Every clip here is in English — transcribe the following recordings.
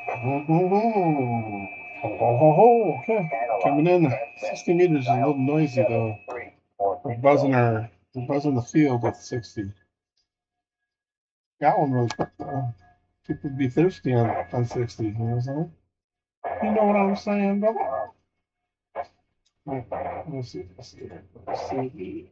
Oh, ho, ho, ho. Okay. Coming in. 60 meters is a little noisy though. We're buzzing the field with 60. Got one really quick though. People be thirsty on 60. You know what I'm saying? You know what I'm saying, brother? Right. Let's see. Let's see. Let's see.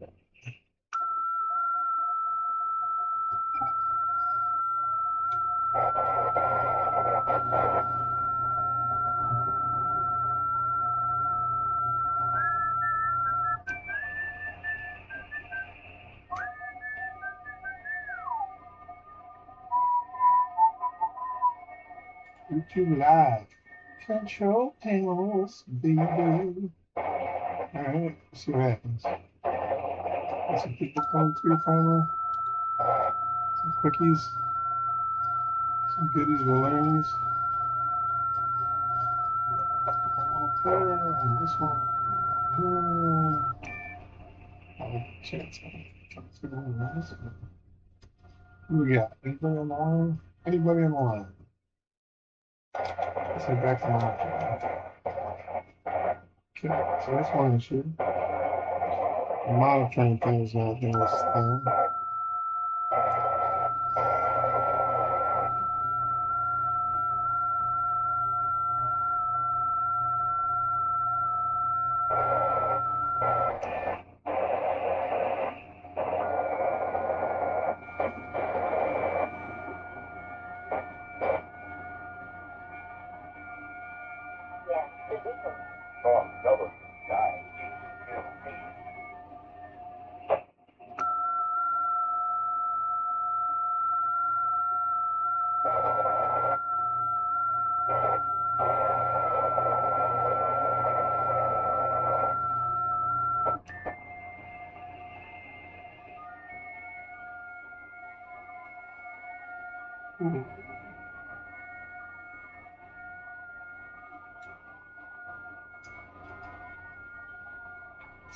YouTube Live. Control panels, baby. Alright, let's see what happens. Got some people coming through finally. Some quickies. Some goodies we'll learn. Up there, and this one. Oh, chance. Who we got? Anybody on the line? Anybody on the line? Let's head back to my. Okay, so that's one issue. The monitoring thing is not doing this thing.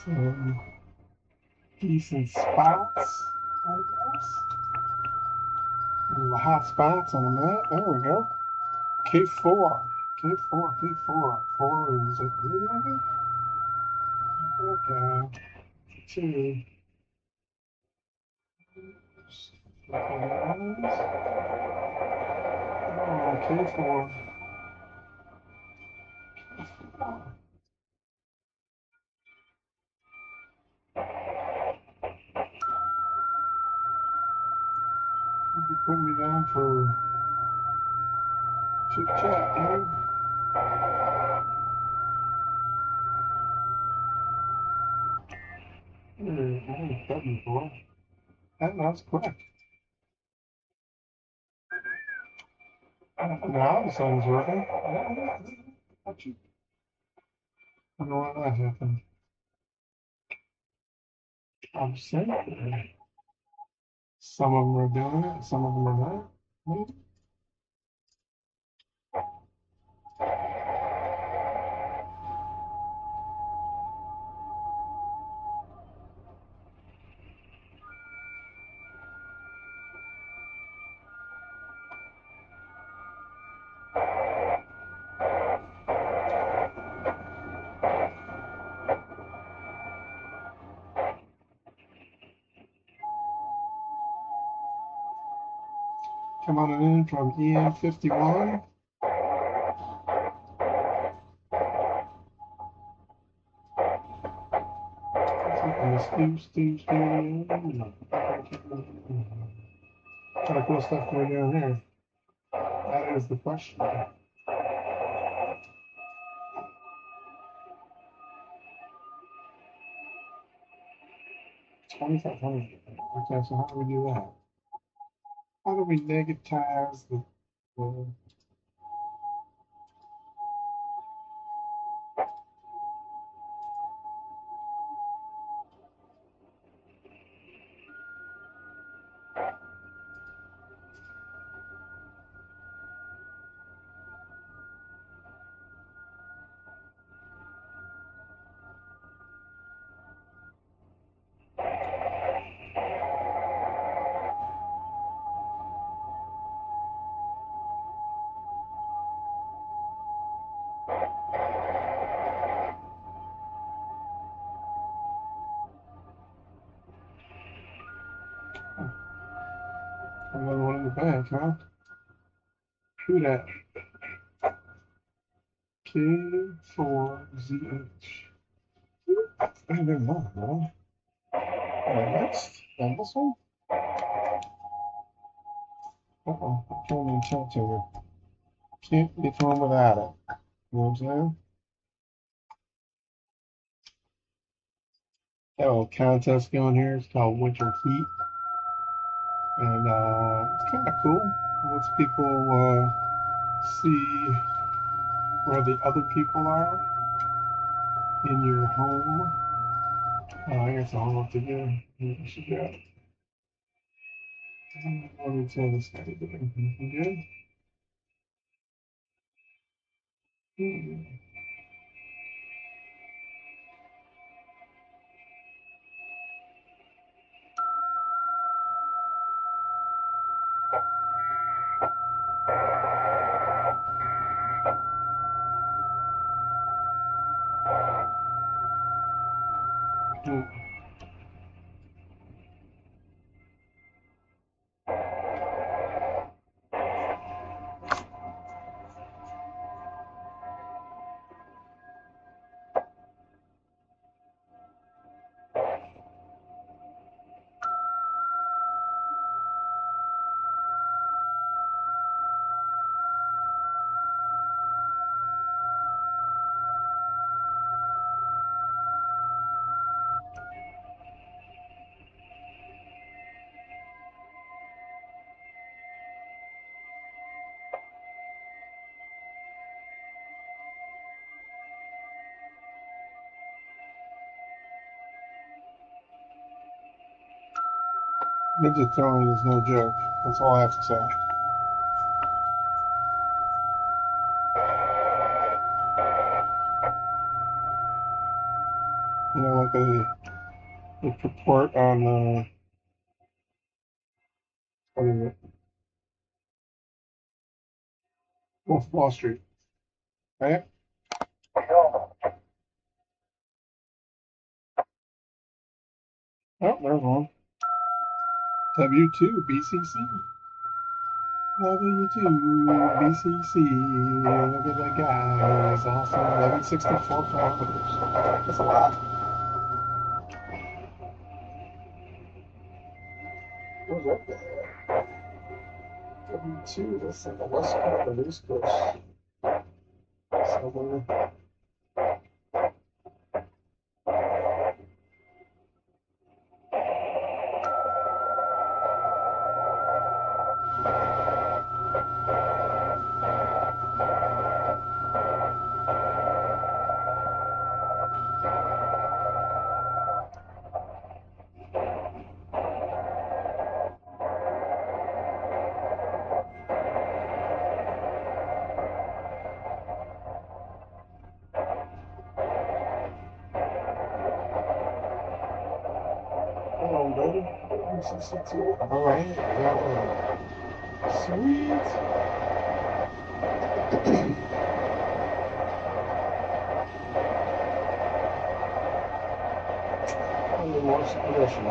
Some decent spots, I guess. The hot spots on the map. There we go. K4. K4. K4. 4 is it blue, maybe? Okay. 2. Oh, K4. You put me down for chit chat, dude. I haven't done before. That's quick. Now the sun's working. I wonder why that happened. I'm saying some of them are doing it, some of them are not. Maybe. Come on in from EM51. Steve. What kind of cool stuff can we do in here? That is the question. 2500. Okay, so how do we do that? How do we negatize the bank, huh? Who that? K4ZH. I don't know, bro. Next? And this one? Uh-oh. I can't even check to it. Can't get home without it. You know what I'm saying? Got a little contest going here. It's called Winter Heat. And it's kind of cool. It lets people see where the other people are in your home. I guess I'll have to go. I should go. What did tell this guy to do? Anything good? Midget throwing is no joke. That's all I have to say. You know, like the report on what is it? Wolf of Wall Street, right? Oh, there's one. W2 BCC. W2 BCC. Look at that guy. He's awesome. 1164 kilometers. That's a lot. Where's that guy? W2. That's like the west coast or the east coast. Somewhere. Come on, baby. BCC2. All right. Yeah. Sweet. A little more submission.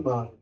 about it.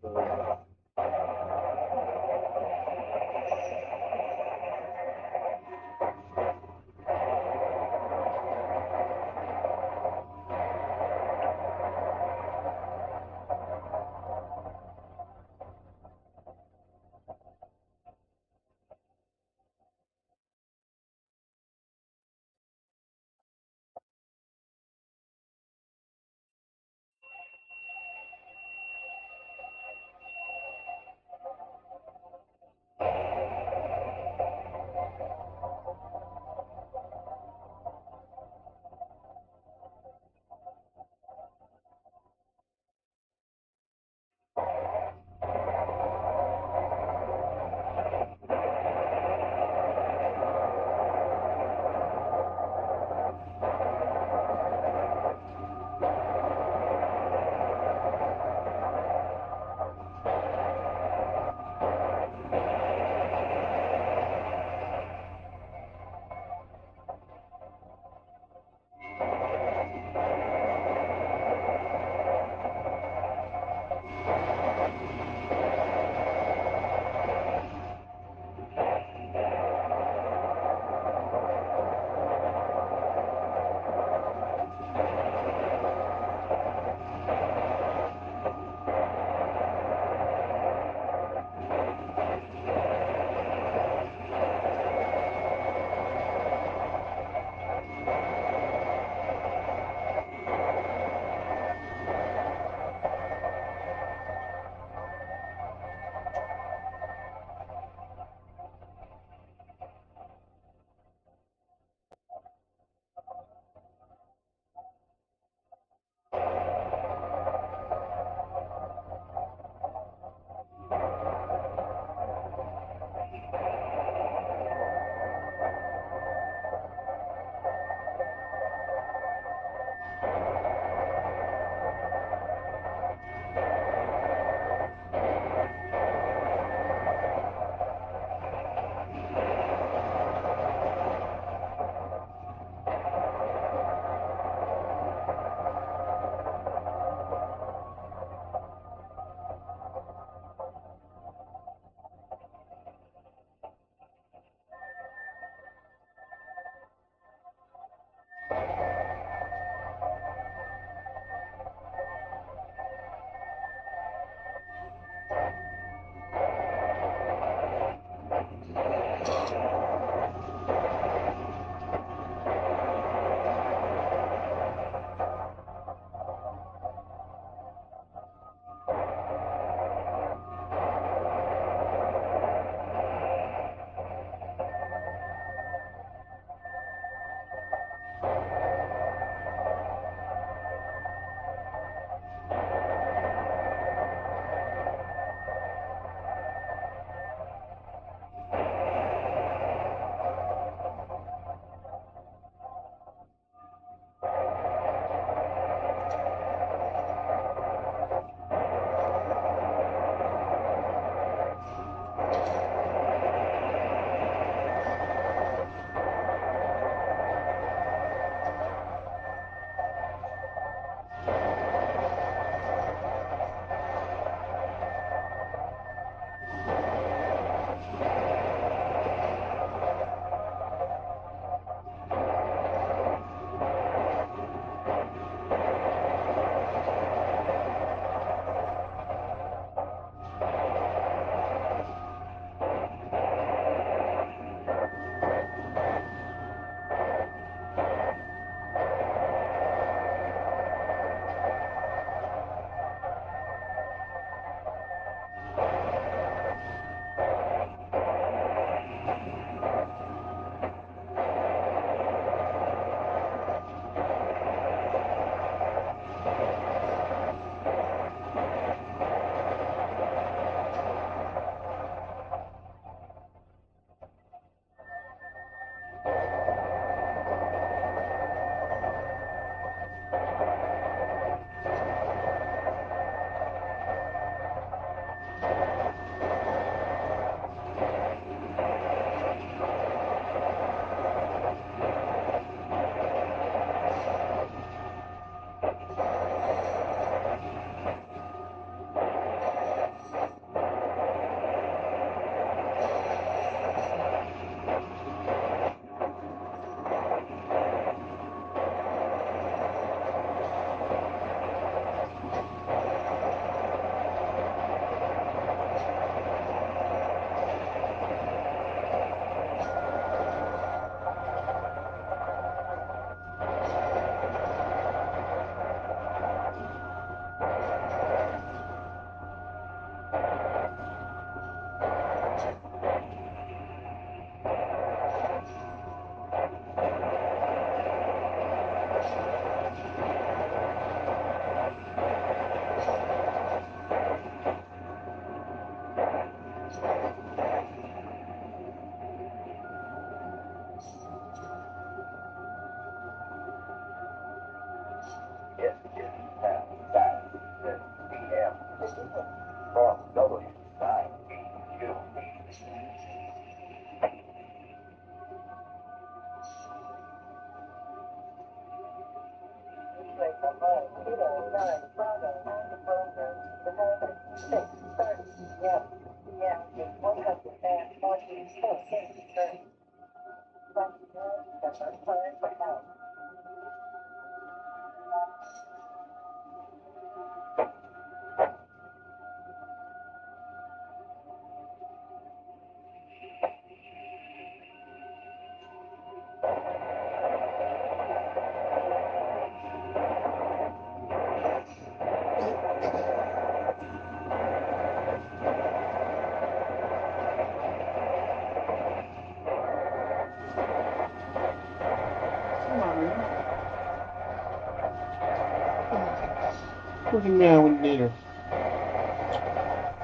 Where's the man when you need her?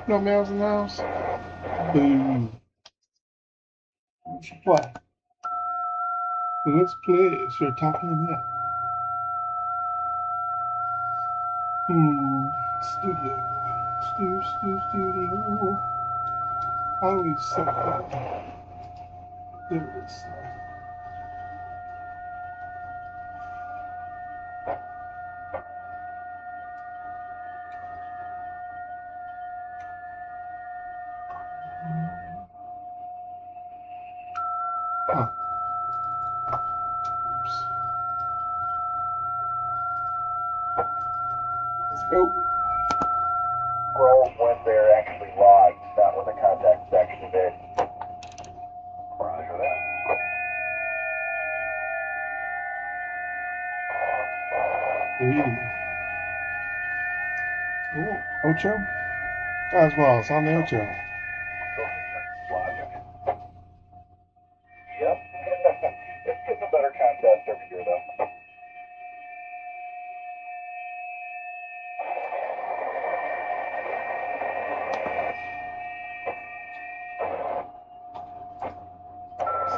No males in the house? Boo. We should play. Let's play. Should I talk to him yet? Studio. Studio. How do we set that? There it is. Huh. Oops. Let's go. Scroll when they're actually logged, not when the contact's actually made. Roger that. Oh, Ocho? As well, it's on the Ocho. Logic. Yep. It's getting a better contest every year, though.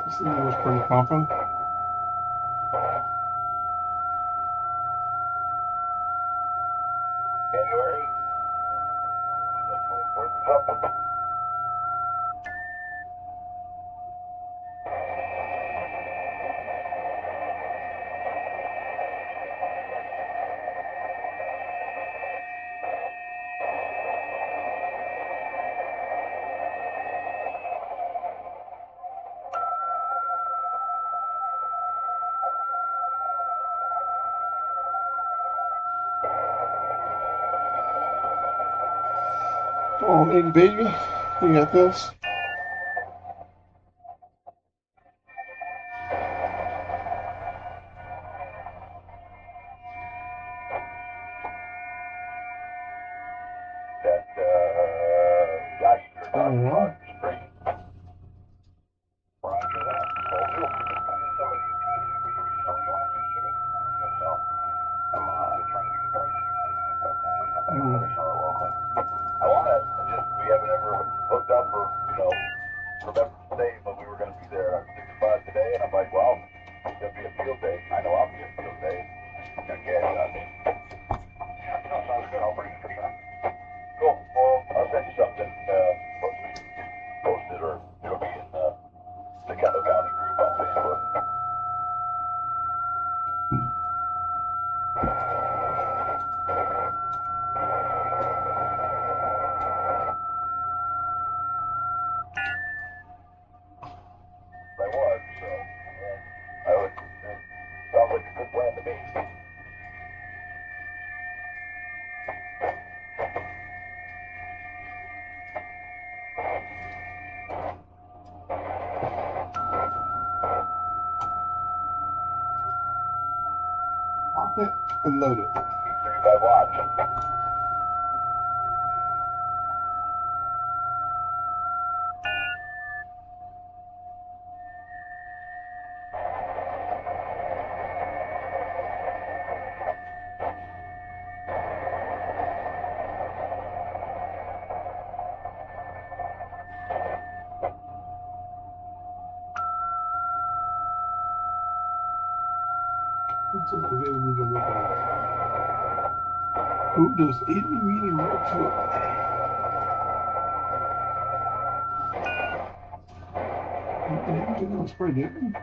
This thing was pretty pumping. January. Where's the jumping? Oh, little baby, you got this? That, Oh, spring. Roger that. Somebody recently wanted me to do it. So I'm trying to get pricing, but I don't know, there's no local. I want it. We haven't ever hooked up or, remember the day when we were going to be there at 6 o'clock today, and I'm like, well, it'll be a field day. I know I'll be a field day. I'm going to get it on me. Yeah, no, sounds good. I'll bring it for sure. Cool. Well, I'll send you something once we post it, or it'll be in the Kendall County group on Facebook. I was, so I would. Sounds like a good plan to me. Lock it and load it. 35 watts. What's up with 80 meter rope? Who does 80 meter rope for? Everything else pretty different.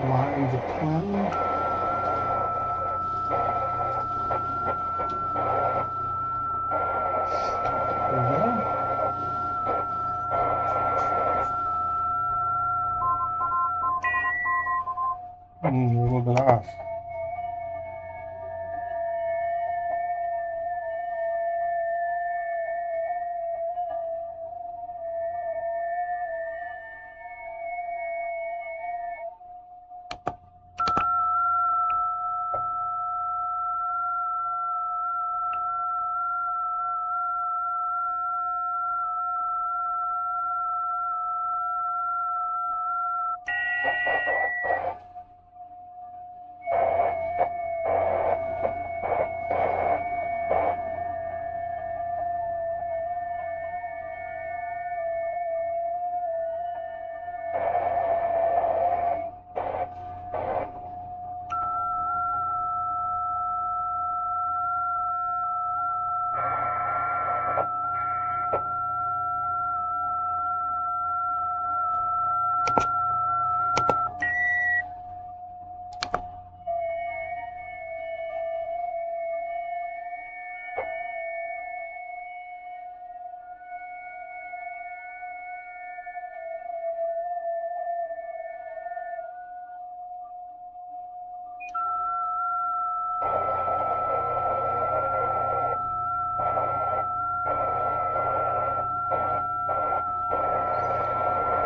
Lines of cloud. There we go. A little bit off.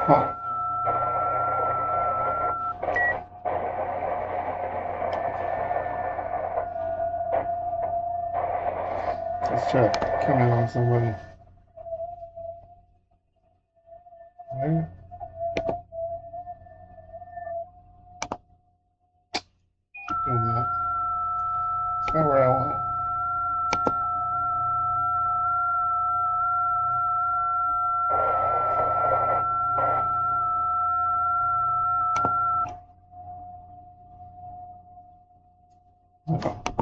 Huh. Let's try to come in on somebody. Right? Doing that. It's not where I want it.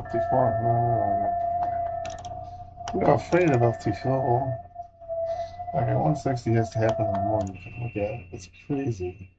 Too far. I'm afraid of LT4. Okay, 160 has to happen in the morning. Look at it. It's crazy.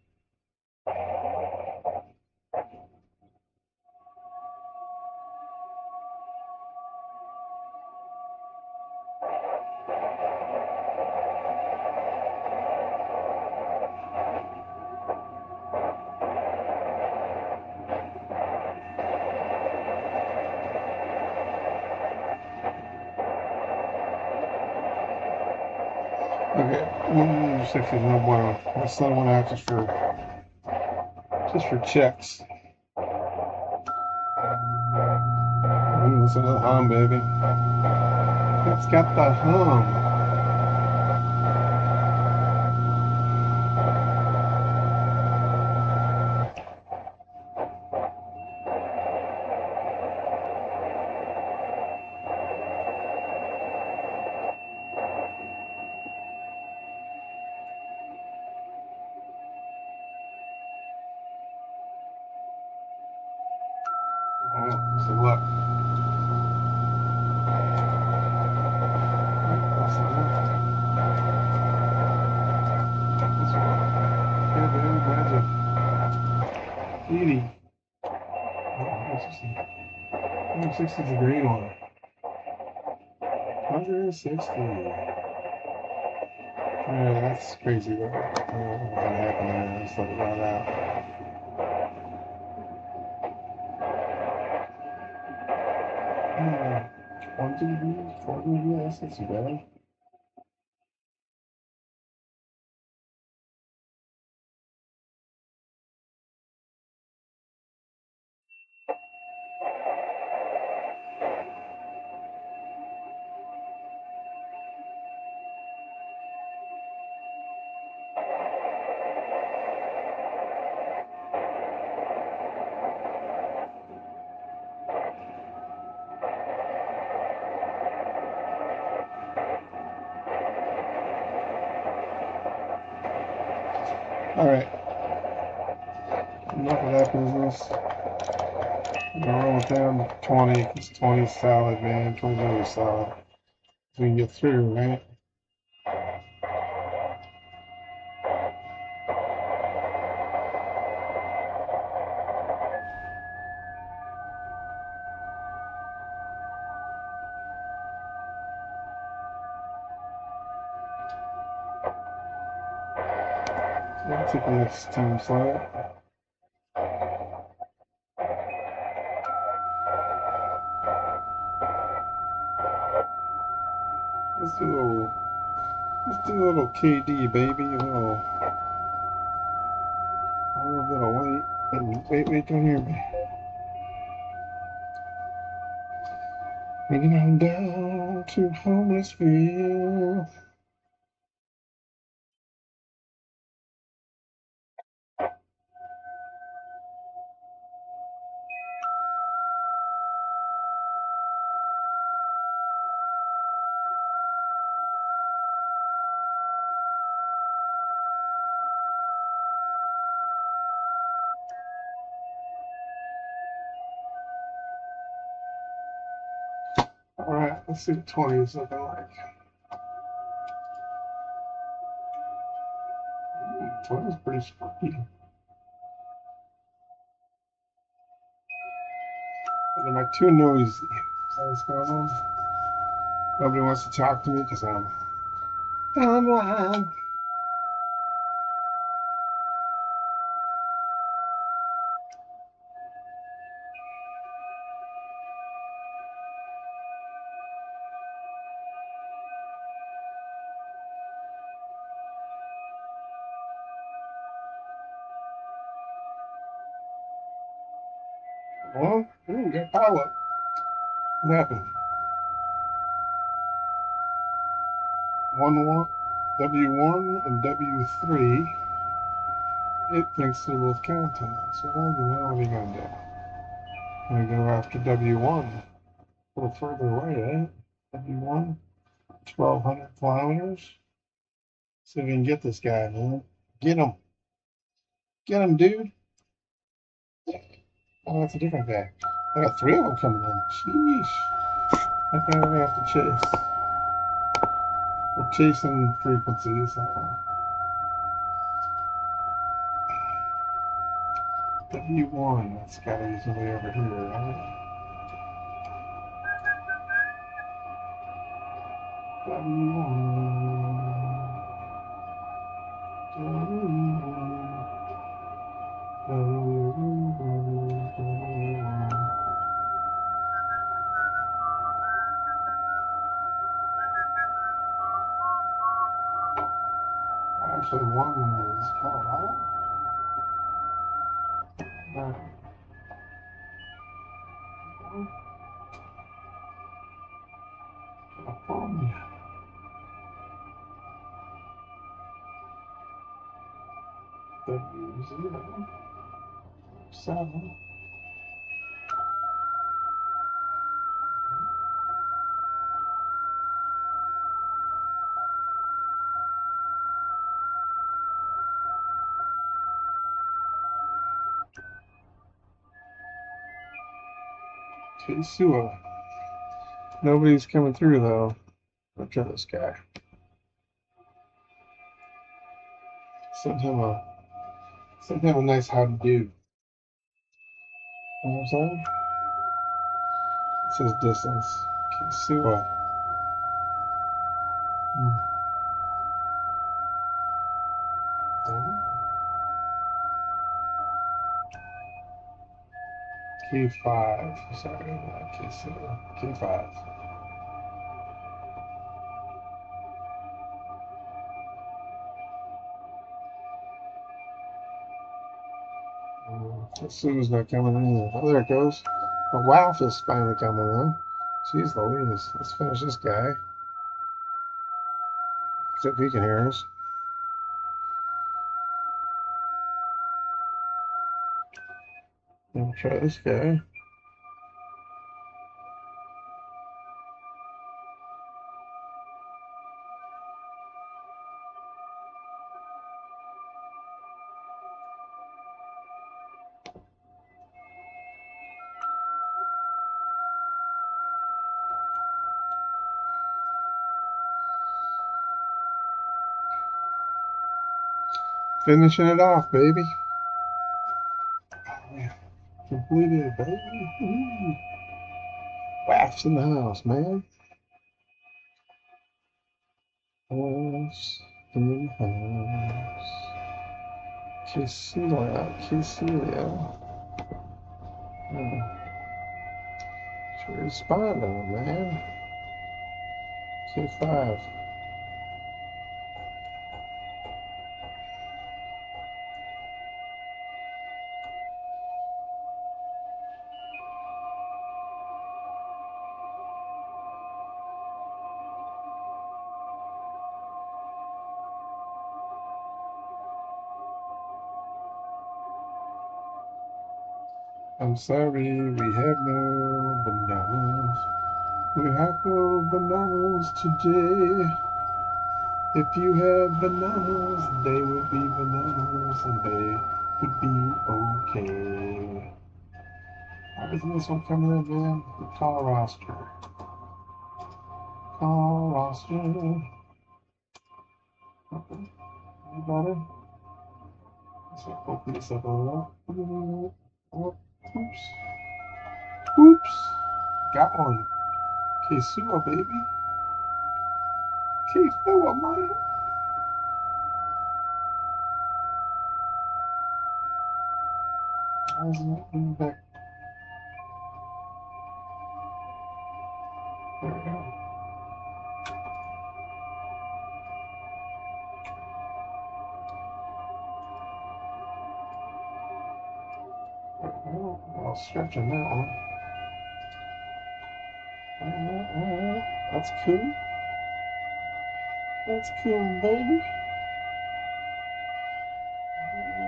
Okay, 160 is no bueno. Let's send one out just for checks. Listen to the hum, baby. It's got the hum. Alright, so look. This one. Yeah, baby, magic. 80. 160 is a green one. 160. Yeah, that's crazy though. I don't know what happened there. Let's let it run out. Hmm. 1 dB, 4 dB, that's not too bad. Alright. Enough of that business. I'm gonna roll it down to 20, because 20 is solid, man. 20 is really solid. So we can get through, right? I'll take the next time slot. Let's do a little KD, baby. A little bit of weight. And wait, don't hear me. Bringing on down to Homelessville. Alright, let's see what 20 is looking like. 20 is pretty spooky. But am I too noisy? Is that what's going on? Nobody wants to talk to me because I'm loud. Well, we got pilot. What happened? W1 and W3. It thinks they're both counting. So what are we going to do? I'm going to go after W1. A little further away, eh? W1, 1,200 kilometers. See if we can get this guy, man. Get him. Get him, dude. Oh, that's a different guy. I got 3 of them coming in. Sheesh. I think we're going to have to chase. We're chasing frequencies. W1, that's got to be somebody over here, right? W1. Actually, one is Colorado. California. W07. Tesua. Nobody's coming through though. Look at this guy. Send him a nice how to do. You know what I'm saying? It says distance. Tesua. K5. Sorry, not Tesua. K5. Tesua's not coming in either. Oh, there it goes. The WAF is finally coming in. Jeez Louise. Let's finish this guy. See if he can hear us. We'll try this guy. Finishing it off, baby. Oh, yeah. Completed, baby. Woo. WAF's in the house, man. WAF's in the house. Kicilia. Should respond to him, man. K5. I'm sorry, we have no bananas. We have no bananas today. If you had bananas, they would be bananas and they would be okay. Why isn't this one coming in, man? Call roster. Call roster. Anybody? Let's open this up a little. Oops. Oops. Got one. K-Sua, baby. K-Sua, man. Why isn't it coming back? There we go. Well, stretching that one. That's cool. That's cool, baby.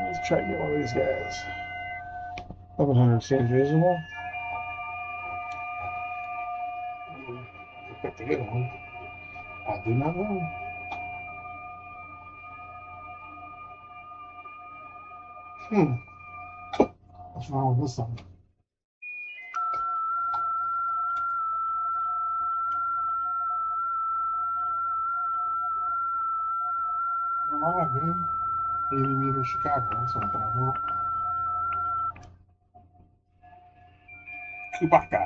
Let's try to get one of these guys. 1100 seems reasonable. Pick the good one. I do not know. What's wrong with this one? All right, man. 80 meter Chicago. That's what I want. Kubaka.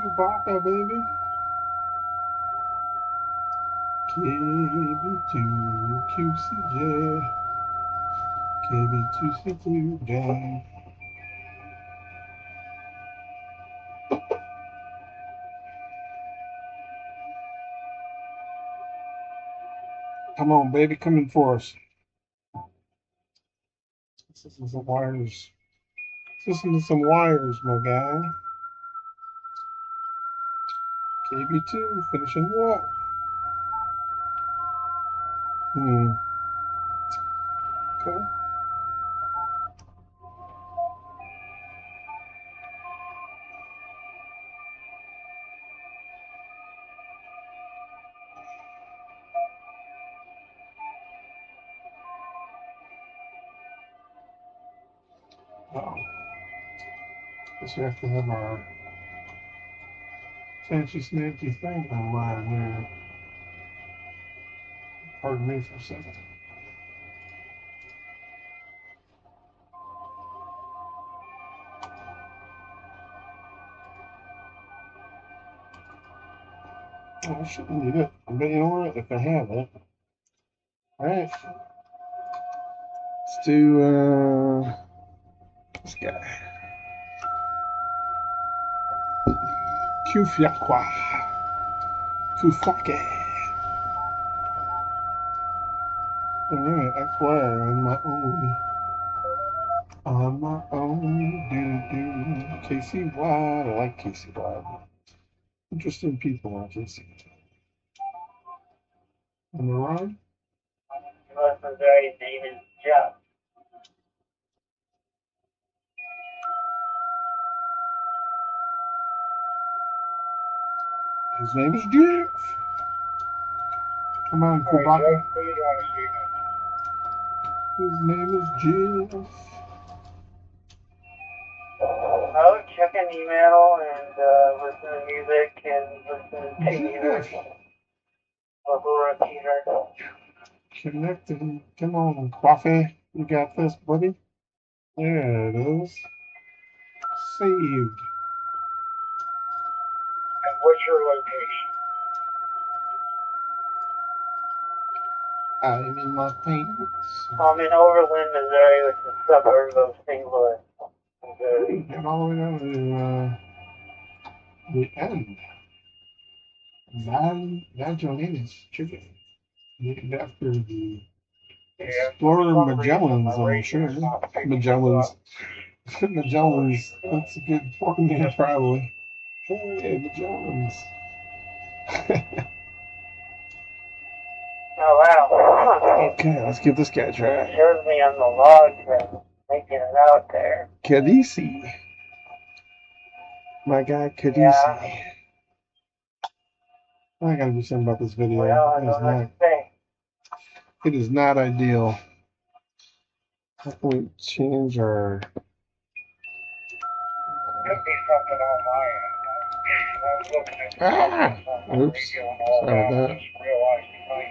Kubaka, baby. KB2 QCJ. KB2 CJ. Come on, baby, come in for us. Listen to some wires. Listen to some wires, my guy. KB2 finishing you up. Okay. Wow. Guess we have to have our fancy smancy thing online here. Pardon me for a second. Oh, I shouldn't need it. But you know what? If I have it. Alright. Let's do this guy. Kufiakwa. Kufake. Alright, acquire on my own. On my own. Do. Casey Wide. I like Casey Wide. Interesting people on Casey. On the run? His name is Jeff. His name is Jeff. Come on, Kubaka. His name is Jeff. Oh, check an email and listen to music and listen to music. Local repeater. Connecting. Come on, Coffee. You got this, buddy. There it is. Saved. And what's your location? I'm in my pants. I'm in Overland, Missouri, which is a suburb of St. Louis, Missouri. Get all the way down to the end. Magellan's chicken. Named after the Explorer Magellan's, I'm sure. Magellan's. Magellan's. That's a good pork name, probably. Hey, Magellan's. Oh, wow. Okay, let's give this guy a It try. shows me on the log that making it out there. Kadisi. My guy Kadisi. Yeah. I gotta do something about this video. Well, I don't know what to say. It is not ideal. How can we change our... Could be something on my end. I was looking at Oops. radio and all Sorry about that. that. Just realized tonight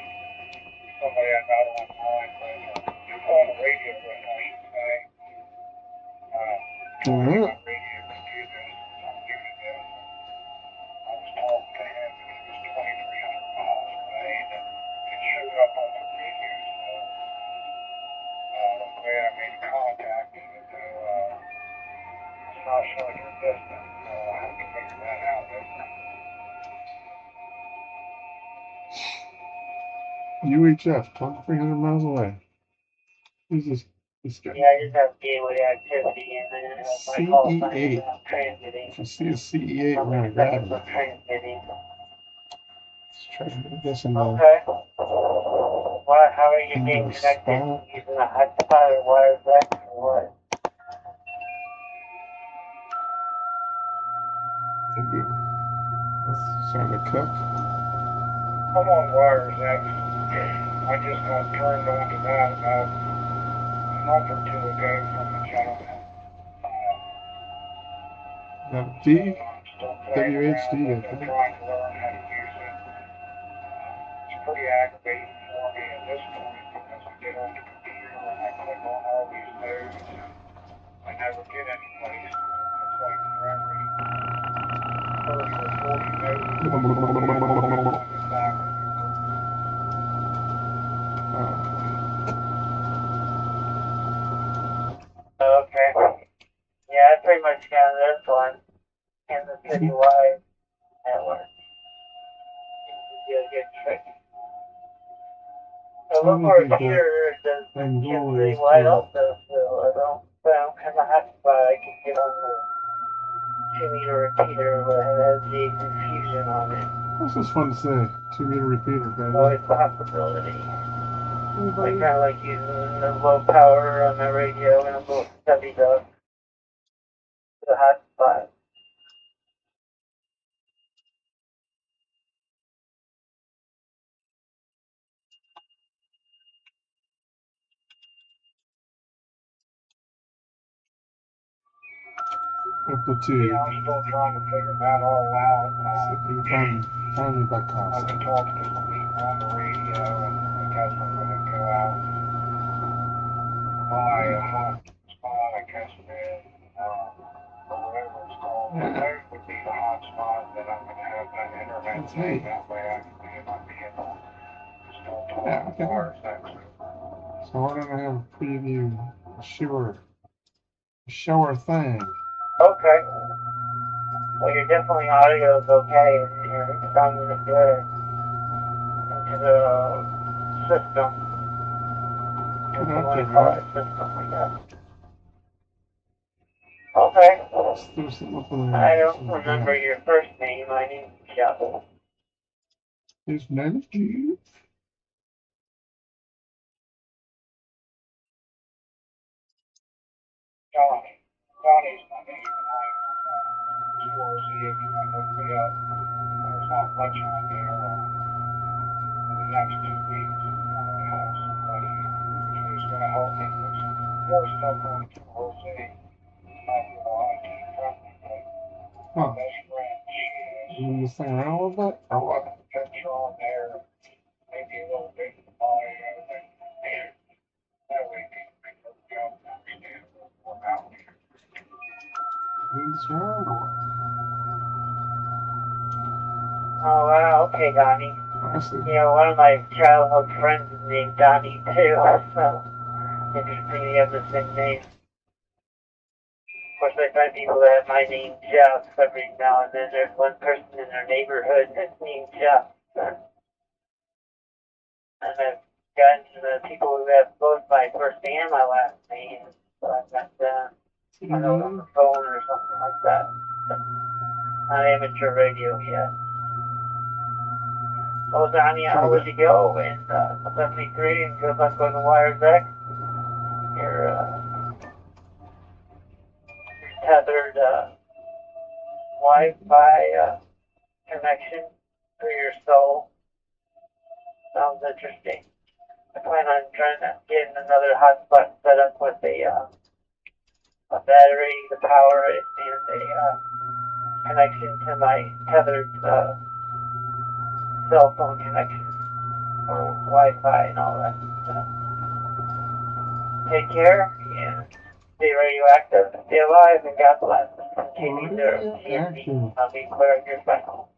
somebody I got online was on the radio that night saying, Mhm. radio can do this, I'm doing this. I was talking to him and he was 2,300 miles away and it showed up on the radio. So glad I made contact even though it's not showing your distance. So I have to figure that out. UHF, 2,300 miles away. Who's this guy? Yeah, I just have gateway activity and then it has my call sign CE8. and I'm transiting. If you see a CE8, How we're gonna many grab seconds it. of transiting? Let's try to do this in the... Okay. What, how are you getting connected? Using a hotspot or wireless or what? That's starting to cook. I'm on wires X. I just got turned on to that about a month or two ago from a gentleman. Got a D? I'm still playing WHD, around with I it, think. trying to learn how to use it. It's pretty aggravating for me at this point because I get on the computer and I click on all these nodes and I never get any place. It's like for every 30 or 40 nodes, I'm just back. Okay. Yeah, I pretty much got this one. Kansas City Wide Network. Seems to be a good trick. So look more here, does Kansas City Wide also, so I don't have a hotspot, I can get on the 2-meter repeater where it has the confusion on it. This is fun to say. 2-meter repeater, baby. Always a possibility. Like kind of like using the low power on the radio and a little heavy duck. The hotspot. Amplitude. Yeah, I'm still trying to figure that all out. Finally back I've been talking to some people on the radio, and I guess I'm going to go out and buy a hot spot, I guess it is, or whatever it's called. Yeah. That would be the hot spot that I'm going to have that internet That's thing. neat. That way I can be in my vehicle. Still Yeah, talking okay. wires next. So why don't I have a preview? Show her thing. Okay. Well, your definitely audio is okay, and you're sounding good into the system. If you want to call it system, I guess. Okay. Let's do something with the... I don't remember your first name. My name's Jeff. His name is Jeff. Johnny's my name, and I'm sure see if you can look me up. There's not much on there. In the next 2 weeks, I'm going to have somebody who's going to help me with some more stuff on Jose. Not real IT friendly, but my best friend, she is. You move this thing around a little bit? Or what? Picture on there, maybe a little bit of audio, then He's around or Oh, wow, okay, Donnie. what? I see. You know, one of my childhood friends is named Donnie, too, so interesting you have the same name. Of course, I find people that have my name Jeff every now and then. There's one person in their neighborhood that's named Jeff. And I've gotten people who have both my first and my last name. So I've got, I know, on the phone or something like that. On Amateur Radio, yeah. Well, Donnie, how would you go in 73 and good luck on the wires X? Your tethered Wi-Fi connection for your soul. Sounds interesting. I plan on trying to get another hotspot set up with a battery to power it and a connection to my tethered cell phone connection or Wi-Fi and all that. So, take care and stay radioactive, stay alive, and God bless. Continue to Radioactive. I'll be clear on your cycle.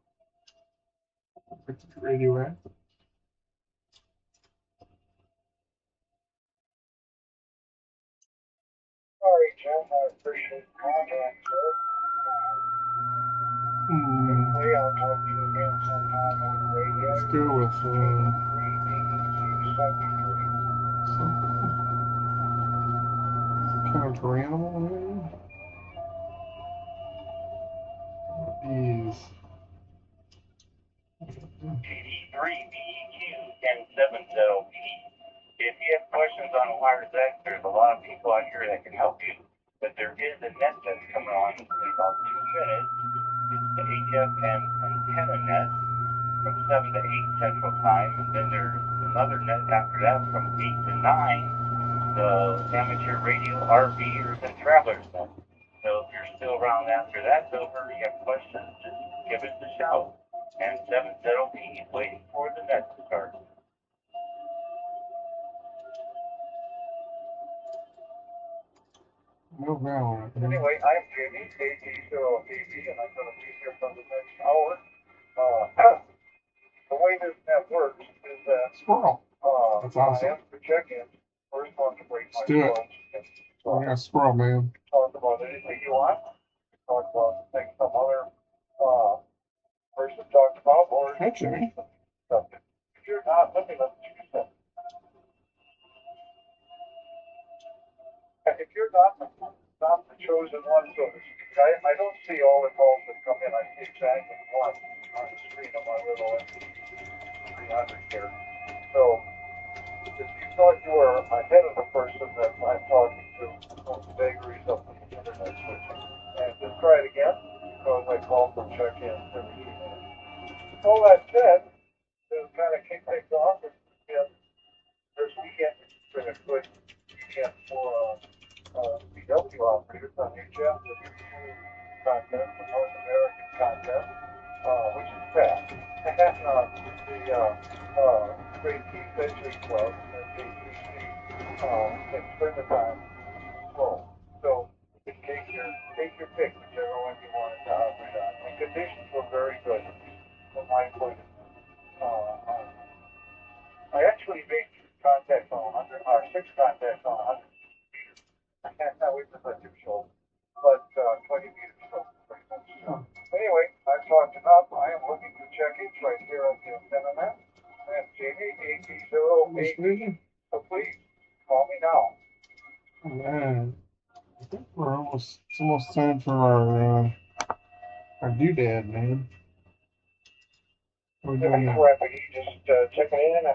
Radioactive. Sorry, Jim. I appreciate the contact, sir. Hopefully, I'll talk to you again sometime on the radio. Let's go with something. Counter animal, maybe? Bees. 83BEQ 1070P. If you have questions on wires X, there's a lot of people out here that can help you. But there is a net that's coming on in about 2 minutes. It's the HFM antenna net from 7 to 8 Central Time. And then there's another net after that from 8 to 9, the Amateur Radio RVers and Travelers net. So if you're still around after that's over, you have questions, just give us a shout. And 70P is waiting for the net to start. No valor. Anyway, I'm Jimmy, AG0AV, and I'm going to be here for the next hour. The way this net works is that Squirrel. That's awesome. I have to check in. First one to break my Let's do it. phone. We got a squirrel, man. Talk about anything you want. Talk about things some other person talked about, or Hi, Jimmy. something. If you're not, let me listen to you say. If you're not the chosen one, so to speak, I don't see all the calls that come in. I see exactly one on the screen of my little MP300 here. So, if you thought you were ahead of the person that I'm talking to, on the vagaries of the internet switching, and just try it again, because I call for check-in every 2 minutes. All that said, to kind of kick things off, this weekend has been a good weekend for CW operators on HF with the two contest, the North American contest, which is fast. And then the Great Key Century Club and KCC in springtime slow. So you can take your pick, whichever one you want to operate on. The conditions were very good from my point of view. I actually made 6 contacts on 100 meters. Which is not too short, but 20 meters so pretty much. Anyway, I've talked enough. I am looking for check-ins right here on the antenna net. I am Jamie, AG0AV. So please, call me now. Oh, man. I think it's almost time for our doodad, man. We're doing that. Rapid, just checking in.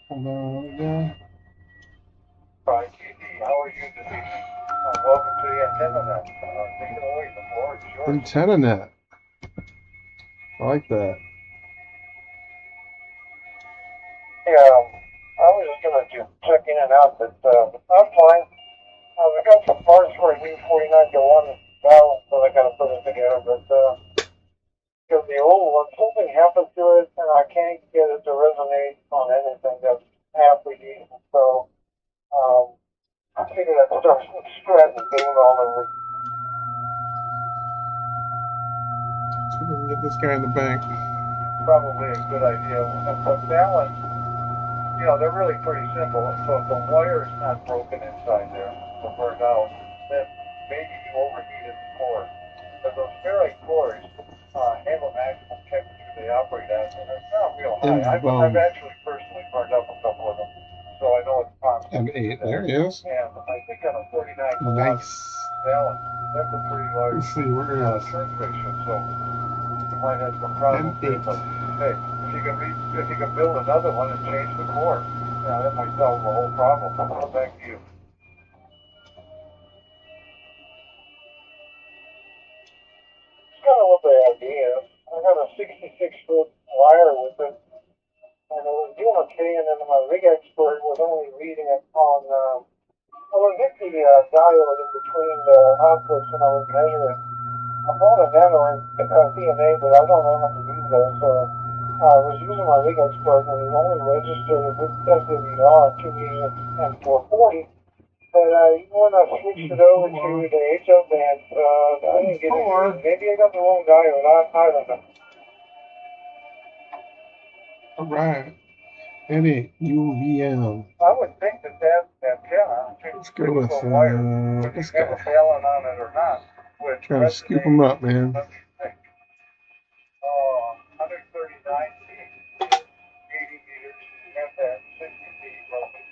Hold on, yeah. Hi, GD. How are you this evening? Welcome to the antenna net. Take it away. The floor is yours. Antenna net. I like that. Yeah, I was just going to check in and out, but I'm fine. I got some parts for a new 49 to 1 valve, so I got to put it together, but because the old one, something happened to it, and I can't get it to resonate on anything that's halfway decent, so figured I'd start from scratch and get it all over. See if we can get this guy in the bank. Probably a good idea. The balance, you know, they're really pretty simple. So if the wire is not broken inside there, or burned out, then maybe you overheated the core. But those ferrite cores have a maximum temperature they operate at, and it's not real high. I've actually personally burned up a couple of them, so I know it's possible. M8, there he is. And I think on a 49 Nice. balance, that's a pretty large Let's see, where is turn ratio, so you might have some problems there, but hey, if you can build another one and change the core, that might solve the whole problem. I'll come back to you. It's kind of what the idea is. I got a 66-foot wire with it, and it was doing okay, and then my rig expert was only reading it on, I was hit the diode in between the outputs when I was measuring. I bought a nano DNA, but I don't know how to use those, so I was using my rig expert, and it only registered with SWR 2 meters and 440. But when I switched it over to the HO band, I didn't get it. Maybe I got the wrong diode. I don't know. All right. Any UVM. I would think that antenna, let's go with this guy. Have a balun on it or not. Try to scoop him up, man. 139 feet, 80 meters, and that 60 feet roughly.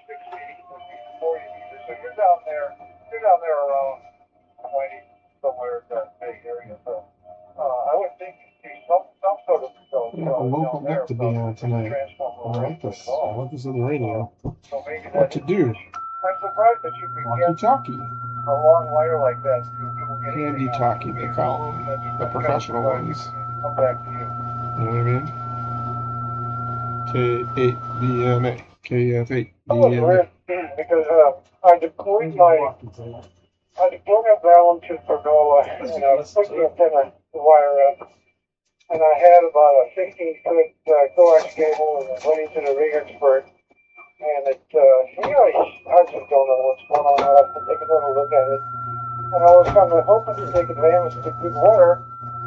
6 feet would be 40 meters. So you're down there around 20, somewhere in that big area. So I would think you'd see some sort of result. We have a local net to be on tonight. I like this on the radio. So maybe what to do? I'm surprised that you could get Walkie-talkie. a long wire like that. Handy-talkie, they call them. The professional ones. Come back to you. You know what I mean? K8DNA. KF8DNA. Because I deployed my balun to Pergola and put the antenna wire up. And I had about a 16-foot coax cable and I went into the rig expert. And it, I just don't know what's going on. I'll have to take another look at it. And I was kind of hoping to take advantage of the good weather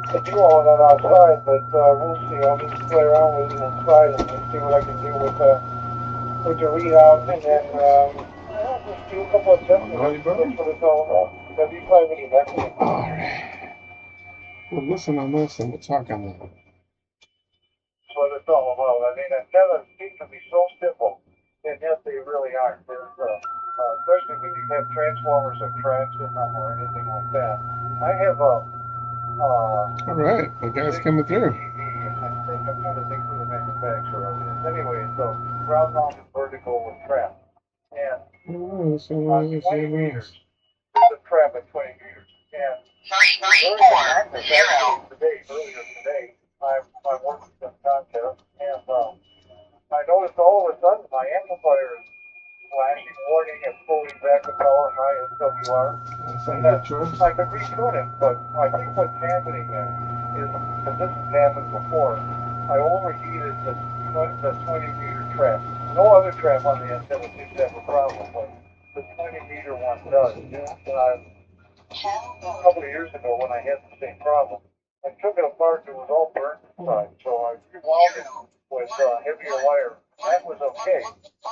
to do all of that outside, but we'll see. I'll just play around with it inside and see what I can do with the readout. And then just do a couple of tests and that's what it's all about. W580 back to you. All right. We'll listen on this and we'll talk on that. That's what it's all about. I mean, antennas seem to be so simple. And yet they really aren't. Especially when you have transformers or tracks in them or anything like that. I have a... all right, the guy's coming through. I'm trying to think who the manufacturer of it is. Anyway, it's a ground-mounted vertical with trap. And on 20 meters, there's a trap at 20 meters. And 334 earlier today, I'm working some contest, and I noticed all of a sudden my amplifier is flashing warning and pulling back the power high SWR. And I could retune it, but I think what's happening there is, because this has happened before, I overheated the 20-meter trap. No other trap on the antenna seems to have a problem, but the 20-meter one does. And a couple of years ago when I had the same problem, I took it apart and it was all burnt inside, so I rewound it with heavier wire. That was okay.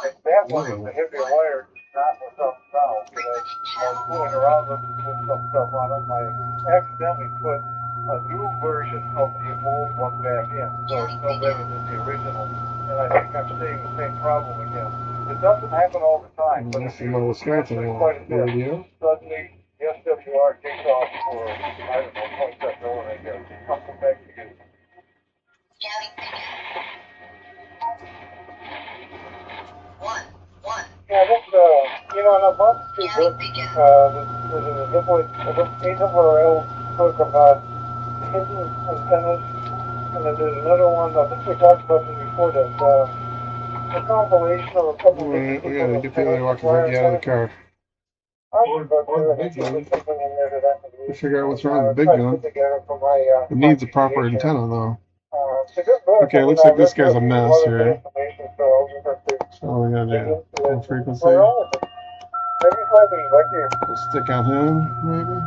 And that one, the heavier wire, not what's up now, because I was fooling around with some stuff on it. I accidentally put a new version of the old one back in, so it's no better than the original. And I think I'm seeing the same problem again. It doesn't happen all the time, but it's usually quite a bit. Suddenly, the SWR takes off for, I don't know, 0.7 over, I guess. I'll come back to you. Yeah, that's, and I bought two books. There's a ARRL book about hidden antennas, and then there's another one, I think we talked about this before, that's a compilation of a couple of we gotta get the other walkie-talkie out of the car. We figure out what's wrong with the big gun. It needs a proper antenna, though. Okay, looks like this guy's a mess here. So we're gonna do on frequency. What's wrong with it? Maybe if I be back here. We'll stick on him, maybe.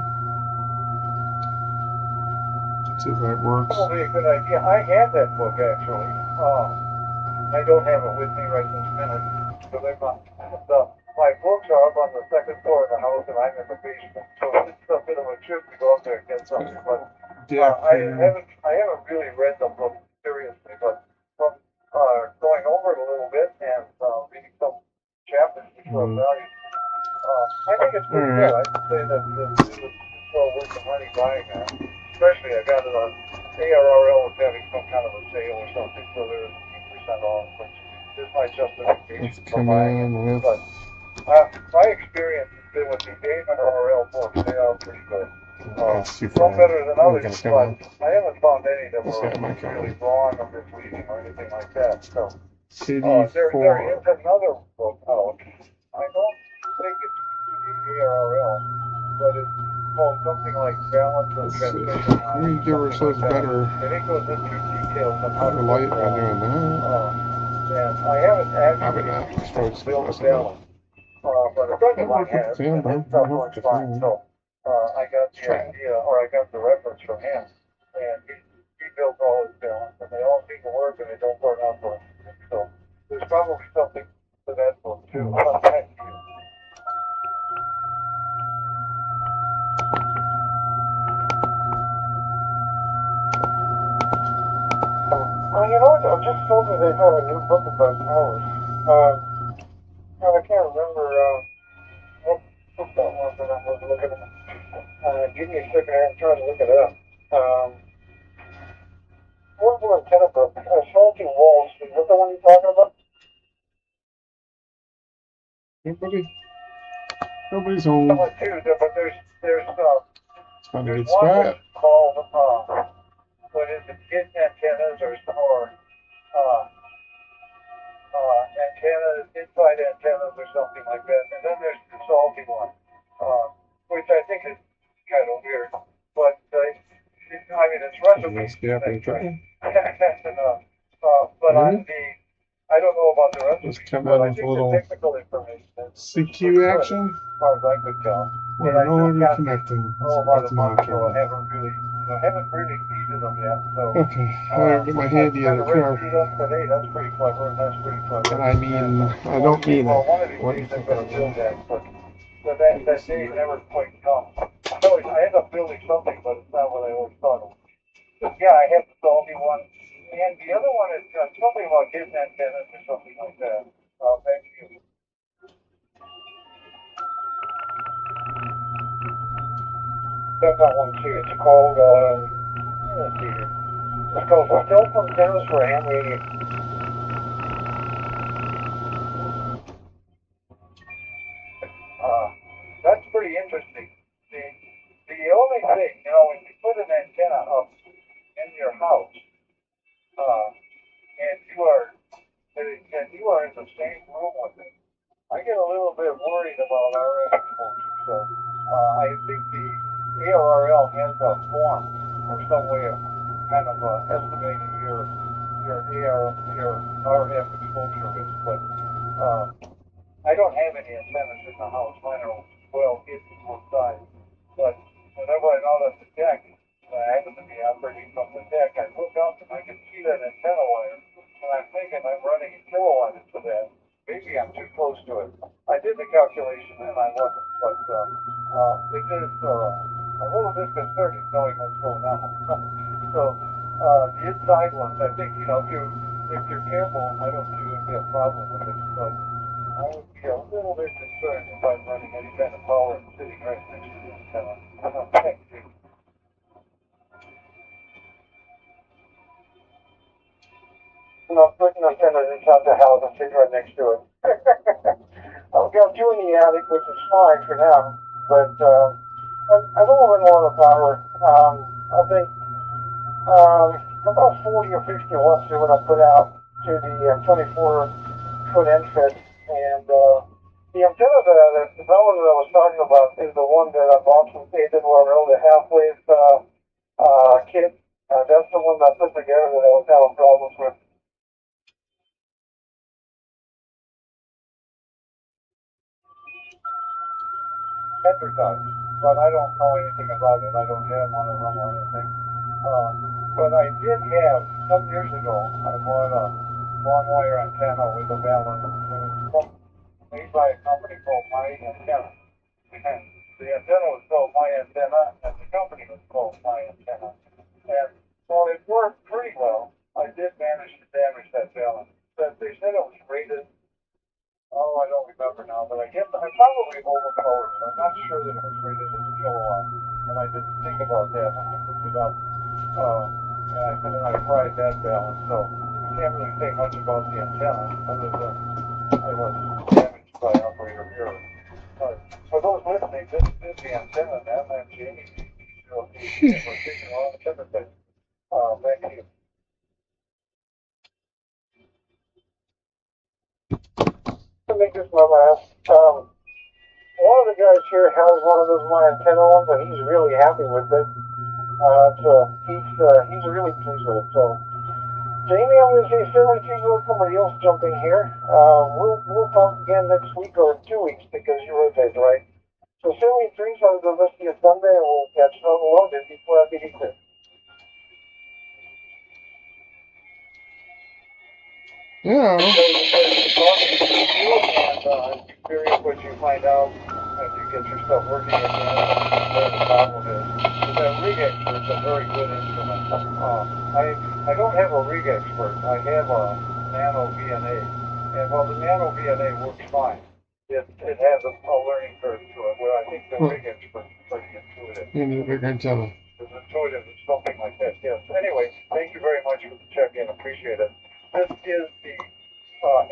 See if that works. Probably a good idea. I had that book actually. I don't have it with me right this minute. So my books are up on the second floor of the house, and I'm in the basement. So it's a bit of a trip to go up there and get something. But I haven't really read the book seriously. But from going over it a little bit and reading some chapters which are of value, I think it's pretty good. I'd say that it's well worth the money buying that. Especially I got it on ARRL was having some kind of a sale or something, so there was 50% off, which is my justification for buying it. But my experience has been with the ARRL books, they are pretty good. Some better than others, but I haven't found any that were really wrong or misleading or anything like that. So there is another book out. I don't think it's the ARRL, but it's called something like Balance of Transmission. Let me give ourselves better. And it goes into details on how to light by doing that. And I haven't Probably not. actually built a balance. But a friend of mine has, and his stuff works fine. So I got the idea, or I got the reference from him, and he built all his balance, and they all seem to work, and they don't burn out for him. So there's probably something to that book too. Thank you. You know what? I'm just told that they have a new book about towers. I can't remember what book that was that I was looking at. Give me a second here. I'm trying to look it up. Portable antenna book. Salty Walls. Is that the one you're talking about? Nobody's home. But there's Time to get one squat. called what is it? Hidden antennas or antennas, inside antennas or something like that. And then there's the salty one, which I think is kind of weird. But I mean, it's recipes. But I don't know about the recipes. But I think the technical information is CQ action. As far as I could tell. We're no longer connecting. That's Amateur. I haven't really needed them yet. So okay, I'll get my handy in the car. Today. That's pretty clever, and that's pretty clever. And I mean, I don't mean well, it. one of these days I'm going to build that, but that day never quite comes. I end up building something, but it's not what I always thought it was. But yeah, I have the salty one, and the other one is something about hidden antennas or something like that. Thank you. Got that one too. It's called, let's see here. It's called Stealth Antennas for Ham Radio. That's pretty interesting. The only thing, when you put an antenna up in your house, and you are in the same room with it, I get a little bit worried about RF exposure. So I think the ARRL has a form or some way of kind of estimating your RF exposure risk, but I don't have any antennas in the house. Mine are well hidden both sides. But whenever I'm out on the deck, I happen to be operating from the deck, I look up and I can see that antenna wire, and I'm thinking I'm running a kilowatt into that. Maybe I'm too close to it. I did the calculation and I wasn't, but it is a little disconcerting knowing what's going on. So the inside ones, I think, if you're careful, I don't see would be a problem with it, but I would be a little bit concerned if I'm running any kind of power and sitting right next to the antenna. Thank you. Putting antennas inside the house and sitting right next to it. I've got two in the attic, which is fine for now, but I don't even want the power. I think about 40 or 50 watts is what I put out to the 24-foot infit, and the antenna, the one that I was talking about is the one that I bought from AWRL, the half-wave kit. That's the one that I put together that I was having problems with. advertised, but I don't know anything about it. I don't have one of them or anything. But I did have, some years ago, I bought a long wire antenna with a balance. It was made by a company called My Antenna. And the antenna was called My Antenna, and the company was called My Antenna. And so it worked pretty well. I did manage to damage that balance. But they said it was rated, oh, I don't remember now, but I guess I probably overpowered it. I'm not sure that it was rated as a kilowatt, and I didn't think about that when I looked it up. And I tried that balance, so I can't really say much about the antenna other than I was damaged by operator error. For those listening, this is the antenna, man. I'm Jamie. We're taking all the different. Thank you. To make this my last, one of the guys here has one of those My Antenna ones, and he's really happy with it. So he's really pleased with it. So, Jamie, I'm going to say 17 with somebody else jumping here. We'll talk again next week or 2 weeks because you rotate, right? So 73, so I'll go rest of your Sunday, and we'll catch up loaded before I be here. Yeah. And I'm curious what you find out as you get your stuff working again. What the problem is. That rig expert's a very good instrument. I don't have a rig expert. I have a nano VNA. And while the nano VNA works fine, it has a learning curve to it where I think the rig expert is pretty intuitive. You need a big antenna. It's intuitive, it's something like that, yes. Anyway, thank you very much for the check-in. Appreciate it. This is the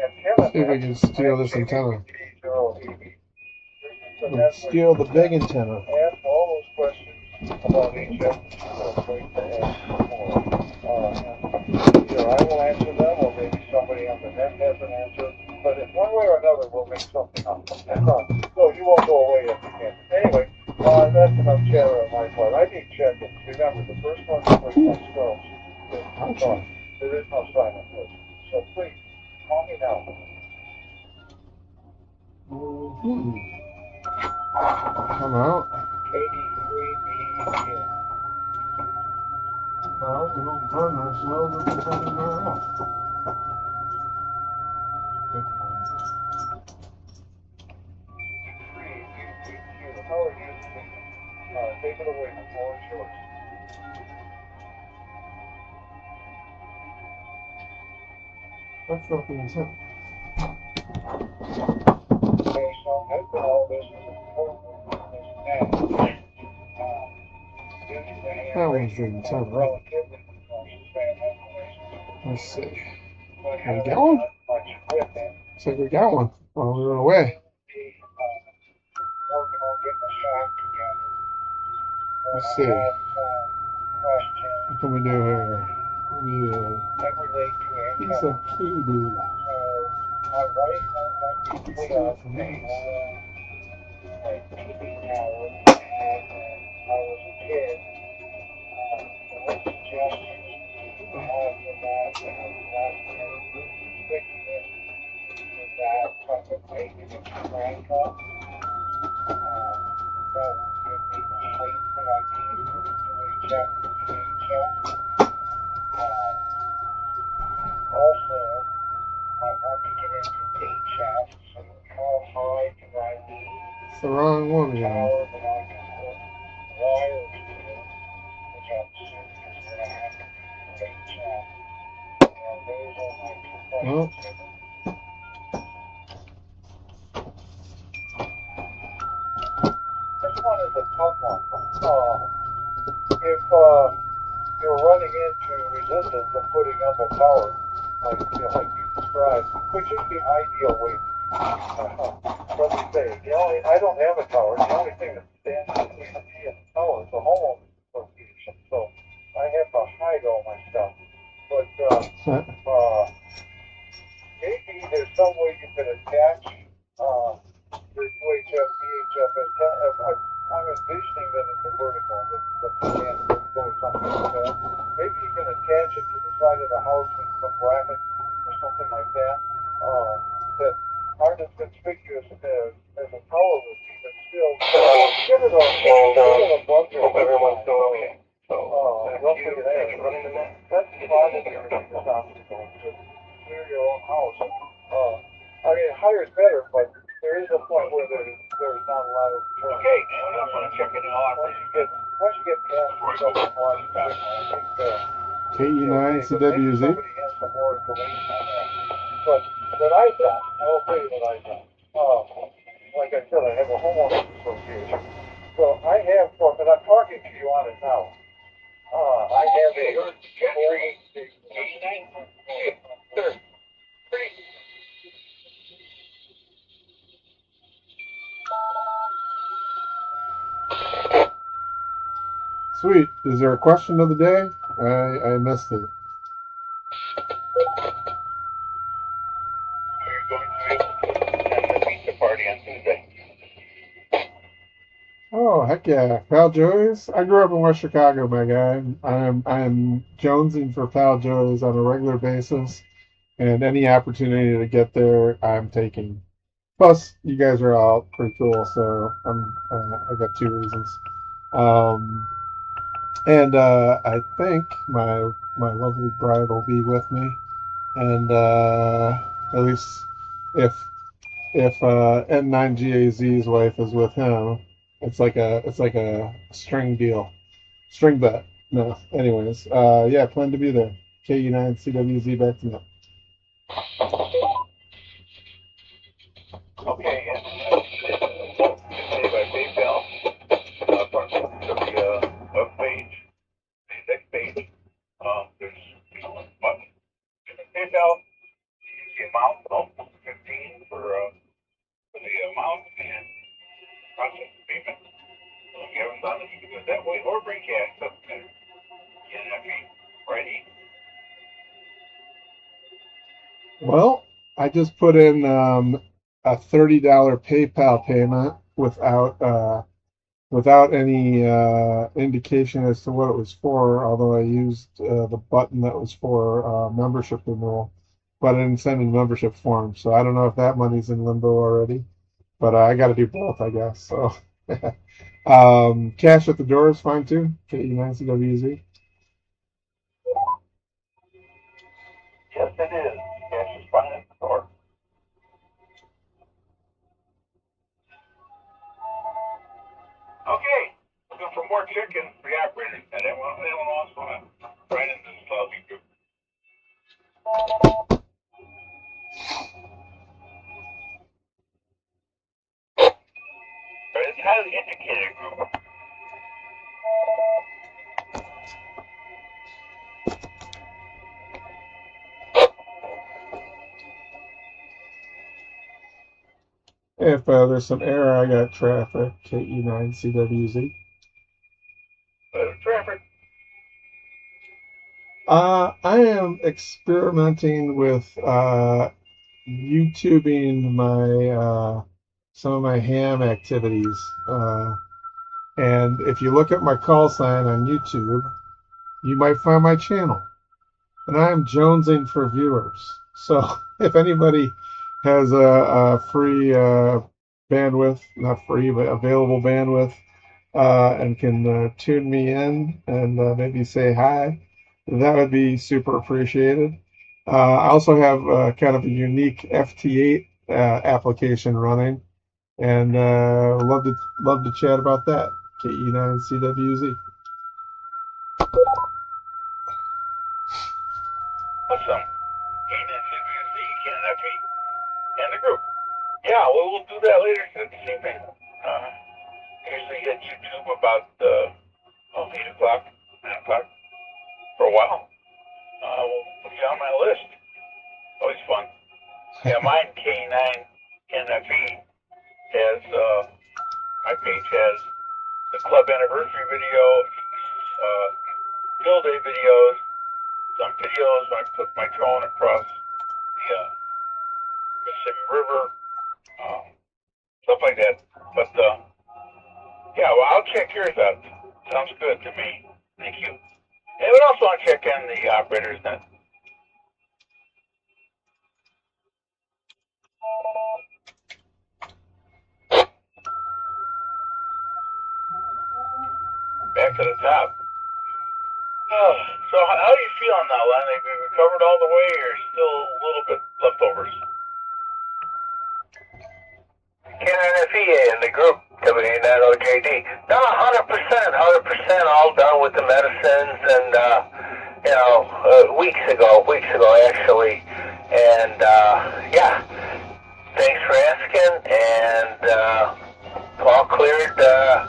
antenna. See if we can steal this antenna. Let's steal the big antenna. Ask all those questions about HF. So great to ask more. Either I will answer them, or maybe somebody on the net has an answer. But in one way or another, we'll make something up. So you won't go away if you can. Anyway, that's enough chatter on my part. I need check-ins. Remember, the first one squirrels. There is no silent list. So please, call me now. Come out. 83B. Well, we don't burn ourselves if we're burning our house. How are you today? Take it away. The floor is yours. That's not the intent. Okay, so I've got all this That one's the intent, right? Let's see. Can we get one? Looks like we got one. Well, we were away. Let's see. What can we do here? We need a piece of cable. It's the wrong one again. Well, this one is a tough one. If you're running into resistance of putting up a tower, like you described, which is the ideal way to let me say, I don't have a tower. The only thing that stands between me and the tower is the homeowners association. So I have to hide all my stuff. But maybe there's some way you can attach your UHF, VHF antenna. I'm envisioning that it's a vertical, but can't go with something like that. Maybe you can attach it to the side of the house with some brackets or something like that that aren't as conspicuous as as a power routine, but still, give it a bunch of. Hope everyone's doing okay. So, roughly there. That's probably the obstacle, to clear your own house. I mean, higher is better, but there is a point where there's not a lot of. okay, and I'm going to check it out. Once you get past the second one, I think. KE9 CWZ. Somebody has some more information on that. But what I thought, I will tell you what I thought. Like I said, I have a homeowners association. So I have, and I'm talking to you on it now. I have a Sweet. Is there a question of the day? I missed it. Are you going to be able to attend the pizza party on Tuesday? Oh, heck yeah. Pal Joey's? I grew up in West Chicago, my guy. I'm jonesing for Pal Joey's on a regular basis, and any opportunity to get there, I'm taking. Plus, you guys are all pretty cool, so I got two reasons. And I think my lovely bride will be with me, and at least if N9GAZ's wife is with him, it's like a string deal, string bet. No, anyways, yeah, plan to be there. KE9CWZ back to me. Okay, and today by PayPal, from the web page, the next page, there's much PayPal, the amount of 15 for the amount and process payment. So if you haven't done it, you can do it that way, or bring cash up to Friday. Well, I just put in a $30 PayPal payment without any indication as to what it was for, although I used the button that was for membership renewal, but I didn't send in membership form, so I don't know if that money's in limbo already, but I got to do both, I guess. So cash at the door is fine too, KE9CWZ. Yes, it is. Cash is fine at the door. Okay, looking for more chicken for the operators, and anyone else want to write into this lousy group? It's a highly educated group. If there's some error, I got traffic, KE9CWZ. Traffic. I am experimenting with YouTubing my some of my ham activities. And if you look at my call sign on YouTube, you might find my channel. And I am jonesing for viewers. So if anybody has a free bandwidth, not free, but available bandwidth, and can tune me in and maybe say hi, that would be super appreciated. I also have kind of a unique FT8 application running, and love to chat about that. KE9CWZ. Awesome. And the group. Yeah, well, we'll do that later this evening. Usually at YouTube about 8 o'clock, 9 o'clock for a while. We'll put you on my list. Always fun. Yeah, mine, K9NFE, has, my page has the club anniversary video, field day videos, some videos when I took my drone across the Mississippi River, stuff like that. But, yeah, well, I'll check yours out. Sounds good to me. Thank you. And we also want to check in the operators net. to the top. Oh, so how are you feeling now, Len? Have you recovered all the way, or still a little bit leftovers? KNFE and the group, W9OJD. No, 100% all done with the medicines, and weeks ago actually, and yeah, thanks for asking, and all cleared to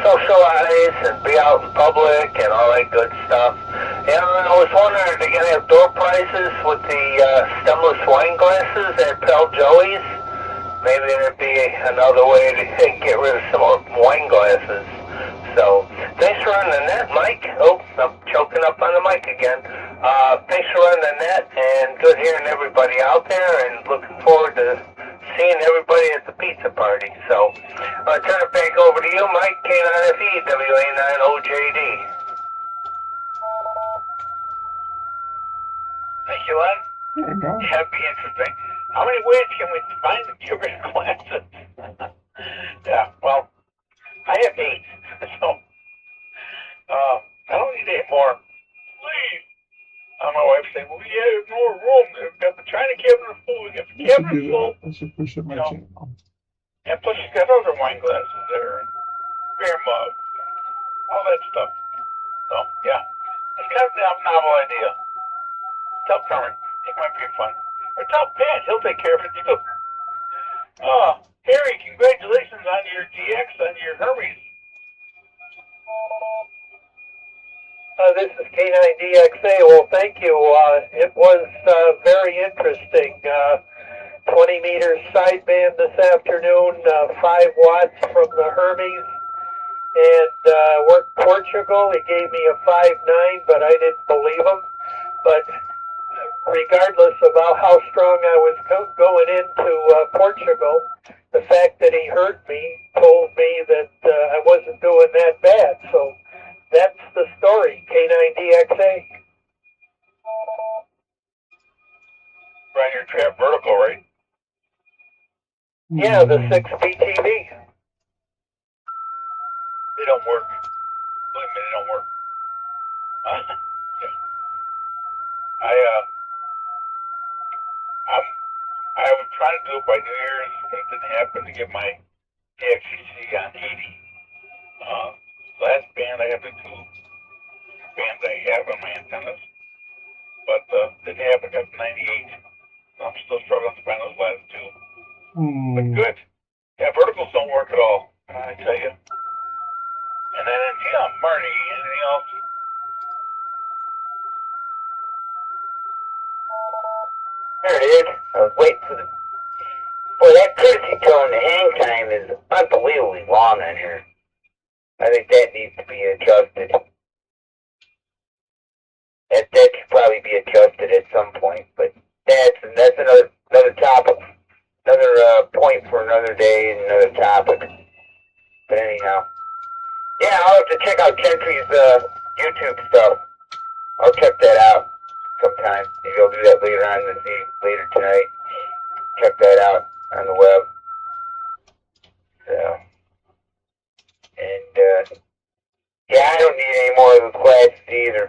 socialize and be out in public and all that good stuff. And I was wondering, are they going to have door prizes with the stemless wine glasses at Pal Joey's? Maybe there'd be another way to get rid of some more wine glasses. So, thanks for running the net, Mike. Oh, I'm choking up on the mic again. Thanks for running the net, and good hearing everybody out there, and looking forward to seeing everybody at the pizza party. So, I'll turn it back over to you, Mike, K9FE, WA9OJD. Thank you, Len. There we go. That'd be interesting. How many ways can we find to get rid of glasses? Yeah, well, I have 8, so I don't need 8 more. Please. My wife said, well, yeah, there's more room. We've got the China cabinet full. We got the cabinet full. I should push up my channel. And plus, she's got other wine glasses there, and beer mugs, all that stuff. So, yeah, it's kind of a novel idea. Tell Kermit, it might be fun. Or tell Pat, he'll take care of it too. Harry, congratulations on your DX, on your Hermes. This is K9DXA. Well, thank you. It was very interesting. 20 meters sideband this afternoon, 5 watts from the Hermes, and worked Portugal. He gave me a 5.9, but I didn't believe him. But regardless of how strong I was going into Portugal, the fact that he hurt me told me that I wasn't doing that bad. So that's the story, K9DXA. Ran your trap vertical, right? Yeah, the 6BTV. They don't work. Believe me, they don't work. Yeah. I was trying to do it by New Year's, but it didn't happen to get my AXCC on 80. Last band, I have the 2 bands I have on my antennas, but didn't happen. Got 98. So I'm still struggling to find those last 2. But good. Yeah, verticals don't work at all, I tell you. And then, yeah, Marty, anything else? There it is. I was waiting for the... Boy, that courtesy tone, the hang time is unbelievably long on here. I think that needs to be adjusted. That should probably be adjusted at some point, but that's another topic. Another point for another day and another topic. But anyhow. Yeah, I'll have to check out Gentry's YouTube stuff. I'll check that out sometime. Maybe I'll do that later on this evening, later tonight. Check that out on the web. So, and yeah, I don't need any more of the classes either.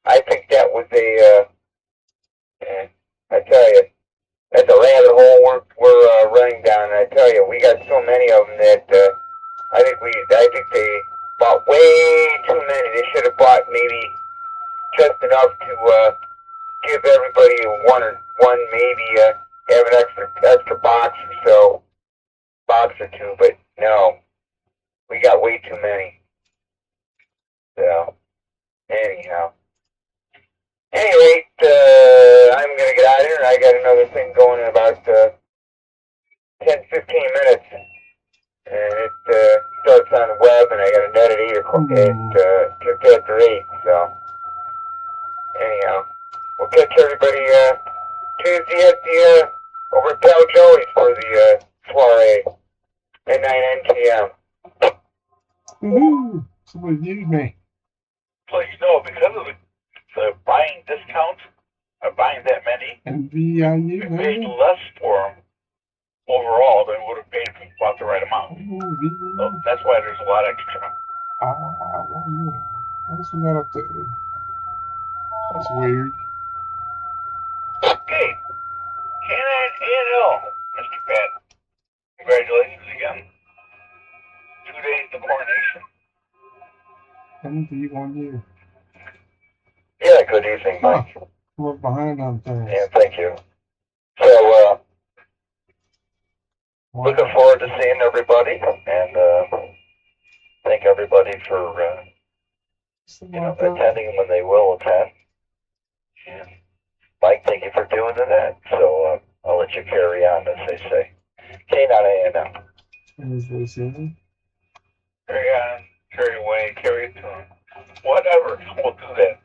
I think that was I tell you, that's a rabbit hole we're running down. And I tell you, we got so many of them that I think they bought way too many. They should have bought maybe just enough to give everybody one maybe have an extra box or so, box or 2. But no, we got way too many. So anyhow. Anyway, I'm going to get out of here. I got another thing going in about 10-15 minutes. And it starts on the web, and I got a net at 8 o'clock, just after 8. So, anyhow, we'll catch everybody Tuesday at over at Pal Joey's for the soiree at 9 NTM. Woohoo! Somebody needed me. So you know, because of the buying discounts, buying that many, And we paid less for them overall than we would have paid if we bought the right amount. So that's why there's a lot extra. What is that up there? That's weird. Okay. Canine A&L, Mr. Pat. Congratulations again. 2 days to coronation. MD 1 year. Yeah, good evening, Mike. We're behind on things. Yeah, thank you. So, looking forward to seeing everybody, and thank everybody for attending when they will attend. And Mike, thank you for doing that. So I'll let you carry on, as they say. K9 A&M. As they say. Carry on, carry away, carry it to them. Whatever, we'll do that.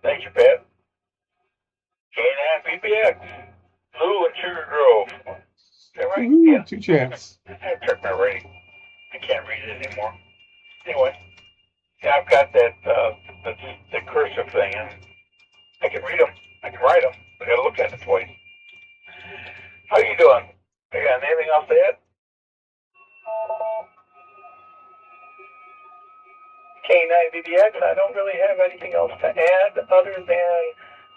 Thank you, Pat. K9 BBX. Lou and Sugar Grove. Is that right? Yeah. 2 chats. I checked my rating. I can't read it anymore. Anyway, yeah, I've got that the cursive thing, and I can read them. I can write them. I gotta look at it twice. How you doing? You got anything else to add? K9 BBX, I don't really have anything else to add other than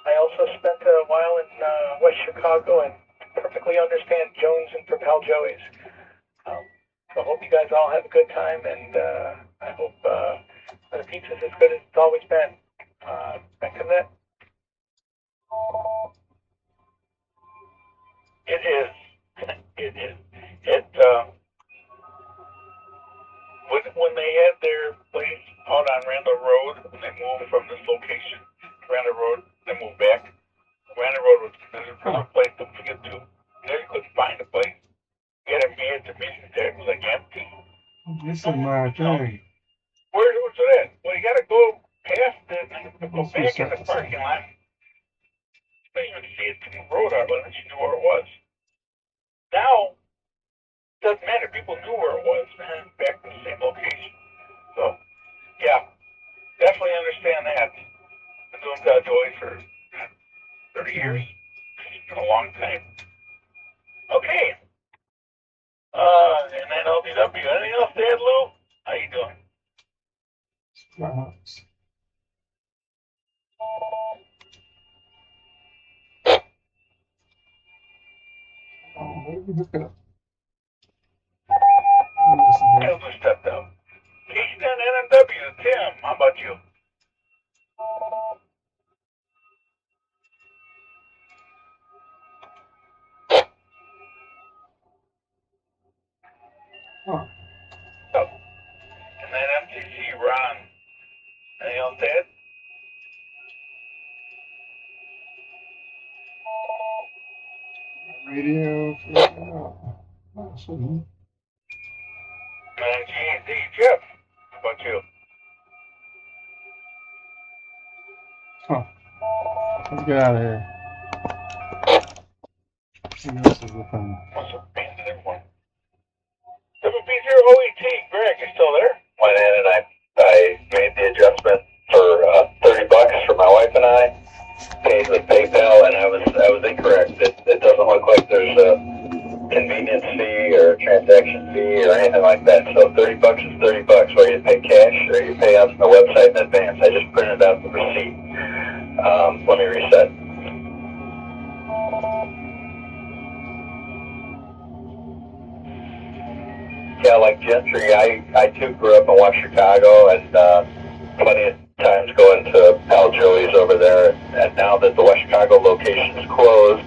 I also spent a while in West Chicago and perfectly understand Jones and Propel Joey's. So I hope you guys all have a good time, and I hope the pizza's as good as it's always been. Back to that. It is. It is. When they had their place out on Randall Road, when they moved from this location to Randall Road, they moved back. Randall Road was considered a place to get to. There you couldn't find a place. You had to be at the meeting there. It was like empty. This is my thing. Where was it at? Well, you got to go past it and go back in the parking lot. You couldn't even see it from the road out unless you knew where it was. Now, it doesn't matter. People knew where it was, man. Back to the same location. So, yeah, definitely understand that. Been doing Dodge Joy for 30 years. It's been a long time. Okay. And then LDW. Anything else to add, Lou? How you doing? I'll just step down. Keystone NMW. Tim, how about you? Huh. Oh. And then MTC, Ron. Anything else to add? Radio. Awesome. And GZ, Jeff, how about you? Huh. Let's get out of here. See this is the thing. What's up, band to everyone? WP0OET, Greg, you still there? Went in and I made the adjustment for $30 for my wife and I. Paid with PayPal, and I was incorrect. It doesn't look like there's a convenience fee or a transaction fee or anything like that. So $30 is $30, whether you pay cash or you pay on the website in advance. I just printed out the receipt. Let me reset. Yeah, like Gentry, I too grew up in West Chicago, and plenty of times going to Al Joey's over there. And now that the West Chicago location is closed,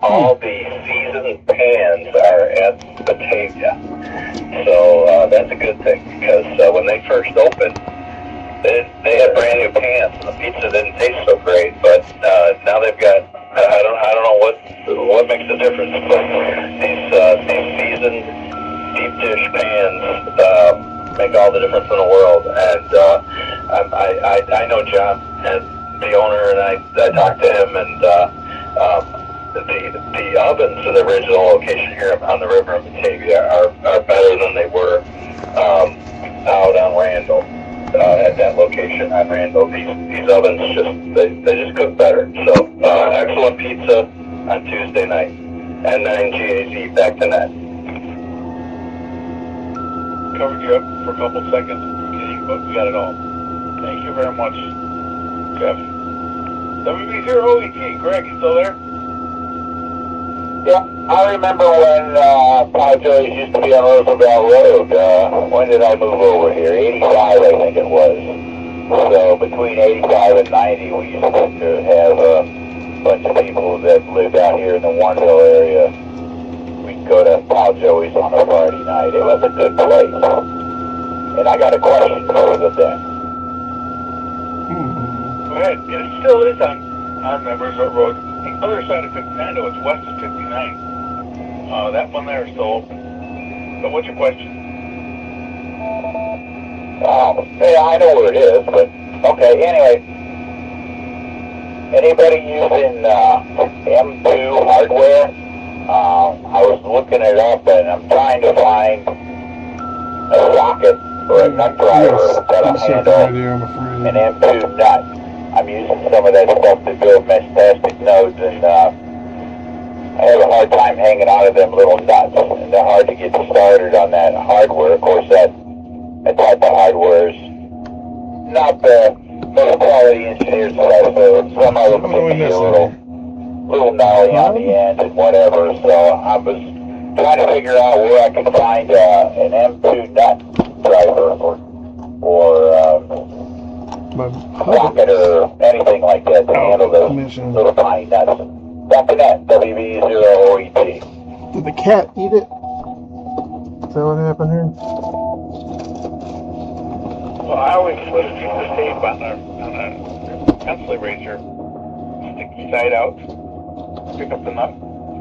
all the seasoned pans are at Batavia. So that's a good thing, because when they first opened, they had brand new pans, and the pizza didn't taste so great. But now they've got I don't know what makes the difference, but these seasoned deep dish pans make all the difference in the world. And I know John, and the owner, and I talked to him, and the ovens in the original location here on the river in Batavia are better than they were out on Randall. At that location on Randall, these ovens they just cook better. So excellent pizza on Tuesday night, and then GAZ back to net. Covered you up. for a couple seconds at the beginning, but we got it all. Thank you very much, Jeff. WB0ET, Greg, you still there? Yeah, I remember when Pie Joey's used to be on Roosevelt Road. When did I move over here? 85, I think it was. So between 85 and 90, we used to have a bunch of people that lived out here in the Warrenville area. We'd go to Pie Joey's on a Friday night. It was a good place. And I got a question for them then. Go ahead. It still is on Roosevelt Road. The other side of 59, though, it's west of 59. That one there is still open. So what's your question? Yeah, I know where it is, but okay, anyway. Anybody using M2 hardware? I was looking it up and I'm trying to find a socket or a nut driver that'll handle an M2 nut. I'm using some of that stuff to build metastatic nodes, and I have a hard time hanging out of them little nuts, and they're hard to get started on that hardware. Of course, that type of hardware is not the most quality engineered stuff, so some of them can be a little gnarly on the end and whatever, so I was trying to figure out where I could find an M2 nut driver or socket or anything like that to handle those little tiny nuts. Back to that, WB0OET. Did the cat eat it? Is that what happened here? Well, I always put a piece of tape on a pencil eraser, stick the side out, pick up the nut,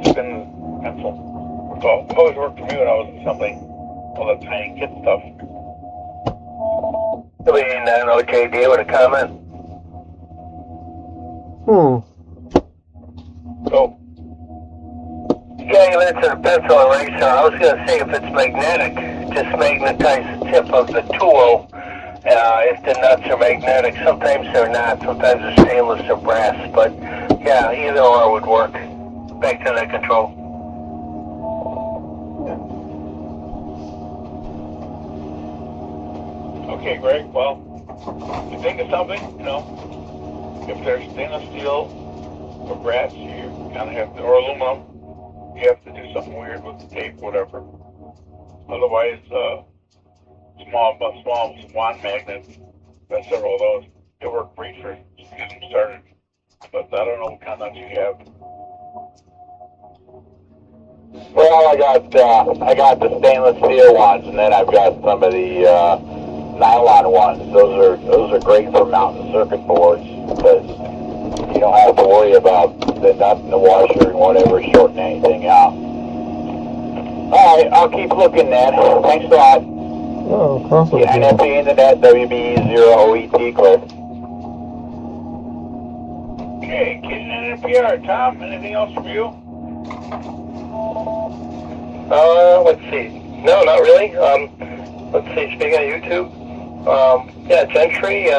spin the pencil. So it always worked for me when I was assembling all that tiny kit stuff. WB9OJD with a comment. Go. Yeah, you answered a pencil eraser. I was going to say if it's magnetic, just magnetize the tip of the tool. If the nuts are magnetic, sometimes they're not. Sometimes they're stainless or brass. But yeah, either or would work. Back to the control. Okay, Greg, well, you think of something, if there's stainless steel or brass, you kind of have to, or aluminum, you have to do something weird with the tape, whatever. Otherwise, small wand magnets, got several of those. They work great for getting them started, but I don't know what kind of nuts you have. Well, I got the stainless steel ones, and then I've got some of the nylon ones. Those are great for mounting circuit boards because you don't have to worry about the nut and the washer and whatever shorting anything out. All right, I'll keep looking then. Thanks a lot. Oh, crossword. Yeah, NFB Internet, WB0OET, Cliff. Okay, getting an NPR. Tom, anything else from you? Let's see. No, not really. Let's see, speaking of YouTube, yeah, Gentry,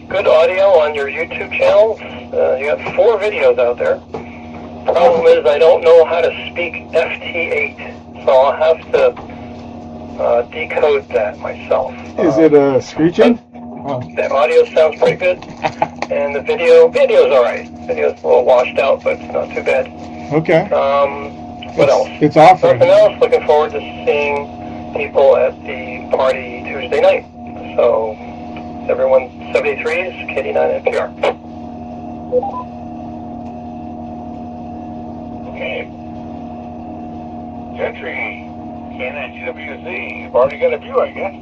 good audio on your YouTube channel. You have 4 videos out there. Problem is I don't know how to speak FT8, so I'll have to decode that myself. Is it screeching? The audio sounds pretty good, and the video's alright. Video's a little washed out, but it's not too bad. Okay. What else? It's off right Nothing now. else. Looking forward to seeing people at the party Tuesday night. So, everyone, 73s, KD9 NPR. Okay. Gentry, Canon GWZ, you've already got a view, I guess.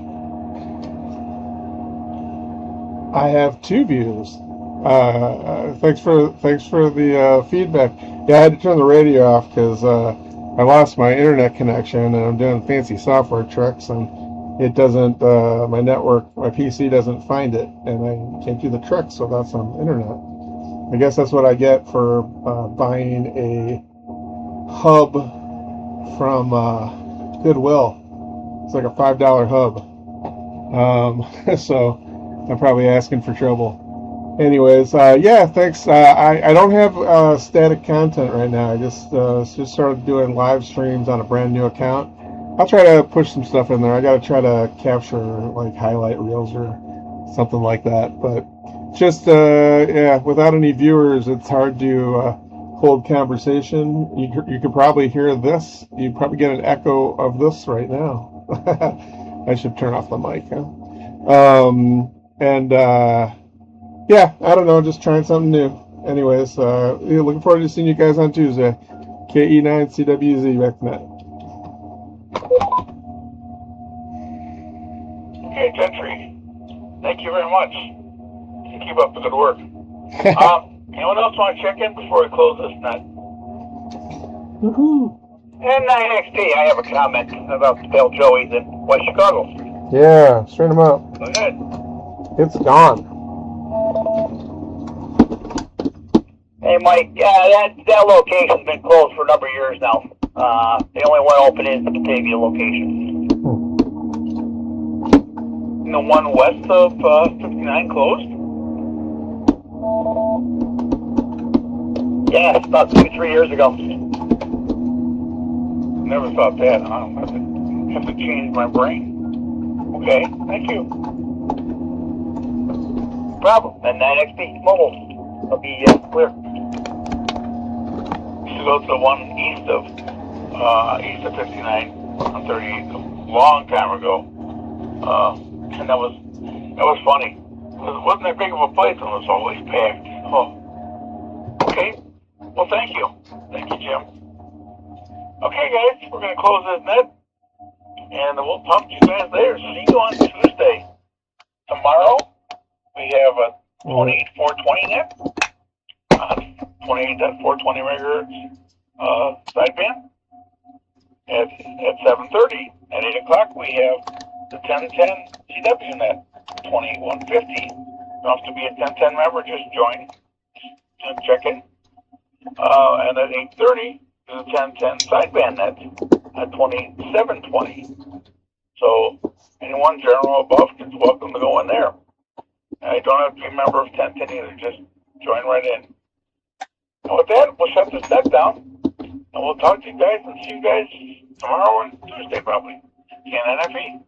I have 2 views. Thanks for the feedback. Yeah, I had to turn the radio off because I lost my internet connection, and I'm doing fancy software tricks, and it doesn't. My PC doesn't find it, and I can't do the tricks without some internet. I guess that's what I get for buying a hub from Goodwill. It's like a $5 hub. So I'm probably asking for trouble. Anyways, yeah, thanks. I don't have static content right now. I just started doing live streams on a brand new account, I'll try to push some stuff in there. I got to try to capture like highlight reels or something like that. But just yeah, without any viewers, it's hard to hold conversation. You could probably hear this. You probably get an echo of this right now. I should turn off the mic. Huh? And yeah, I don't know, just trying something new. Anyways, yeah, looking forward to seeing you guys on Tuesday. KE9CWZ BackNet. Okay, Gentry. Thank you very much. You keep up the good work. Anyone else want to check in before we close this net? Woohoo! And NXT, I have a comment about the Pale Joey's in West Chicago. Yeah, straighten them out. Go ahead. It's gone. Hey, Mike, that location's been closed for a number of years now. The only one open is the Batavia location. And the one west of 59 closed? Yeah, about 2-3 years ago. Never thought that. I don't have to change my brain. Okay, thank you. No problem. And NXT Mobile will be clear. To go to the one east of 59 on 38 a long time ago, and that was funny. It wasn't that big of a place, and it was always packed. Oh, okay. Well, thank you, Jim. Okay, guys, we're gonna close this net, and we'll talk to you guys later. See you on Tuesday. Tomorrow we have a 28.420 net. 28.420 megahertz sideband. At 7:30, at 8 o'clock, we have the 1010 CW net, 2150. Wants to be a 1010 member, just join and check in. And at 8:30, the 1010 sideband net at 2720. So anyone general above is welcome to go in there. And you don't have to be a member of 1010 either, just join right in. And with that, we'll shut this deck down, and we'll talk to you guys and see you guys tomorrow and Tuesday probably. KNFE.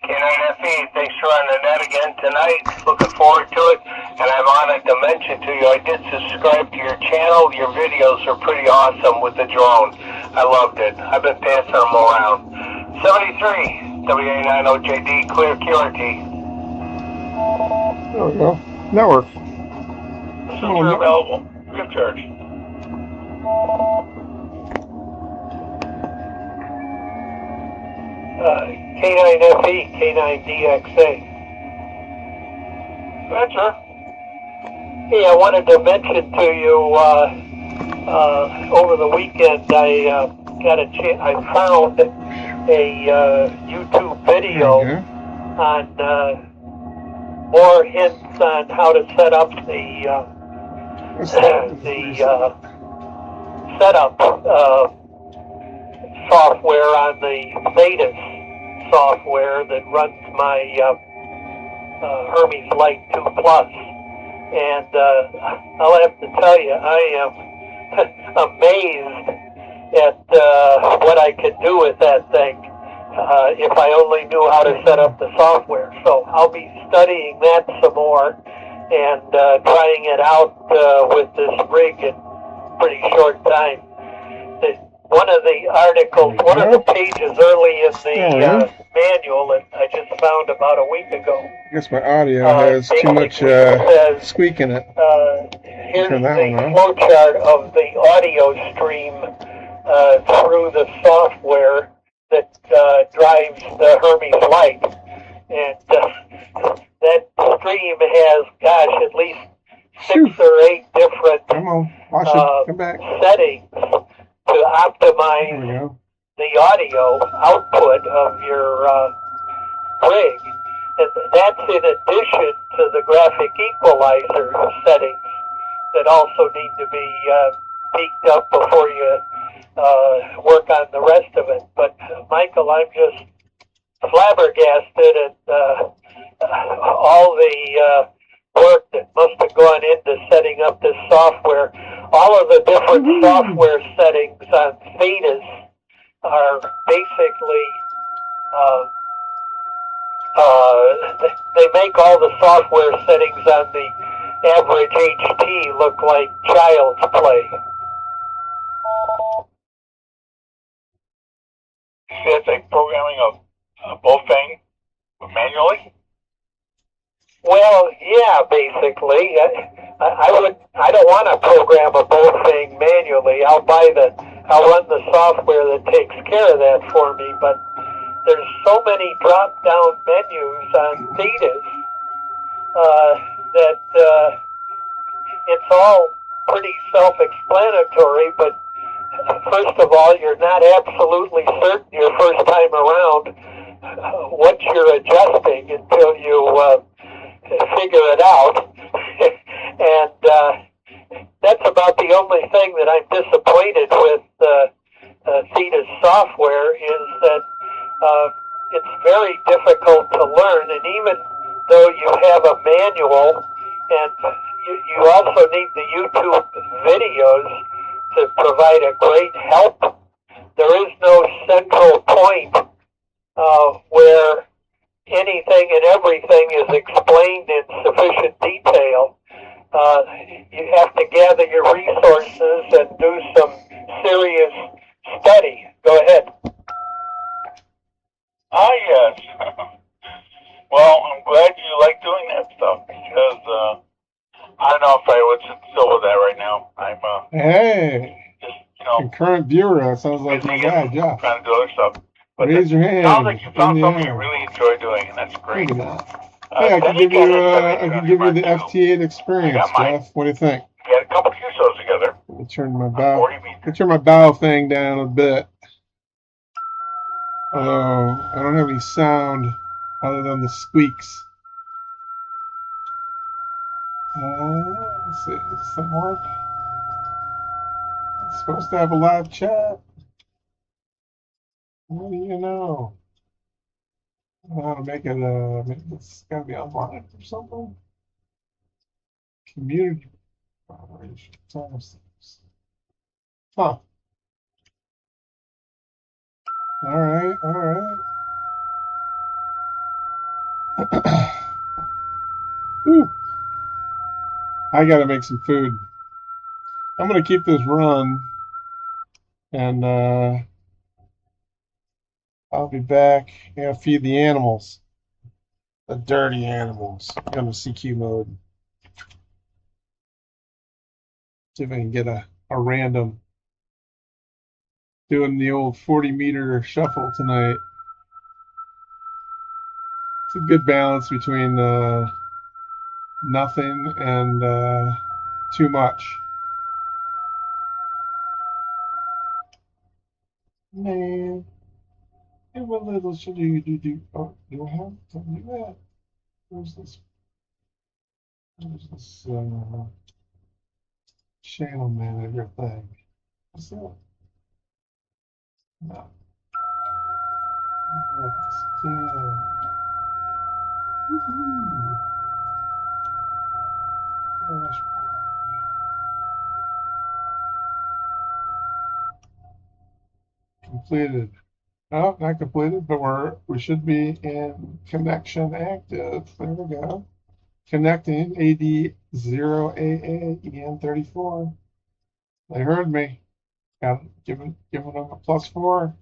KNFE, thanks for on the net again tonight. Looking forward to it. And I'm honored to mention to you, I did subscribe to your channel. Your videos are pretty awesome with the drone. I loved it. I've been passing them around. 73, WA90JD, clear QRT. There we go. Network. Since you're available, free of charge. K9FE, K9DXA. Gotcha. Hey, I wanted to mention to you, over the weekend, I found a YouTube video on more hints on how to set up the setup software on the Thetis software that runs my Hermes Light 2 Plus. And I'll have to tell you, I am amazed at what I could do with that thing if I only knew how to set up the software. So I'll be studying that some more and trying it out with this rig in pretty short time. One of the articles, one of the pages early in the manual that I just found about a week ago. I guess my audio has too much squeak in it. Here's the flowchart of the audio stream through the software that drives the Hermes Light. And that stream has, gosh, at least 6 or 8 different settings to optimize the audio output of your rig. And that's in addition to the graphic equalizer settings that also need to be peaked up before you work on the rest of it. But Michael, I'm just flabbergasted at all the work that must have gone into setting up this software. All of the different software settings on Thetis are basically they make all the software settings on the average HT look like child's play. See, that's like programming a Bofang manually? Well, yeah, basically. I don't want to program a Bofang manually. I'll run the software that takes care of that for me, but there's so many drop-down menus on Thetas that it's all pretty self-explanatory, but first of all, you're not absolutely certain your first time around what you're adjusting until you figure it out. And that's about the only thing that I'm disappointed with Theta's software is that it's very difficult to learn, and even though you have a manual, and you also need the YouTube videos to provide a great help, there is no central point where anything and everything is explained in sufficient detail. You have to gather your resources and do some serious study. Go ahead. Ah, yes. Well, I'm glad you like doing that stuff because I don't know if I would sit still with that right now. I'm Hey, just, concurrent viewer. That sounds like my guy, Jeff. trying to do other stuff. But Raise your hand. sounds like you found in the something you air. really enjoy doing, and that's great. Look at that. Hey, I can give you the FT8 experience, Jeff. What do you think? We had a couple of QSOs together. Let me turn my 40 meters. Let me turn my bow thing down a bit. Although I don't have any sound other than the squeaks. Let's see. Does that work? It's supposed to have a live chat. What do you know? I don't know how to make it. Maybe it's got to be online or something. Community moderation. Huh. All right. Ooh. I got to make some food. I'm going to keep this run, and I'll be back. I got to feed the animals. The dirty animals. I'm in CQ mode. See if I can get a random. Doing the old 40-meter shuffle tonight. It's a good balance between nothing and too much. Man, give a little should you do? Oh, do I have to do that? Where's this channel manager thing? What's that? No. Completed. Oh, not completed, but we should be in connection active. There we go. Connecting AD0AA EN34. They heard me. Got giving them a +4.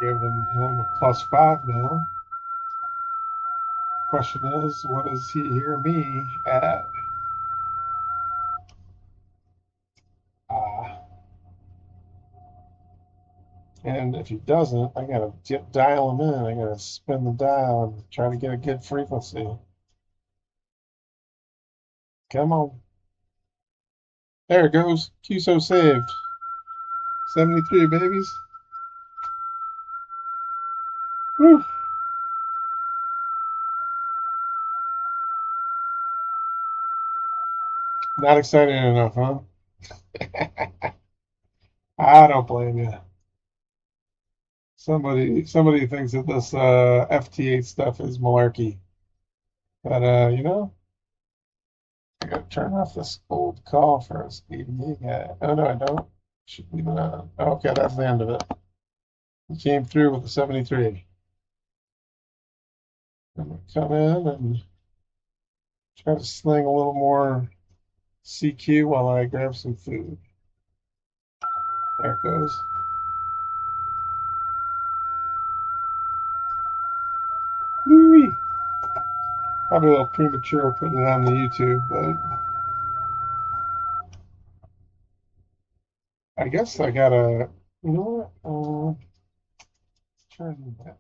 Giving him a +5 now. Question is, what does he hear me at? And if he doesn't, I gotta dial him in. I gotta spin the dial and try to get a good frequency. Come on. There it goes. QSO saved. 73 babies. Whew. Not exciting enough, huh? I don't blame you. Somebody thinks that this FT8 stuff is malarkey. But I gotta turn off this old call for this ADA guy. Oh no, I don't. Should leave it on. Okay, that's the end of it. He came through with the 73. I'm gonna come in and try to sling a little more CQ while I grab some food. There it goes. Whee! Probably a little premature putting it on the YouTube, but I guess I gotta, you know what? Turn that.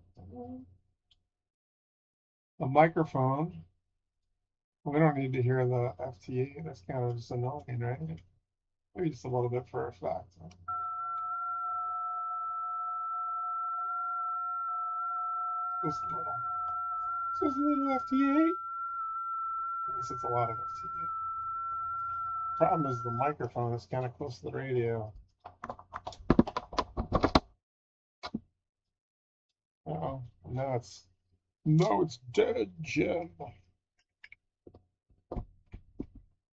The microphone. We don't need to hear the FTA. That's kind of just annoying, right? Maybe just a little bit for effect. Just a little. Just a little FTA. I guess it's a lot of FTA. Problem is the microphone is kind of close to the radio. Uh-oh. No, it's dead, Jim.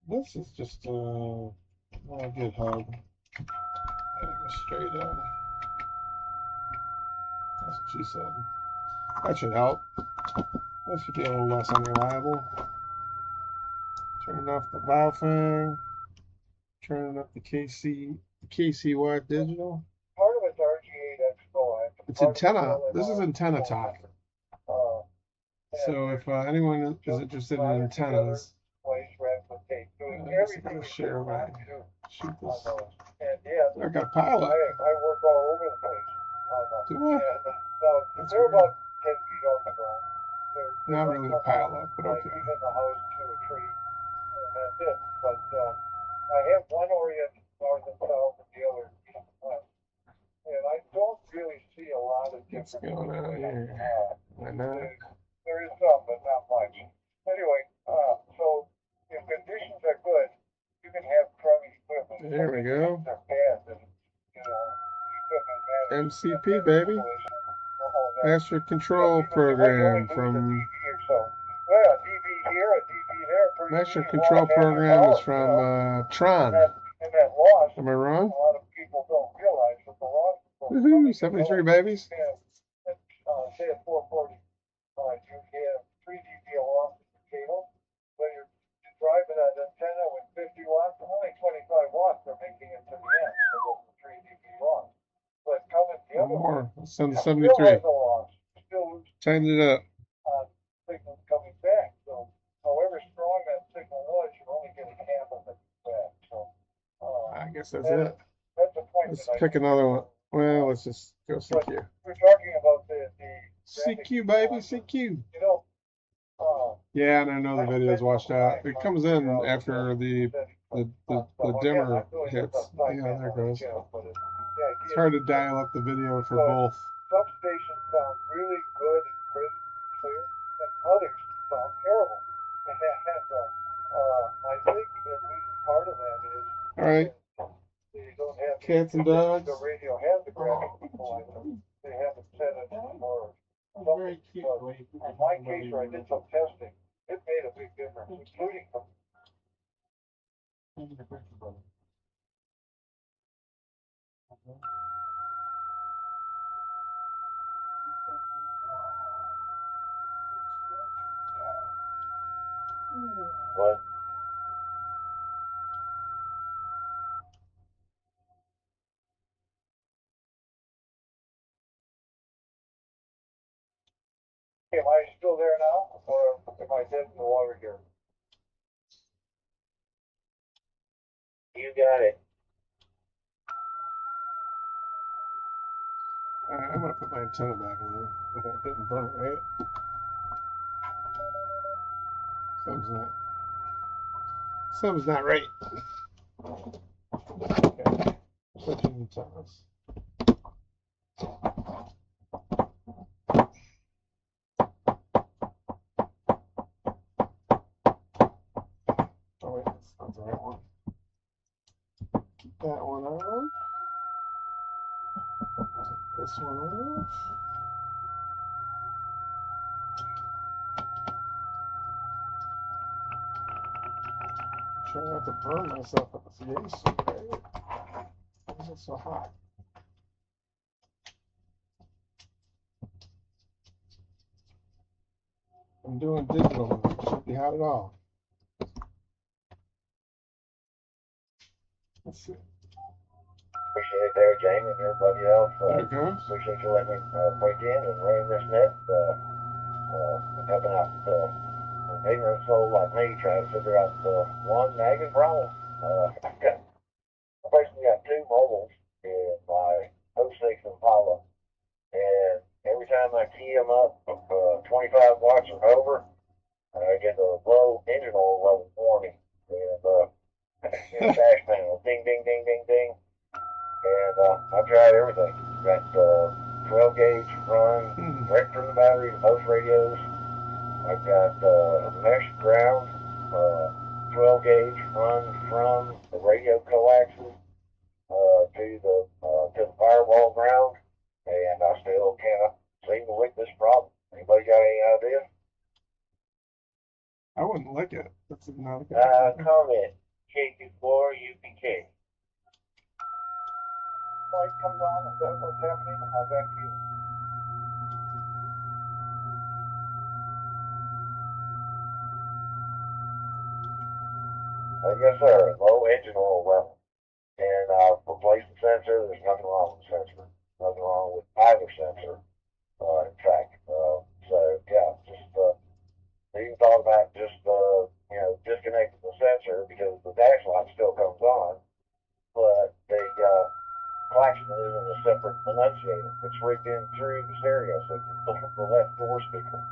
This is just a good hug. Go straight in. That's what she said. That should help. That should be a little less unreliable. Turning off the Baofeng. Turning up the KCY digital. Part of it's RG8 Expo. It's antenna. This is antenna talk. So if anyone is interested in antennas, I'm going to share my shoot this. I got a pilot. I work all over the place. Do I? And they're about 10 feet off the ground. Not really a pilot, but okay. Even the house to a tree, and that's it. But I have one orient north and south, and the other east and west. And I don't really see a lot of What's difference. going on here? Why not? There is some, but not much. Anyway, so if conditions are good, you can have crummy equipment. There we go. They're bad, and equipment matters. MCP, baby. Master Control Program from. Master Control Program is from Tron. Am I wrong? A lot of people don't realize that the loss. Woohoo! 73 babies. Say at 440, you have 3 dB loss in your cable, but you're driving an antenna with 50 watts, only 25 watts are making it to the end of the 3 dB loss. But coming the other way, More. Send still 73. has a loss. Still lose Tighten it up. signals coming back. So, however strong that signal was, you're only getting half of it back. So, I guess that's it. that's the point. Let's pick another one. Well, let's just go CQ. We're talking about the CQ, baby, CQ. You know, Yeah, and I know the video is washed out. It comes in after the dimmer hits. Yeah, there it goes. It's hard to dial up the video for both. Some stations sound really good and crisp and clear, and others sound terrible. And I think at least part of that is All right. they don't have Cats and dogs. the radio has the graphic equalizer. They haven't set it anymore. Very cute. In my case, where I did some testing, it made a big difference, including from what? Am I still there now, or am I dead in the water here? You got it. All right, I'm gonna put my antenna back in there without getting burnt, right? Something's not right. Okay. Switching antennas. Oh wait, that's not the right one. Keep that one off. Take this one off. Try not to burn myself at the AC, right? Why is it so hot? I'm doing digital. Should be hot at all. Let's see. Appreciate it there, Jamie, and everybody else. There it goes. Appreciate you letting me break in and run this net. Helping out an ignorant soul like me trying to figure out one nagging problem. I basically got two mobiles in my '06 Impala, and every time I key them up 25 watts or over, I get a low engine oil level warning. And dash panel, ding, ding, ding, ding, ding. And I've tried everything. Got 12 gauge run direct from the battery to most radios. I've got mesh ground, 12 gauge run from the radio coaxes to the firewall ground, and I still can't seem to lick this problem. Anybody got any idea? I wouldn't lick it. That's not a good idea. Comment. K24 UPK. Light comes on, is that what's happening? How's that feel? Yes, sir. Low engine oil level. And I've replaced the sensor. There's nothing wrong with the sensor. Nothing wrong with either sensor, in fact. So, yeah, just even thought about just, disconnecting the sensor because the dash light still comes on. But the klaxon isn't a separate enunciator. It's rigged in through the stereo system, the left door speaker.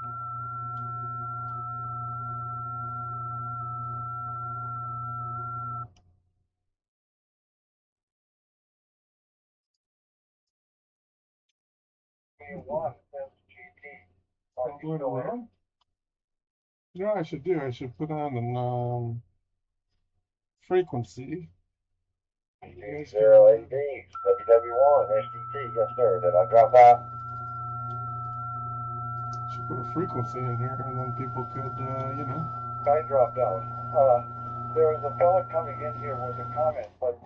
I'm doing it wrong? You know what I should do? I should put on the frequency. Zero ADs, WW1, SDT, yes sir. Did I drop out? Should put a frequency in here, and then people could, I dropped out. There was a fella coming in here with a comment, but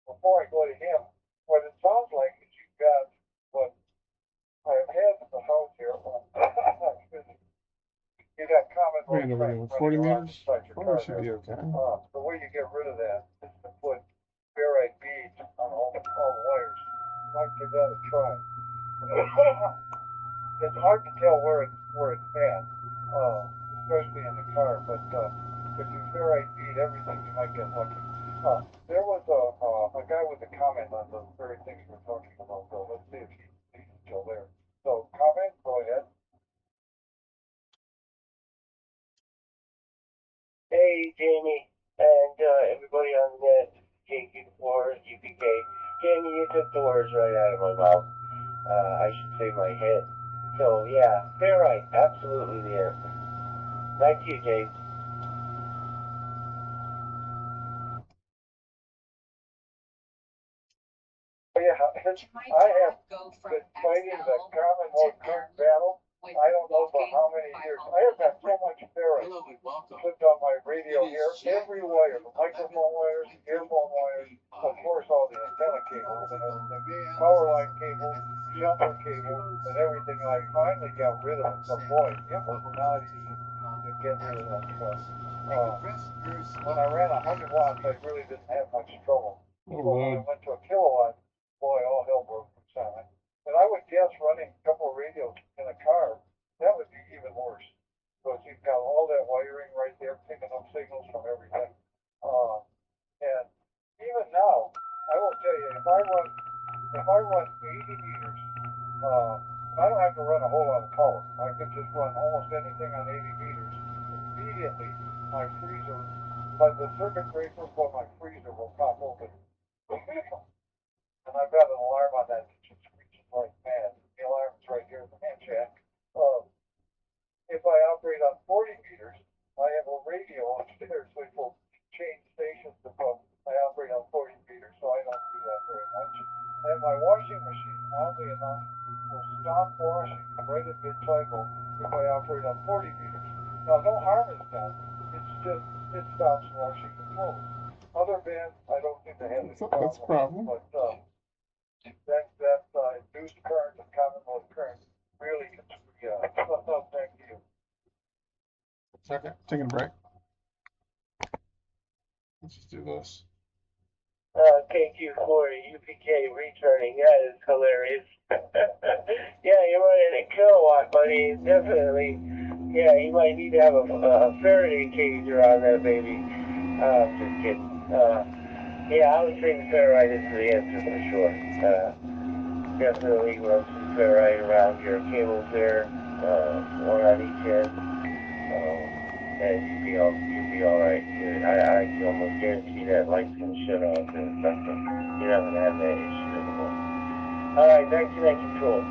before I go to him, what it sounds like is you've got what I have had in the house here. Excuse me. You got comment Wait, over 40 meters? Oh, it should be okay. The way you get rid of that is to put ferrite beads on all the wires. You might give that a try. It's hard to tell where it's at, especially in the car. But if you ferrite bead everything, you might get lucky. There was a guy with a comment on the very things we're talking about. So let's see if he's still there. So comment, go ahead. Hey, Jamie, and everybody on the net, KQ4, UPK. Jamie, you took the words right out of my mouth. I should say my head. So, yeah, ferrite, absolutely the answer. Thank you, James. Yeah, I have been fighting the common old current battle. I don't know for how many years. I have got so much ferrite put on my radio here. Every wire, the microphone wires, earphone wires, of course all the antenna cables and everything, power line cables, jumper cables, and everything. I finally got rid of it. But boy, it was not easy to get rid of that stuff. When I ran 100 watts, I really didn't have much trouble. Oh, But when I Lord. went to a kilowatt, boy, all hell broke loose on it. And I would guess running a couple of radios in a car, that would be even worse. Because you've got all that wiring right there, picking up signals from everything. And even now, I will tell you, if I run 80 meters, I don't have to run a whole lot of power. I could just run almost anything on 80 meters. Immediately, my freezer, but the circuit breaker for my freezer will pop open. And I've got an alarm on that that just screeches like mad. The alarm's right here in the hand jack. If I operate on 40 meters, I have a radio upstairs which will change stations if I operate on 40 meters, so I don't do that very much. And my washing machine, oddly enough, will stop washing right at mid-cycle if I operate on 40 meters. Now, no harm is done. It's just it stops washing the clothes. Other bands, I don't think they have any problem. That's a problem. But that induced current and common mode current really gets me. Thank you. Second, taking a break. Let's just do this. KQ40 UPK returning. That is hilarious. Yeah, you're running a kilowatt, buddy. Definitely. Yeah, you might need to have a Faraday cage around that baby. Just kidding. Yeah, I would say the ferrite is the answer for sure. Definitely run some ferrite around your cables there, one on each end, and you'll be all right. I can almost guarantee that light's gonna shut off, and you're not gonna have that issue anymore. All right, 19 control.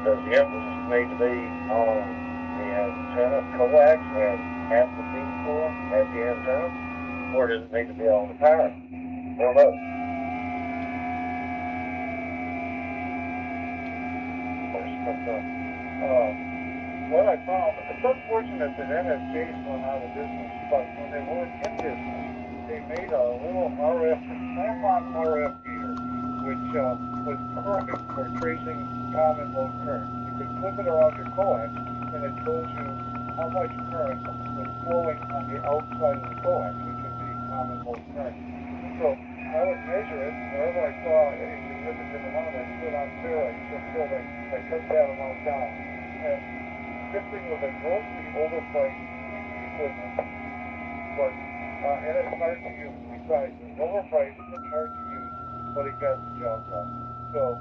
Does the emphasis made to be on the antenna coax and half the feed core at the antenna, or does it need to be on the power? Or both? What I found, it's unfortunate that NSJs went out of business, but when they were in business, they made a little RF, snap-on RF meter, which was perfect for tracing common mode current. You could flip it around your coax, and it shows you how much current was flowing on the outside of the coax, which would be common mode current. So I would measure it, wherever I saw any significant amount, I'd put on ferrites until I cut that amount down. And shifting was a grossly overpriced equipment, but and it's hard to use. Besides, it's overpriced, it's hard to use, but it got the job done. So,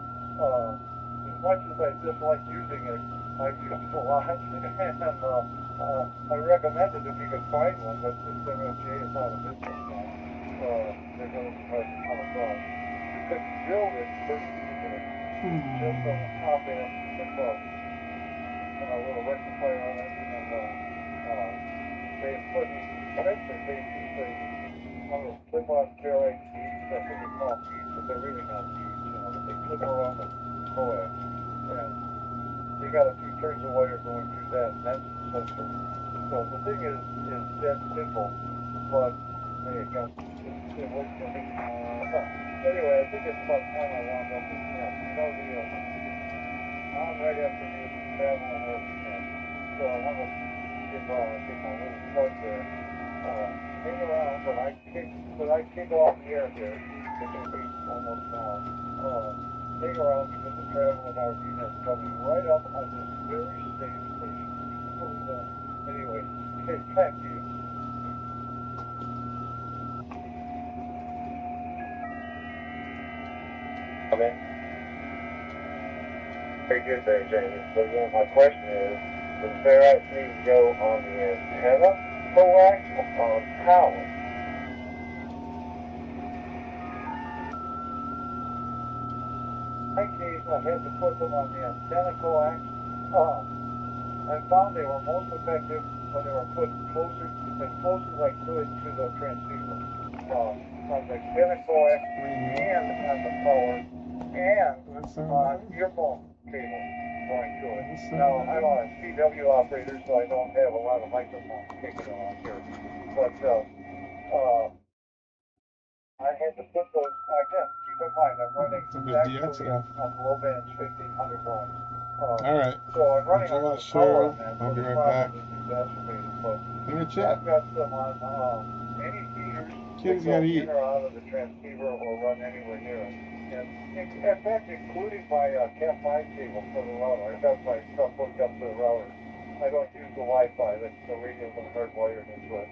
as much as I dislike using it, I've used it a lot, and I recommend it if you can find one, but since MFJ is out of business now, they're going to try to come across. You could build it pretty easily, just from the top end with a little rectifier on it, and they put essentially they use one of those clip-on ferrite beads. That's what they call beads, but they're really not beads. But they clip around the coax, and they got a few turns of wire going through that, and that's the sensor. So the thing is dead simple, but hey, it works for me. Anyway, I think it's about time I wound up with that. I'm right after you travel and everything, so I want to give my little plug there. Hang around, but I kick off the air here, which will be almost now. Hang around because the travel and RV is coming right up on this very same station. So, anyway, okay, back to you. Okay. Very good there, Jamie. So again, my question is, does ferrite need to go on the antenna coax or on power? In my case, I had to put them on the antenna coax. I found they were most effective when they were put closer, as close as I could to the transceiver. On the antenna coax and on the power and on earphone cable going to it. Now, I'm on a CW operator, so I don't have a lot of microphones kicking on here. But I had to put those, again, keep in mind, I'm running actually on low bands 1500 watts. All right. So I'm running a lot of power on that. I'll be right back. But I'm gonna chat. I've got some on any feeders Kids that go gotta in eat. or out of the transceiver or run anywhere near it. And in fact, including my Cat 5 cable for the router. I've got my stuff hooked up to the router. I don't use the Wi-Fi. The radio's hardwired into it.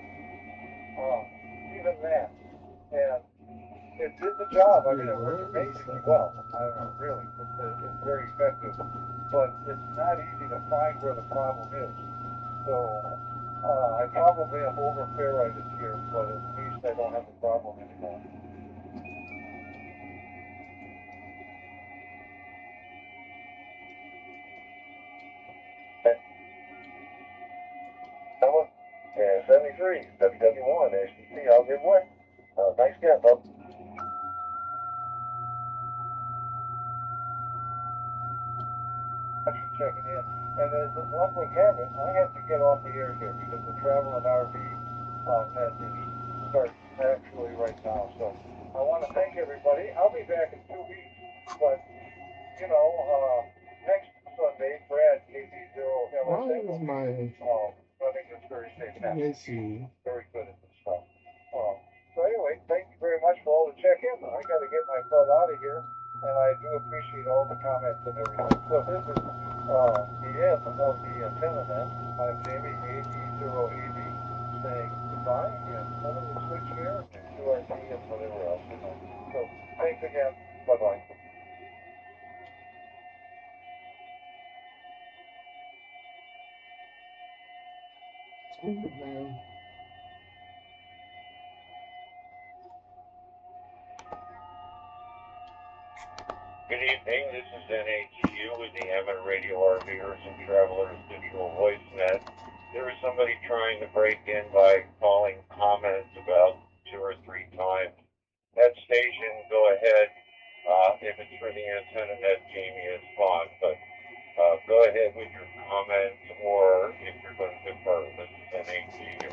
Even that. And it did the job. I mean, it worked amazingly well. Really, it's very effective. But it's not easy to find where the problem is. So I probably am over ferrited here, but at least I don't have a problem anymore. And 73, WW1, HTC, I'll give way. Nice guess, folks. Thanks for checking in. And as luck would have it, I have to get off the air here because the travel and RV that is starting actually right now. So I want to thank everybody. I'll be back in 2 weeks, but you know, next Sunday, Brad KB0 Why LSA is will my running this very safe now. AC? Very good at this stuff. So anyway, thank you very much for all the check-in. I got to get my butt out of here, and I do appreciate all the comments and everything. So this is the end of the antenna net. I'm Jamie AD0AD saying goodbye, and over the switch here, QRT and whatever else. So thanks again. Bye-bye. It's weird, man. Good evening, this is NHU with the Amateur Radio RVers and Travelers Digital Voice Net. There was somebody trying to break in by calling comments about 2 or 3 times. That station, go ahead. If it's for the antenna net, Jamie is fine, but go ahead with your comments, or if you're going to defer, this is NHU.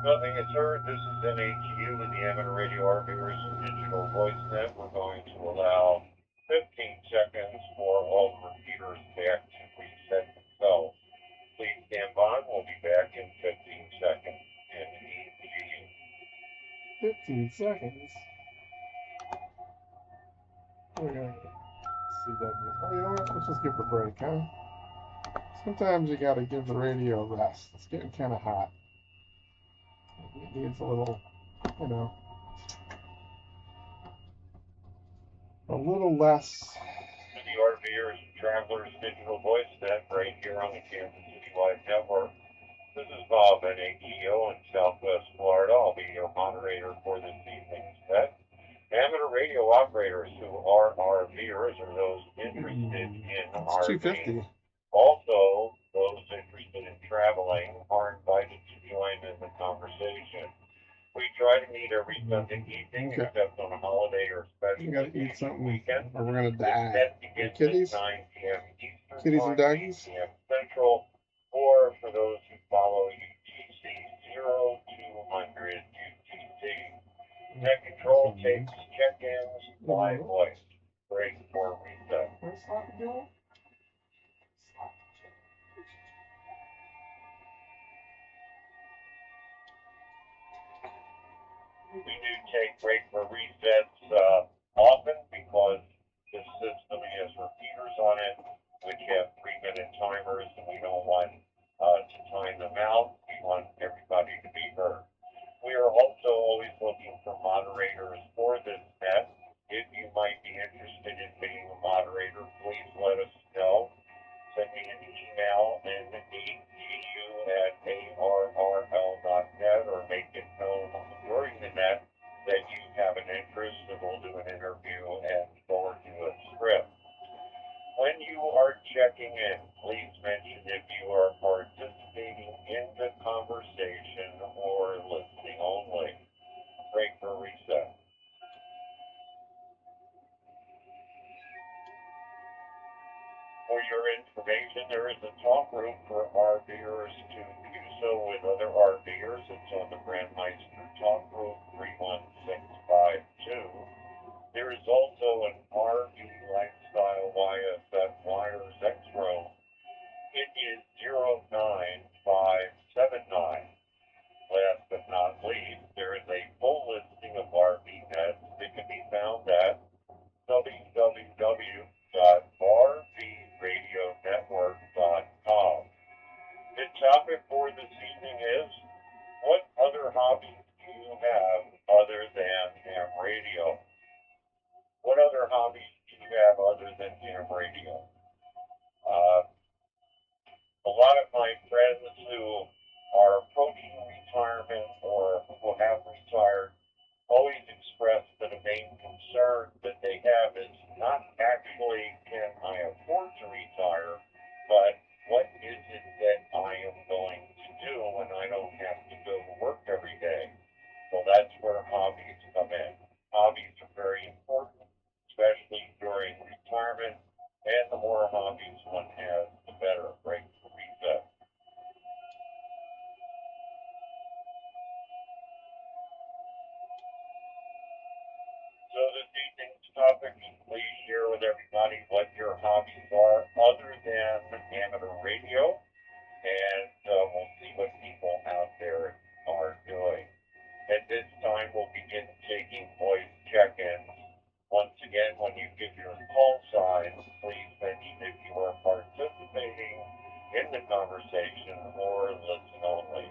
Nothing is heard. This is NHU with the Amateur Radio RVers and Digital Voice Net. We're going to allow 15 seconds for all the repeaters back to reset themselves. Please stand by. We'll be back in 15 seconds. NHU. 15 seconds. We're gonna CW. Oh, you know what? Let's just give it a break, huh? Sometimes you gotta give the radio a rest. It's getting kind of hot. It needs a little, you know, a little less. The RVers and Travelers Digital Voice Net right here on the Kansas City Live Network. This is Bob, NAGO in Southwest Florida. I'll be your moderator for this evening's net. Amateur radio operators who are RVers or those interested in RVing. Also, those interested in traveling are invited to join in the conversation. We try to meet every Sunday evening, except on a holiday or special weekend. Or we're gonna die. The Kitties? 9 p.m. Eastern Kitties and time, doggies? 8 p.m. Central, or for those who follow UTC 0200 UTC. Net control takes check-ins by voice. Break for reset. Where's Sloppy going? We do take break for resets often because the system has repeaters on it, which have 3-minute timers, and we don't want to time them out. We want everybody to be heard. We are also always looking for moderators for this net. If you might be interested in being a moderator, please let us know. Send me an email ARRL.net or make it known during the net that you have an interest, and we'll do an interview and forward you a script. When you are checking in, please mention if you are participating in the conversation or listening only. Break for reset. For your information, there is a talk group for RVers to do so with other RVers. It's on the Grandmeister Talk Group 31652. There is also an RV Lifestyle YFF Wires X Room. It is 09579. Last but not least, there is a full listing of RV nets that can be found at www.rvradionetwork.com. The topic for this evening is, what other hobbies do you have other than ham radio? What other hobbies do you have other than ham radio? A lot of my friends who are approaching retirement or who have retired always express that a main concern that they have is not actually can I afford to retire, but what is it that I am going to do when I don't have to go to work every day? So that's where hobbies everybody what your hobbies are other than amateur radio, and we'll see what people out there are doing. At this time, we'll begin taking voice check-ins. Once again, when you give your call sign, please mention if you are participating in the conversation or listen only.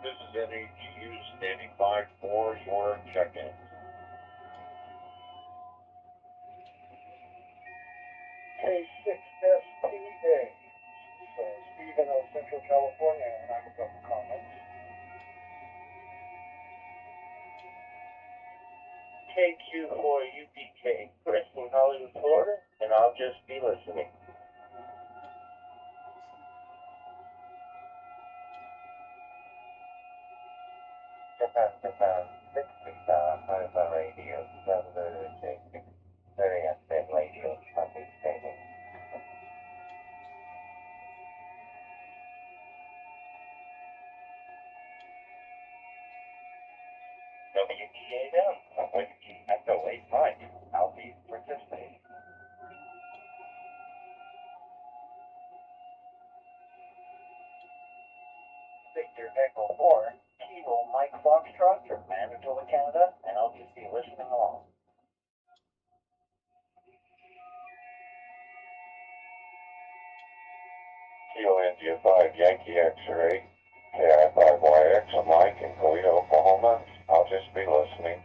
This is NAGU standing by for your check-ins. K6SPA. So, Stephen of Central California, and I have a couple comments. KQ4UPK, Chris in Hollywood, Florida, and I'll just be listening. Japan, 60 Amateur Radio, WJ6, very active radio, participating. WTA down, Whiskey Echo 85, I'll be participating. Victor Echo 4, Kilo Mike Foxtrot from Manitoba, Canada, and I'll just be listening along. Kilo India 5 Yankee X-Ray, KI5YX, Mike in Toledo, Oklahoma. I'll just be listening.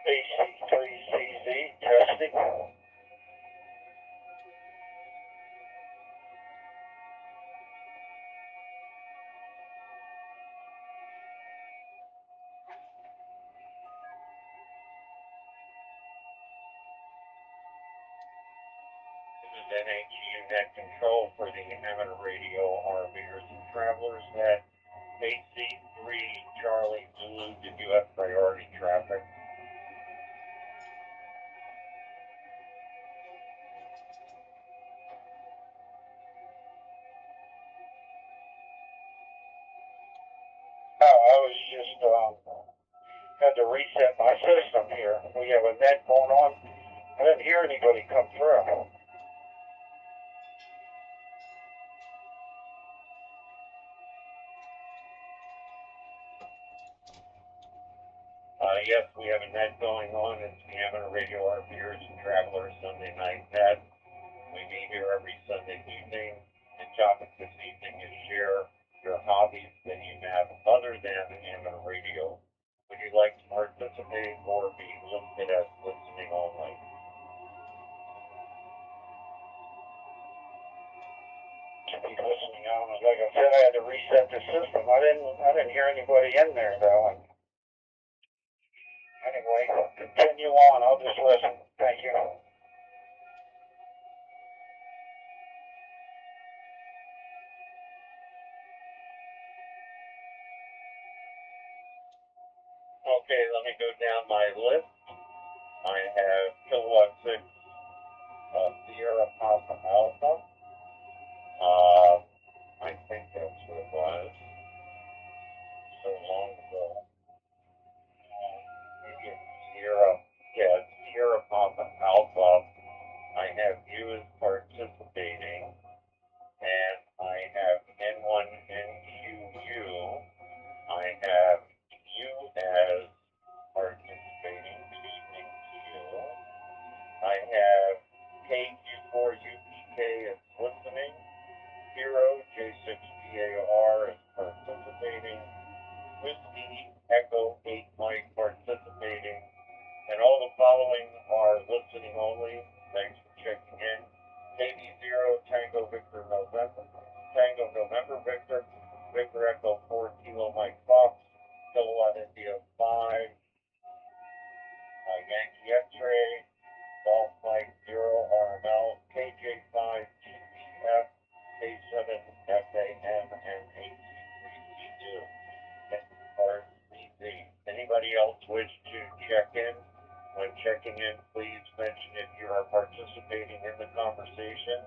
AC3CZ, testing. This is NAGU Net Control for the Amateur Radio RVers and Travelers at AC3 Charlie Zulu. Did you have priority traffic? I was just, had to reset my system here. We have a net going on. I didn't hear anybody come through. Yes, we have a net going on. It's the Amateur Radio RVers and Travelers Sunday Night Net. We meet here every Sunday evening. The topic this evening is share your hobbies that you have other than amateur radio. Would you like to participate or be listed as listening only? To be listening on, like I said, I had to reset the system. I didn't hear anybody in there though. Anyway, continue on. I'll just listen. Thank you. Okay, let me go down my list. I have Kilowatt 6 Sierra Papa Alpha. I think that's what it was. So long ago. Maybe it's Sierra Papa Alpha. I have you as participating, and I have N1NQU. I have you as participating. Tango Victor November, Tango November Victor, Victor Echo 4 Kilo Mike Fox, Kilowatt India 5, Yankee X-Ray, Golf Mike 0 RML, KJ5 GPF, K7 FAM, and AC3C2. Anybody else wish to check in? When checking in, please mention if you are participating in the conversation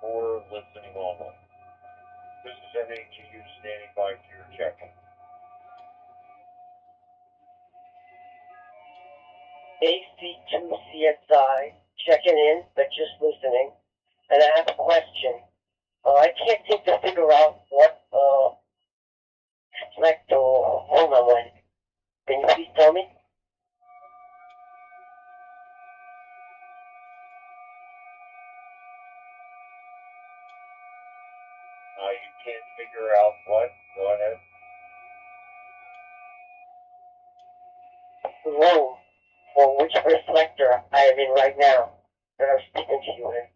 or listening only. This is NAGU standing by for your check-in. AC2CSI, checking in, but just listening. And I have a question. I can't seem to figure out what select or home I'm in. Can you please tell me? You can't figure out what? Go ahead. The room for which reflector I am in right now that I'm speaking to you in.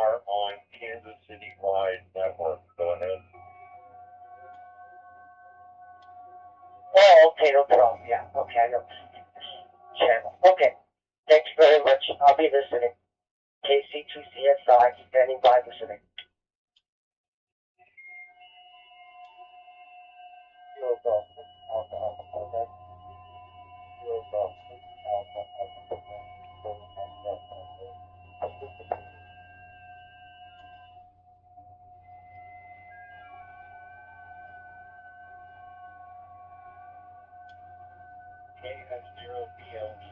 Are on Kansas City-wide network. Go ahead. Oh, okay, no problem. Yeah, okay, I know. Channel. Okay. Thanks very much. I'll be listening. KC2CSI, standing by listening. KF0BLQ,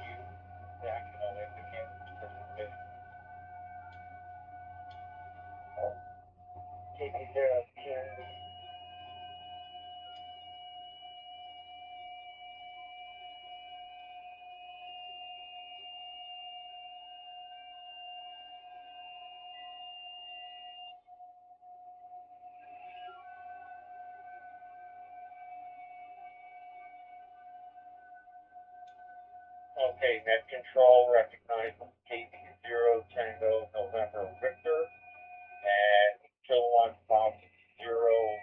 National Independent Participant. KP0Q. Okay, net control recognizes KP0 Tango November Victor and Kilowatt Fox 0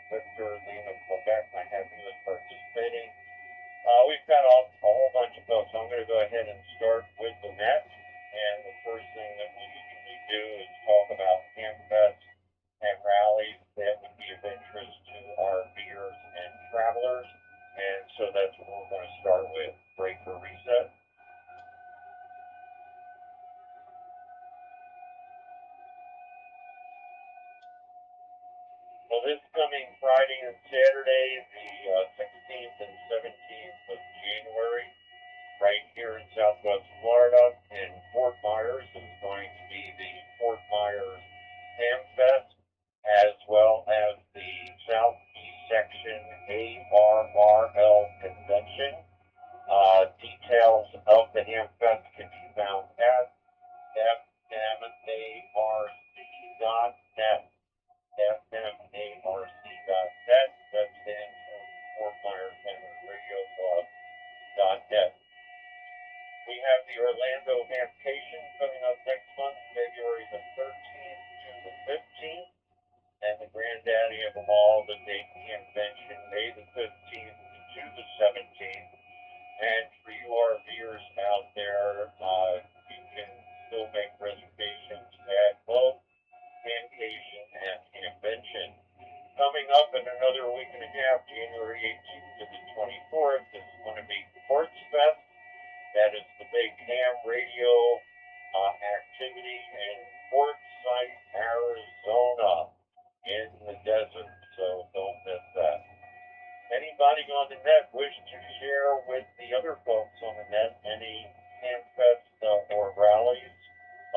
Victor Lima Quebec. I have you as participating. We've got a whole bunch of folks. I'm going to go ahead and start with the net. And the first thing that we usually do is talk about Hamfest and rallies that would be of interest to our viewers and travelers. And so that's what we're going to start with. Break for reset. Well, this coming Friday and Saturday, the 16th and 17th of January, right here in Southwest Florida, in Fort Myers, is going to be the Fort Myers Ham Fest, as well as the Southeast Section ARRL Convention. Details of the Ham Fest can be found at fmarc.net. fmarc.net. That stands for Fort Myers Amateur Radio Club.net. We have the Orlando Hamcation coming up next month, February the 13th to the 15th, and the granddaddy of them all, the Dayton Convention, May the 15th to the 17th. And for you, our viewers out there, you can still make reservations at both Hamcation and Convention. Coming up in another week and a half, January 18th to the 24th, is going to be Ports Fest. That is the big ham radio activity in Quartzsite, Arizona, in the desert. So don't miss that. Anybody on the net wish to share with the other folks on the net any Hamfest or rallies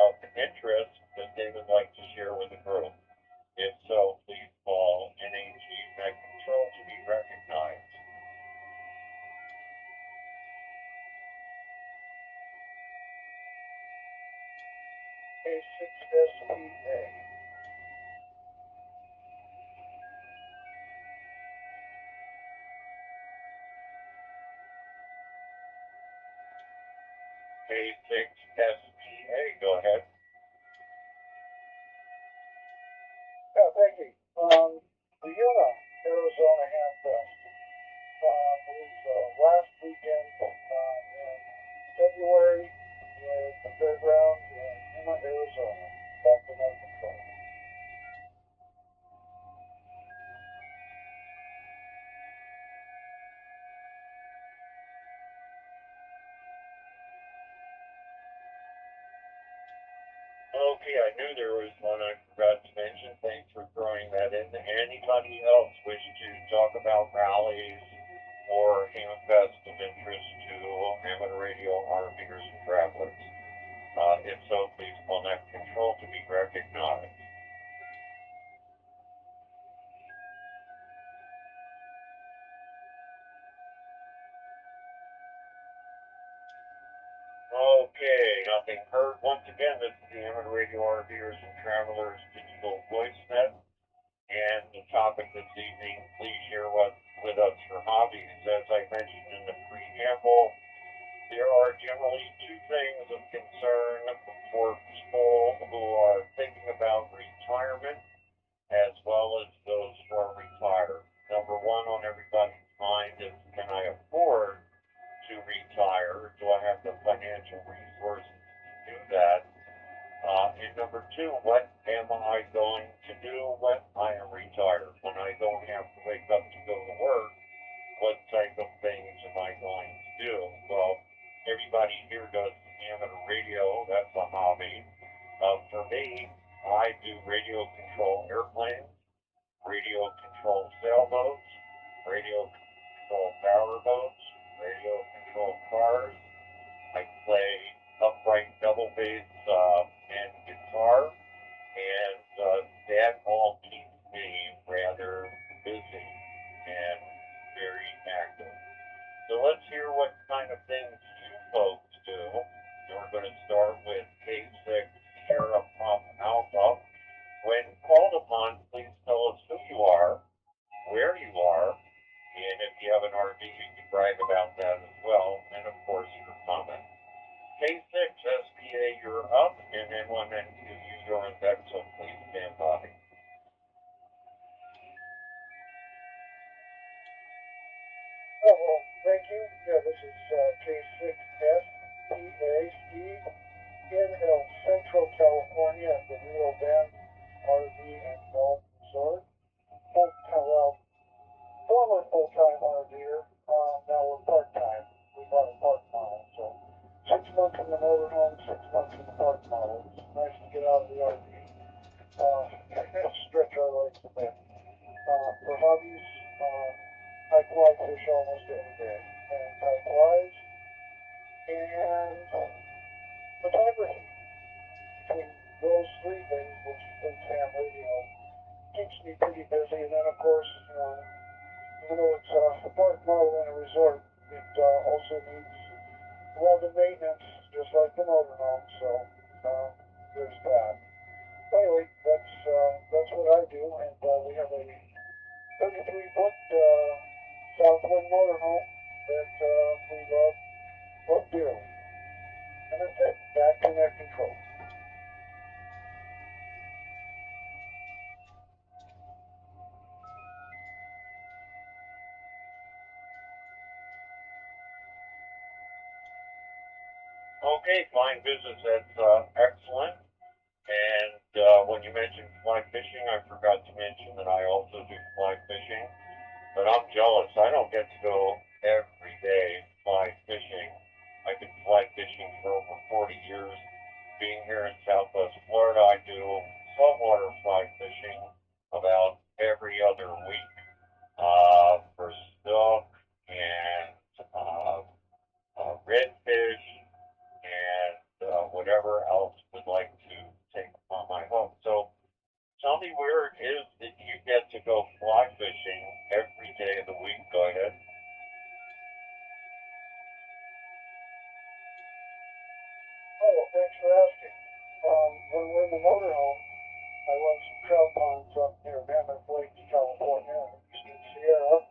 of interest that they would like to share with the group? If so, please call NAG Net Control to be recognized. A6SPA. K6SPA. Go ahead. Yeah, thank you. The Yuma, Arizona Handfest was last weekend in February in the fairgrounds in Yuma, Arizona. Back to my control. Okay, I knew there was one I forgot to mention. Thanks for throwing that in. Anybody else wish to talk about rallies or Hamfest of interest to Amateur Radio, RVers, and travelers? If so, please connect control to be recognized. Okay, nothing heard. Once again, this is the Amateur Radio, RVers, and Travelers Digital Voice Net. And the topic this evening, please share with us your hobbies. As I mentioned in the preamble, there are generally two things of concern for people who are thinking about retirement as well as those who are retired. Number one on everybody's mind is, can I afford to retire? Do I have the financial resources to do that? And number two, what am I going to do when I am retired? When I don't have to wake up to go to work, what type of things am I going to do? Well, everybody here does amateur radio. That's a hobby. For me, I do radio control airplanes, radio control sailboats, radio control powerboats, radio control cars. I play upright double bass and guitar, and that all keeps me rather busy and very active. So let's hear what kind of things you folks do. We're going to start with K6 Sierra Pop Alpha. When called upon, please tell us who you are, where you are, and if you have an RV, you can brag about that as well, and of course your comment. K6 SPA, you're up, and then when you use your own deck, so please stand by. Oh, well, thank you. Yeah, this is K6SPAC in El Centro, California at the Rio Bend RV and Golf Resort. Former full-time RVer. Now we're part-time. We bought a park model, so 6 months in the motorhome, 6 months in the park model. It's nice to get out of the RV. Stretch our legs a bit. For hobbies, I fly fish almost every day, and I flies and photography. Between those three things, which includes ham radio, keeps me pretty busy. And then, of course, even though it's a park model in a resort, it also needs love and maintenance, just like the motorhome. So there's that. Anyway, that's what I do, and we have a 33-foot Southwind motorhome that we love dearly. And that's it. Back to net control. Okay, flying business, that's excellent. And when you mentioned fly fishing, I forgot to mention that I also do fly fishing. But I'm jealous. I don't get to go every day fly fishing. I've been fly fishing for over 40 years. Being here in Southwest Florida, I do saltwater fly fishing about every other week for snook and redfish and whatever else would like to take on my hook. So tell me where it is that you get to go fly fishing every day of the week. Go ahead. Oh, well, thanks for asking. When we're in the motorhome, I run some trout ponds up near Mammoth Lake, California, in the Eastern Sierra.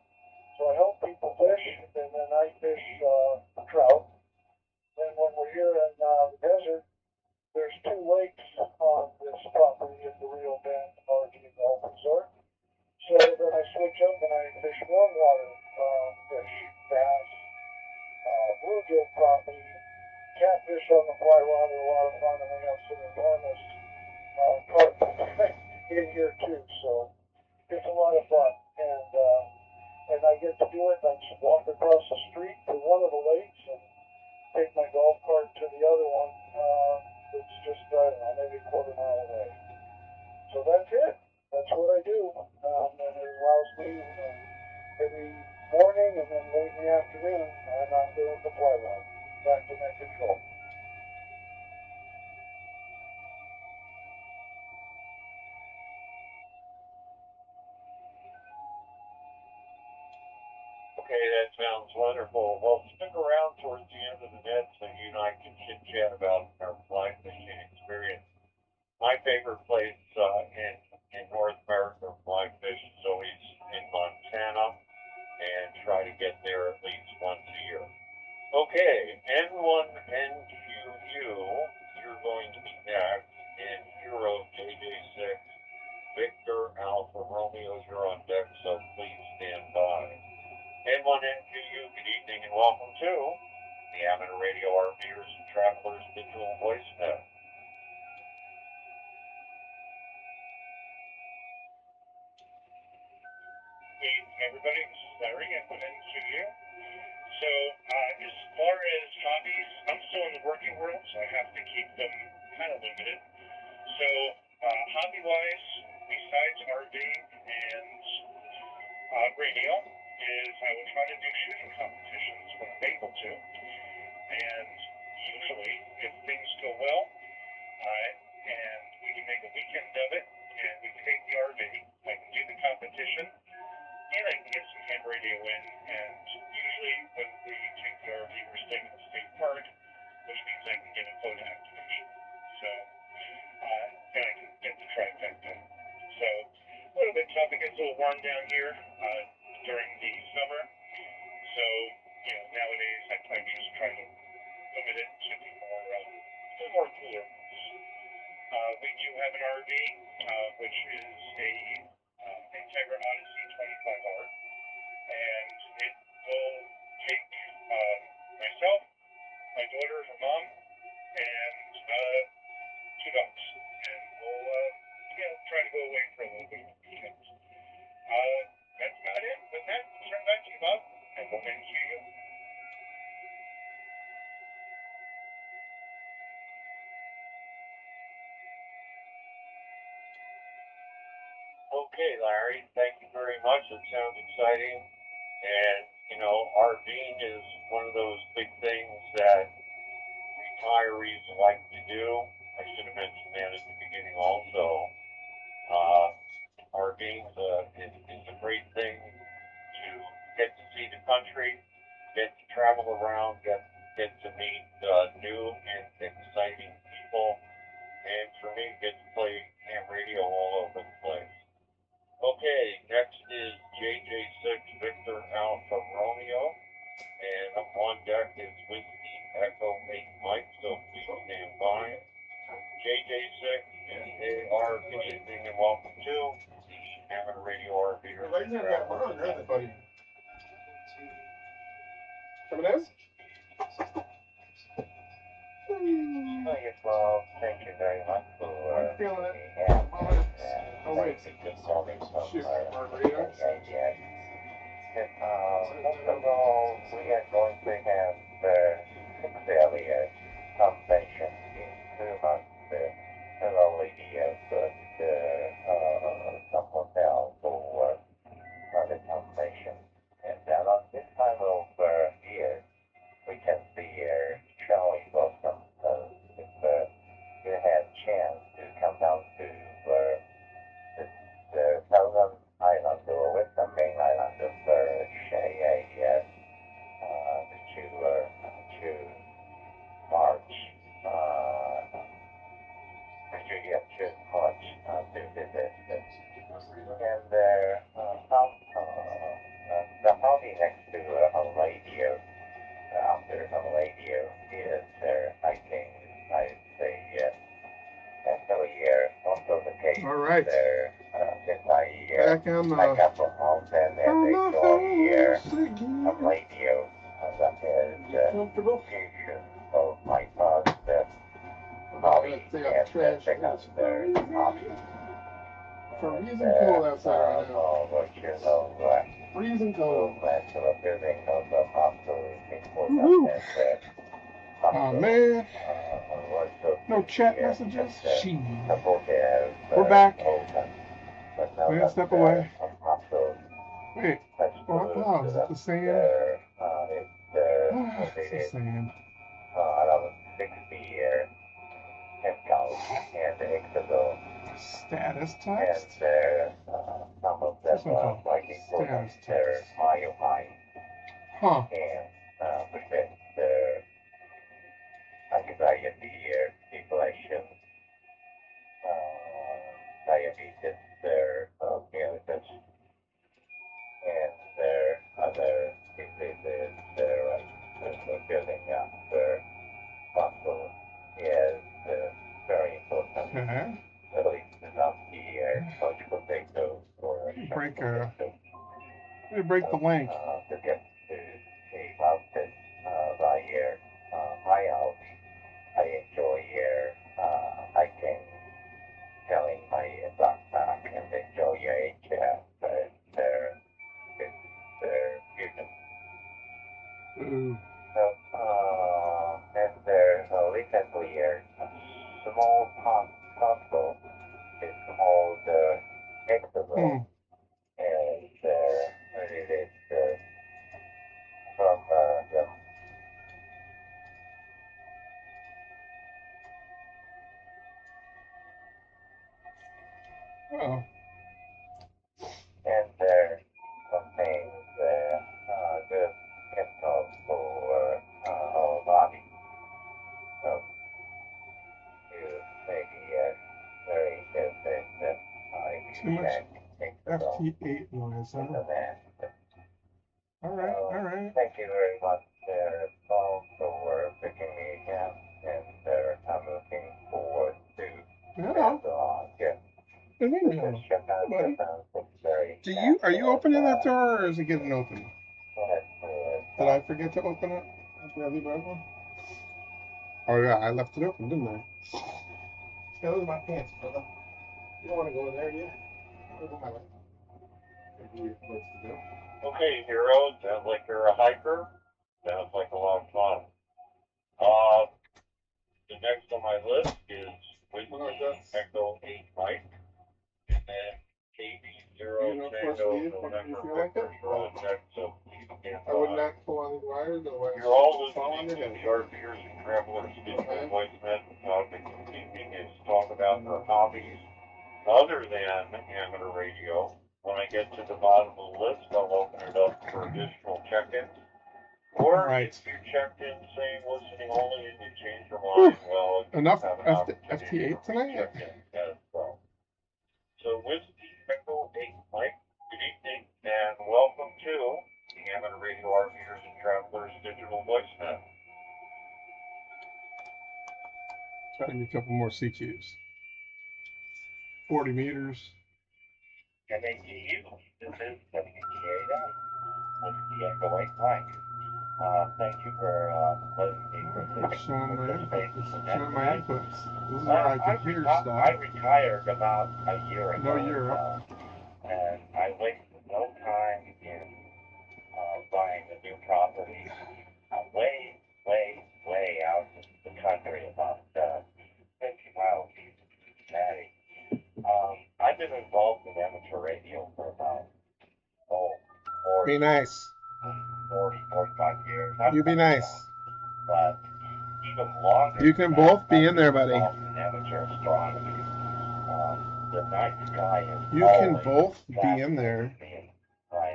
So I help people fish, and then I fish trout. Then when we're here in field property. Catfish on the fly rod are a lot of fun, and we have some enormous carp in here too. So it's a lot of fun, and I get to do it. I just walk across the street to one of the lakes and take my golf cart to the other one. It's just I don't know, maybe a quarter mile away. So that's it. That's what I do, and it allows me every morning and then late in the afternoon, I'm out there with the fly rod, back to net control. Okay, that sounds wonderful. Well, stick around towards the end of the net so you and I can chit-chat about our fly fishing experience. My favorite place in North America for fly fish is always in Montana, and try to get there at least once a year. Okay, N1NQU, you're going to be next, and Hero JJ6, Victor Alpha Romeo, you're on deck, so please stand by. N1NQU, good evening and welcome to the Amateur Radio RVers and Travelers Digital Voice Net. Hey everybody, this is Larry at N1NQU. So as far as hobbies, I'm still in the working world, so I have to keep them kind of limited. So hobby-wise, besides RV and radio, is I will try to do shooting competitions when I'm able to. And usually, if things go well, and we can make a weekend of it, and we can take the RV, I can do the competition, and I can get some ham radio in. And usually, when we take the RV, we're staying at the state park, which means I can get a phone activation. So, and I can get the trifecta. So, a little bit tough. It gets a little warm down here during the summer. So, nowadays I just try to limit it to be more cooler. We do have an RV, which is a Integra Odyssey 25R, and it will take myself, my daughter, her mom, and 2 dogs, and we'll try to go away for a little bit of a weekend. That's about it. With that, I'll turn back to you, Bob, and we'll thank you. Okay, Larry, thank you very much. It sounds exciting. And, RVing is one of those big things that retirees like to do. I should have mentioned that at the beginning also. RVing is a great thing to get to see the country, get to travel around, get to meet new and exciting people, and for me, get to play ham radio all over the place. Okay, next is JJ6 Victor Alpha Romeo, and on deck is Whiskey Echo 8 Mike, so please stand by. JJ6 and AR, good evening and welcome to the Amateur Radio RVers. Right now, that one, really, buddy. Coming in? Oh, yes, well, thank you very much for I'm feeling it. Oh, wait. Shoot, margarita. First of all, we are going to have the 6 areas convention in 2 months. Lady of some hotel for the convention. And then on this time of year, we can see showing blossom. If you have chance to come down to the southern island or western main island of Shea, to March, to visit. And the hobby next to home radio, after home radio, is I think I'd say every year also the case. All right. Since I Back on the I come from home and enjoy home radio, that is comfortable. Of my thoughts that hobby Let's take out and the trash. check out their hobby. Freezing cold outside right now. Freezing cold. Oh man. No chat messages? She. We're back. Wait a step away. Wait. What the hell? Is it the sand? It's the sand. Status text? This one called status text. Huh. Diabetes, their mellitus, and their other diseases, their building up their muscle is very important. Okay. At least enough the couch potato or Break the link. to get to a mountain by here. My house, I enjoy here. Hiking, telling my backpack and enjoy your HF, but they're beautiful. Ooh. So, and they're recently a small console is called Exavo, and it is from the Oh. and there contains good chemicals for our body. So you may be very interested that Too much FT8 noise, huh? Alright. Thank you very much, Paul, for picking me up, and I'm looking forward to Are you opening that door, or is it getting open? Did I forget to open it? Did I leave it open? Oh yeah, I left it open, didn't I? Yeah, those are my pants, brother. You don't want to go in there, do you? Okay, heroes, sounds like you're a hiker. Sounds like a lot of fun. The next on my list is Whiskey Echo 8 Mike, and then KB0 Tango November Victor. You're all checked, so please stand by. I would not pull on these wires, otherwise You're all listening to the RPers and Travelers Digital Voice Net. The topic this evening is talk about their hobbies other than amateur radio. When I get to the bottom of the list, I'll open it up for additional check-ins. Or if you checked in saying listening only and you change your mind, well, enough have an opportunity FT8 tonight? to check in as well. So, Whiskey Echo 8 Mike, good evening, and welcome to the Amateur Radio RPers and Travelers Digital Voice Net. Try to get a couple more CQs. 40 meters. MAGU, this is WGA, Whiskey Echo 8 Mike. Thank you for letting me Showing my inputs. This is where I can hear I stuff. retired about a year ago. No Europe. And I wasted no time in buying a new property way out in the country, about 50 miles east of Cincinnati. I've been involved in amateur radio for about 40, Be nice. 45 years. You be nice. But even longer. You can both be in there, buddy. In amateur astronomy. The night sky is You can both be in there,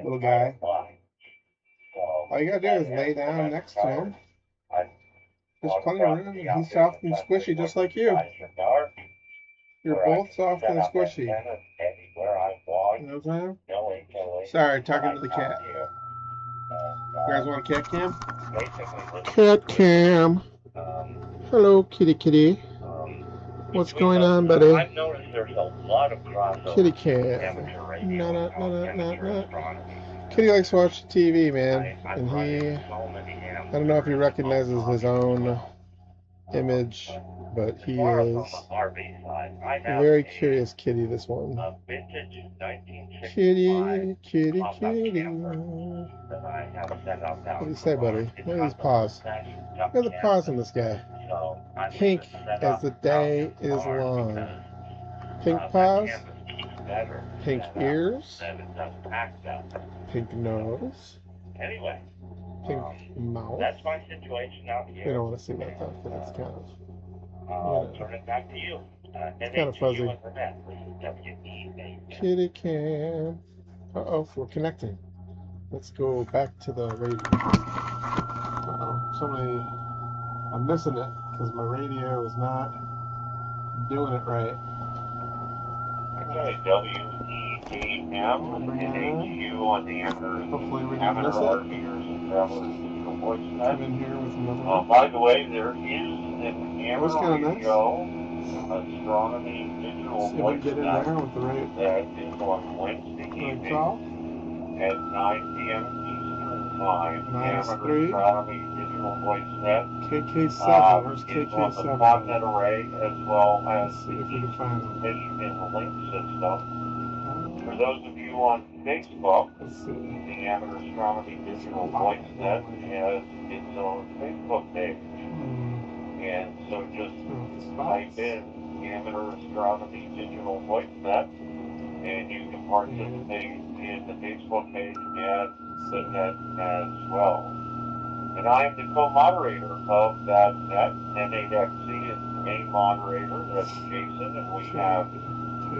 little guy. All you gotta do is lay down next to him. There's plenty of room. He's soft and squishy just like you. You're both soft and squishy. You know what I'm saying? Sorry, talking to the cat. You guys want a cat cam? Cat cam. Hello, kitty. What's going on, buddy? I've noticed there's a lot of crossover. Kitty cat. Amateur radio No. astronomy. Kitty likes to watch TV, man, and I don't know if he recognizes his own image, but he is a very curious kitty, this one. Kitty, kitty, kitty. What do you say, buddy? Look at his paws. Look at the paws on this guy. Pink as the day is long. Pink paws, pink ears, pink nose, pink mouth. That's my situation out here. We don't want to see that though, because it's kind of, Turn it back to you. it's kind of fuzzy. Kitty can. Uh-oh, we're connecting. Let's go back to the radio. Uh-oh, I'm missing it because my radio is not doing it right. Okay, WEAM and HU on the Amateur. Hopefully we didn't Amateur miss it. RVers and Travelers Digital Voice Net. Come in here with another one. By the way, there is an was Amateur kinda nice. Radio astronomy digital See if we voice get in net there with the right that is on Wednesday evening call. at 9 p.m. Eastern Time. Minus Amateur 3. astronomy digital voice net. KK7. Where's It's on the KK7? Quadnet array as well as Let's see if we can find them. Michigan link system. For those of you on Facebook, Let's see. the Amateur Astronomy Digital Voice Net has its own Facebook page. And so just type in Amateur Astronomy Digital Voice Net and you can participate in the Facebook page and the net as well. And I am the co-moderator of that net. N8XC is the main moderator. That's Jason, and we have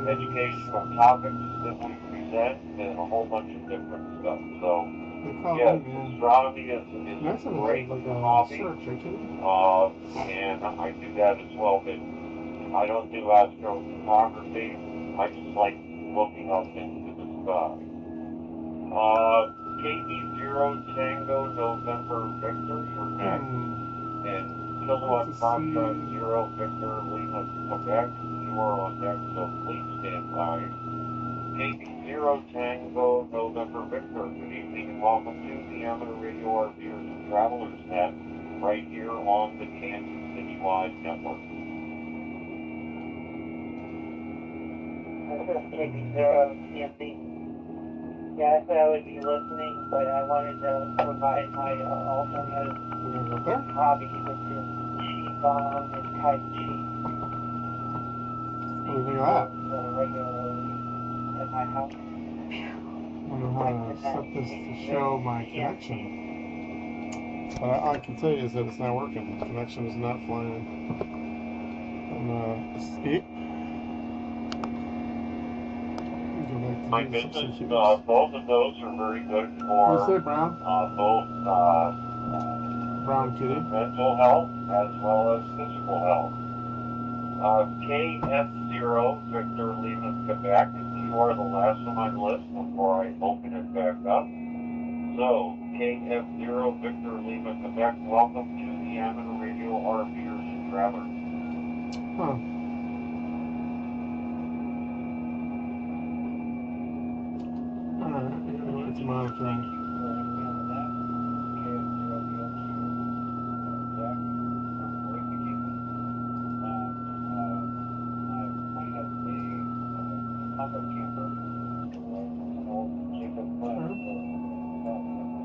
educational topics that we present and a whole bunch of different stuff. So, yes, astronomy is a great hobby, and I do that as well, but I don't do astrophotography. I just like looking up into the sky. KB0 Tango November Victor, you're next. And Kilowatt Foxtrot 0 Victor Lima Quebec, you are on deck, so please stand by. KB0 Tango November Victor, good evening and welcome to the Amateur Radio RVers and Travelers Net, right here on the Kansas Citywide Network. This is KB0 CMC. Yeah, I said I would be listening, but I wanted to provide my alternative hobby, which is Qigong and Tai Chi. What do you think of that? Regularly at my house. I don't know how to set this to show my connection. But all I can tell you is that it's not working. The connection is not flying. I'm escape. My business, both of those are very good for What's that, Brown? Both Brown kitty. mental health as well as physical health. KF0 Victor Lima Quebec, you are the last on my list before I open it back up. So, KF0 Victor Lima Quebec, welcome to the Amateur Radio RVers and Travelers. Huh. Alright, it's monitoring.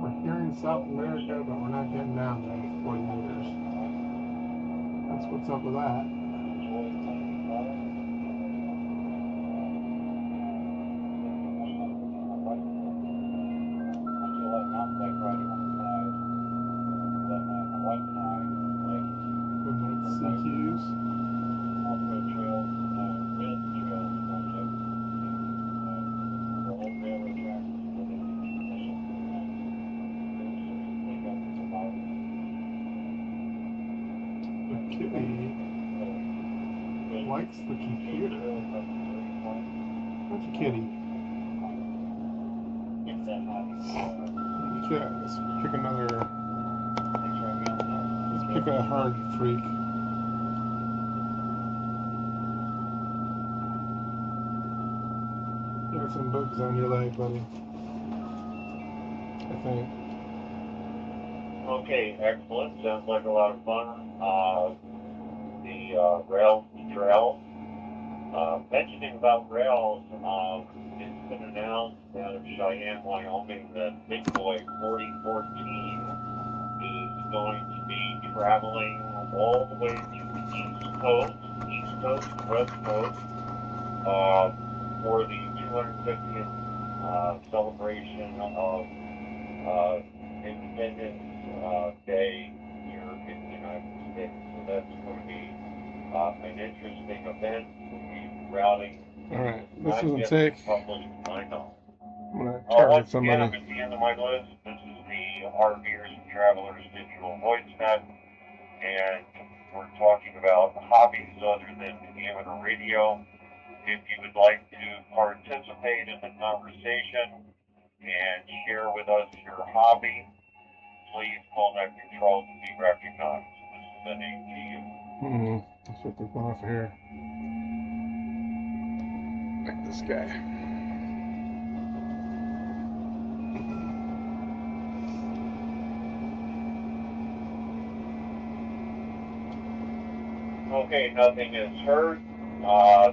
We're here in South America, but we're not getting down there 40 meters. That's what's up with that. CQs. The kitty likes the computer. That's a kitty. Okay, let's pick another. Let's pick a hard freak. You got some bugs on your leg, buddy. I think. Okay, excellent. Sounds like a lot of fun. The rails to trails. Mentioning about rails, it's been announced out of Cheyenne, Wyoming, that Big Boy 4014 is going to be traveling all the way to the East Coast, West Coast, for the 250th celebration of Independence Day here in the United States. So that's going to be an interesting event. We'll be routing. All right, this doesn't take. Published, I know. I'm gonna target Once again, somebody. I'm at the end of my list. This is the RVers and Travelers Digital Voice Net, and we're talking about hobbies other than amateur radio. If you would like to participate in the conversation and share with us your hobby, please call that control to be recognized. This is an ATU. Let's put this off here. Like this guy. Okay, nothing is heard.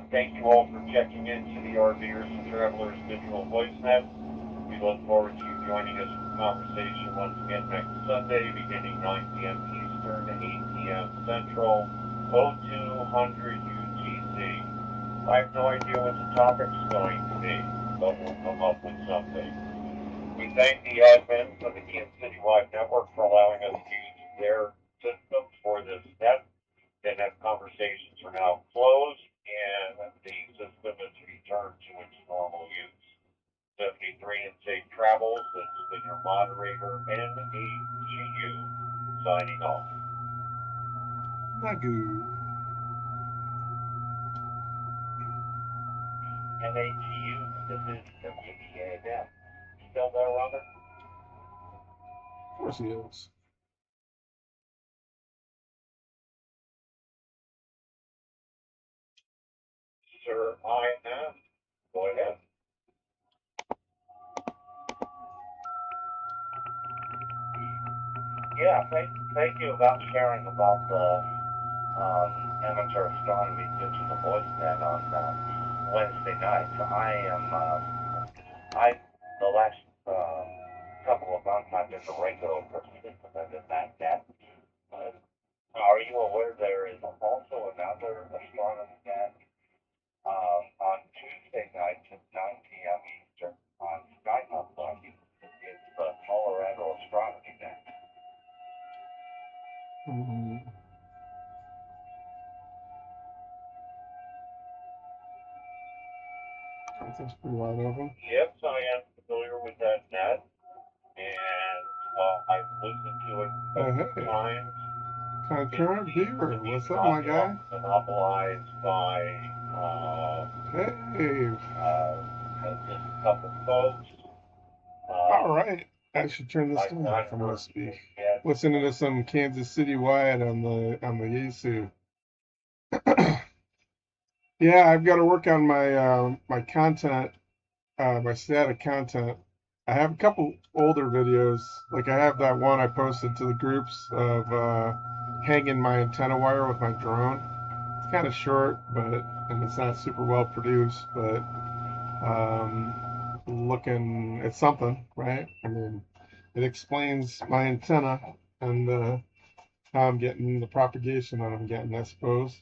Thank you all for checking into the RVers and Travelers Digital Voice Net. We look forward to you joining us for conversation once again next Sunday, beginning 9 p.m. Eastern, 8 p.m. Central, 0200 UTC. I have no idea what the topic's going to be, but we'll come up with something. We thank the admins of the Kansas City-wide network for allowing us to use their system for this net. The net conversations are now closed, and the system is returned to its normal use. 73 and safe travels. This has been your moderator, NAGU, signing off. Nagu. NAGU, this is WBA again. Still there, Robert? Of course he is. Sir, I am. Go ahead. Yeah, thank you about sharing about the amateur astronomy digital voice net on Wednesday night. The last couple of months I've been the regular participant in that net. Are you aware there is also another astronomy net on Tuesday nights at 9 p.m. Eastern on Skype? It's the Colorado Astronomy Net. That's pretty wide open. Yes, I am familiar with that net, and I've listened to it several times. Concurrent viewer, what's up, my guy? Monopolized by Dave. just a couple folks. All right, I should turn this down if I'm gonna speak. Listening to some Kansas City Wide on the Yaesu. Yeah, I've got to work on my my content, my static content. I have a couple older videos, like I have that one I posted to the groups of hanging my antenna wire with my drone. It's kind of short, and it's not super well produced, but looking at something, right? I mean, it explains my antenna and how I'm getting the propagation that I'm getting, I suppose.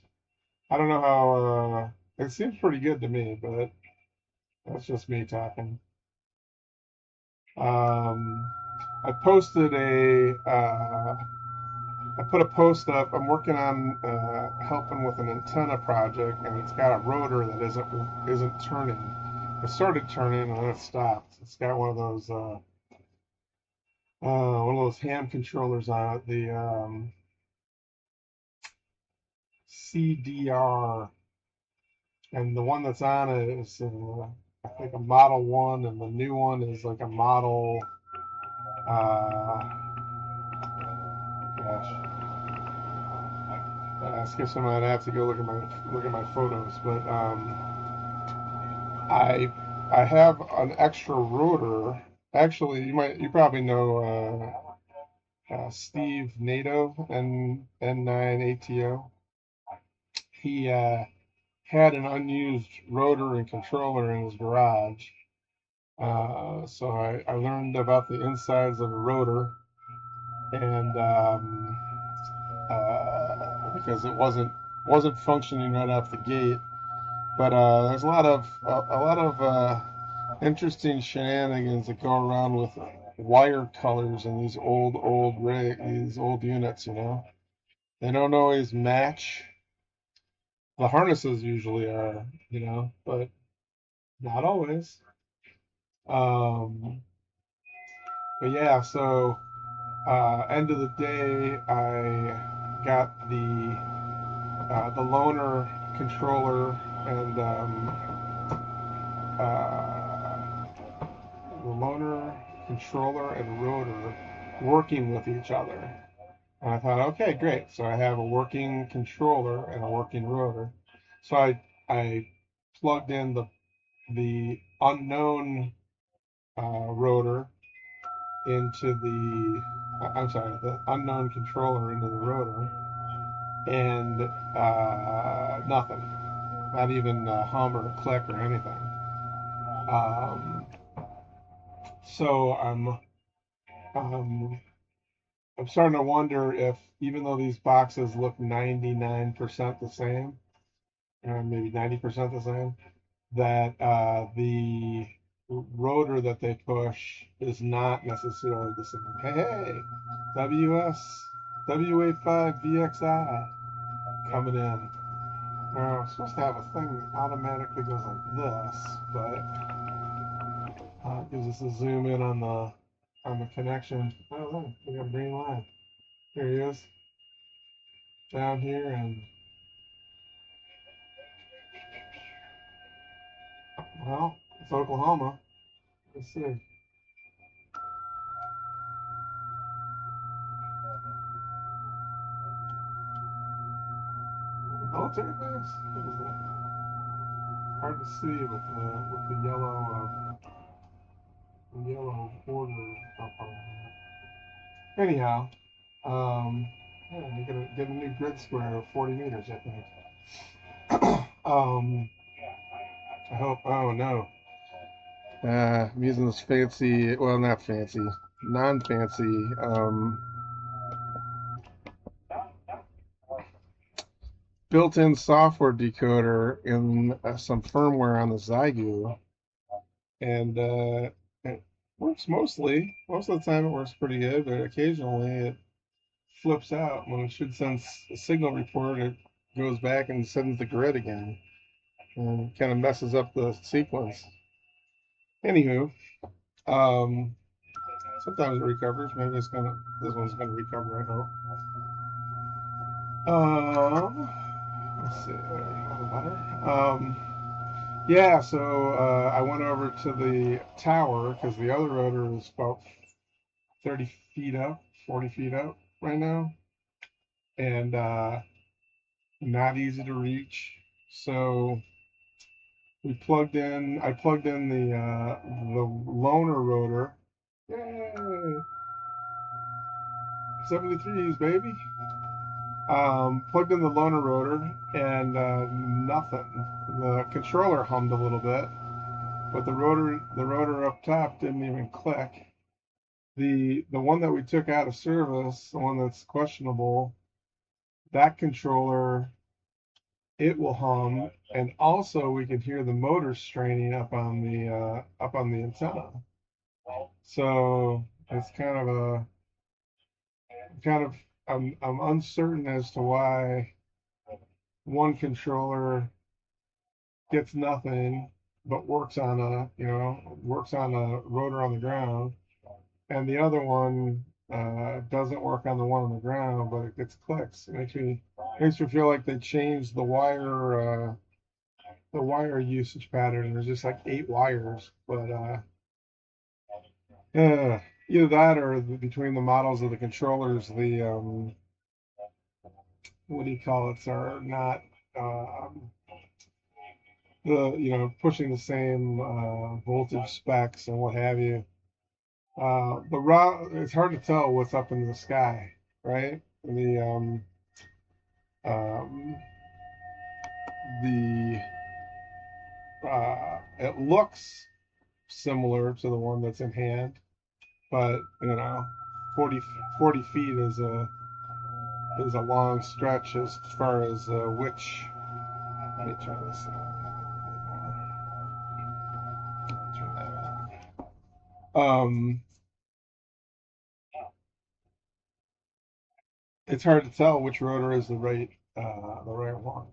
I don't know how, it seems pretty good to me, but that's just me talking. I posted I put a post up. I'm working on helping with an antenna project, and it's got a rotor that isn't turning. It started turning and then it stopped. It's got one of those ham controllers on it. The CDR, and the one that's on it is I think a Model 1, and the new one is like a Model gosh, I guess I might have to go look at my photos, but I have an extra rotor Actually, you probably know Steve Nato, N9ATO. He had an unused rotor and controller in his garage. So I learned about the insides of a rotor, and because it wasn't functioning right off the gate. But there's a lot of interesting shenanigans that go around with wire colors in these these old units. They don't always match. The harnesses usually are, but not always. Um, but yeah, so end of the day, I got the loaner controller and uh, the loaner controller and rotor working with each other. And I thought, okay, great. So I have a working controller and a working rotor. So I plugged in the unknown rotor into the unknown controller into the rotor, and nothing, not even a hum or a click or anything. So I'm starting to wonder if, even though these boxes look 99% the same, or maybe 90% the same, that the rotor that they push is not necessarily the same. Hey, WA5 VXI coming in. Now, I'm supposed to have a thing that automatically goes like this, but gives us a zoom in on the connection. Oh, look, we got a green line. Here he is, down here, and well, it's Oklahoma. Let's see. Military base? What is that? Hard to see with the yellow border up on that. Anyhow, yeah, you're gonna get a new grid square of 40 meters, I think. I hope. Oh no. I'm using this fancy, well, not fancy, non-fancy, built-in software decoder in some firmware on the Zygu, and it works mostly. Most of the time, it works pretty good, but occasionally it flips out. When it should send a signal report, it goes back and sends the grid again, and kind of messes up the sequence. Anywho, sometimes it recovers. Maybe this one's gonna recover, I hope. Let's see, a little better. Yeah, so I went over to the tower because the other rotor is about 30 feet up, 40 feet up right now, and not easy to reach. So I plugged in the loaner rotor. Yay! 73s, baby. Plugged in the loaner rotor, and nothing. The controller hummed a little bit, but the rotor up top didn't even click. The one that we took out of service, the one that's questionable, that controller, it will hum, and also we can hear the motor straining up on the antenna. So it's I'm uncertain as to why one controller gets nothing but works on a rotor on the ground, and the other one doesn't work on the one on the ground, but it gets clicks. It makes me feel like they changed the wire usage pattern. There's just like 8 wires, but either that or between the models of the controllers, the what do you call it, are not pushing the same voltage specs and what have you. It's hard to tell what's up in the sky, right? Um, the it looks similar to the one that's in hand, but 40 feet is a long stretch as far as which. Let me turn this turn that on. It's hard to tell which rotor is the right one,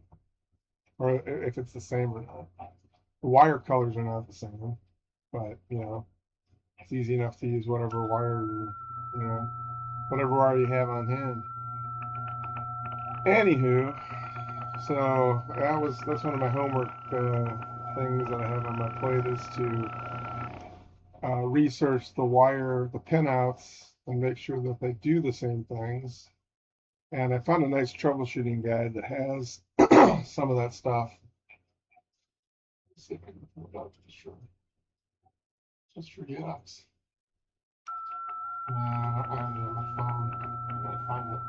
or if it's the same or not. The wire colors are not the same, but it's easy enough to use whatever wire you have on hand. Anywho, so that's one of my homework things that I have on my plate is to research the pinouts, and make sure that they do the same things. And I found a nice troubleshooting guide that has some of that stuff. Let's see if I can pull it up just for gigs. I don't have it on my phone. I gotta find it.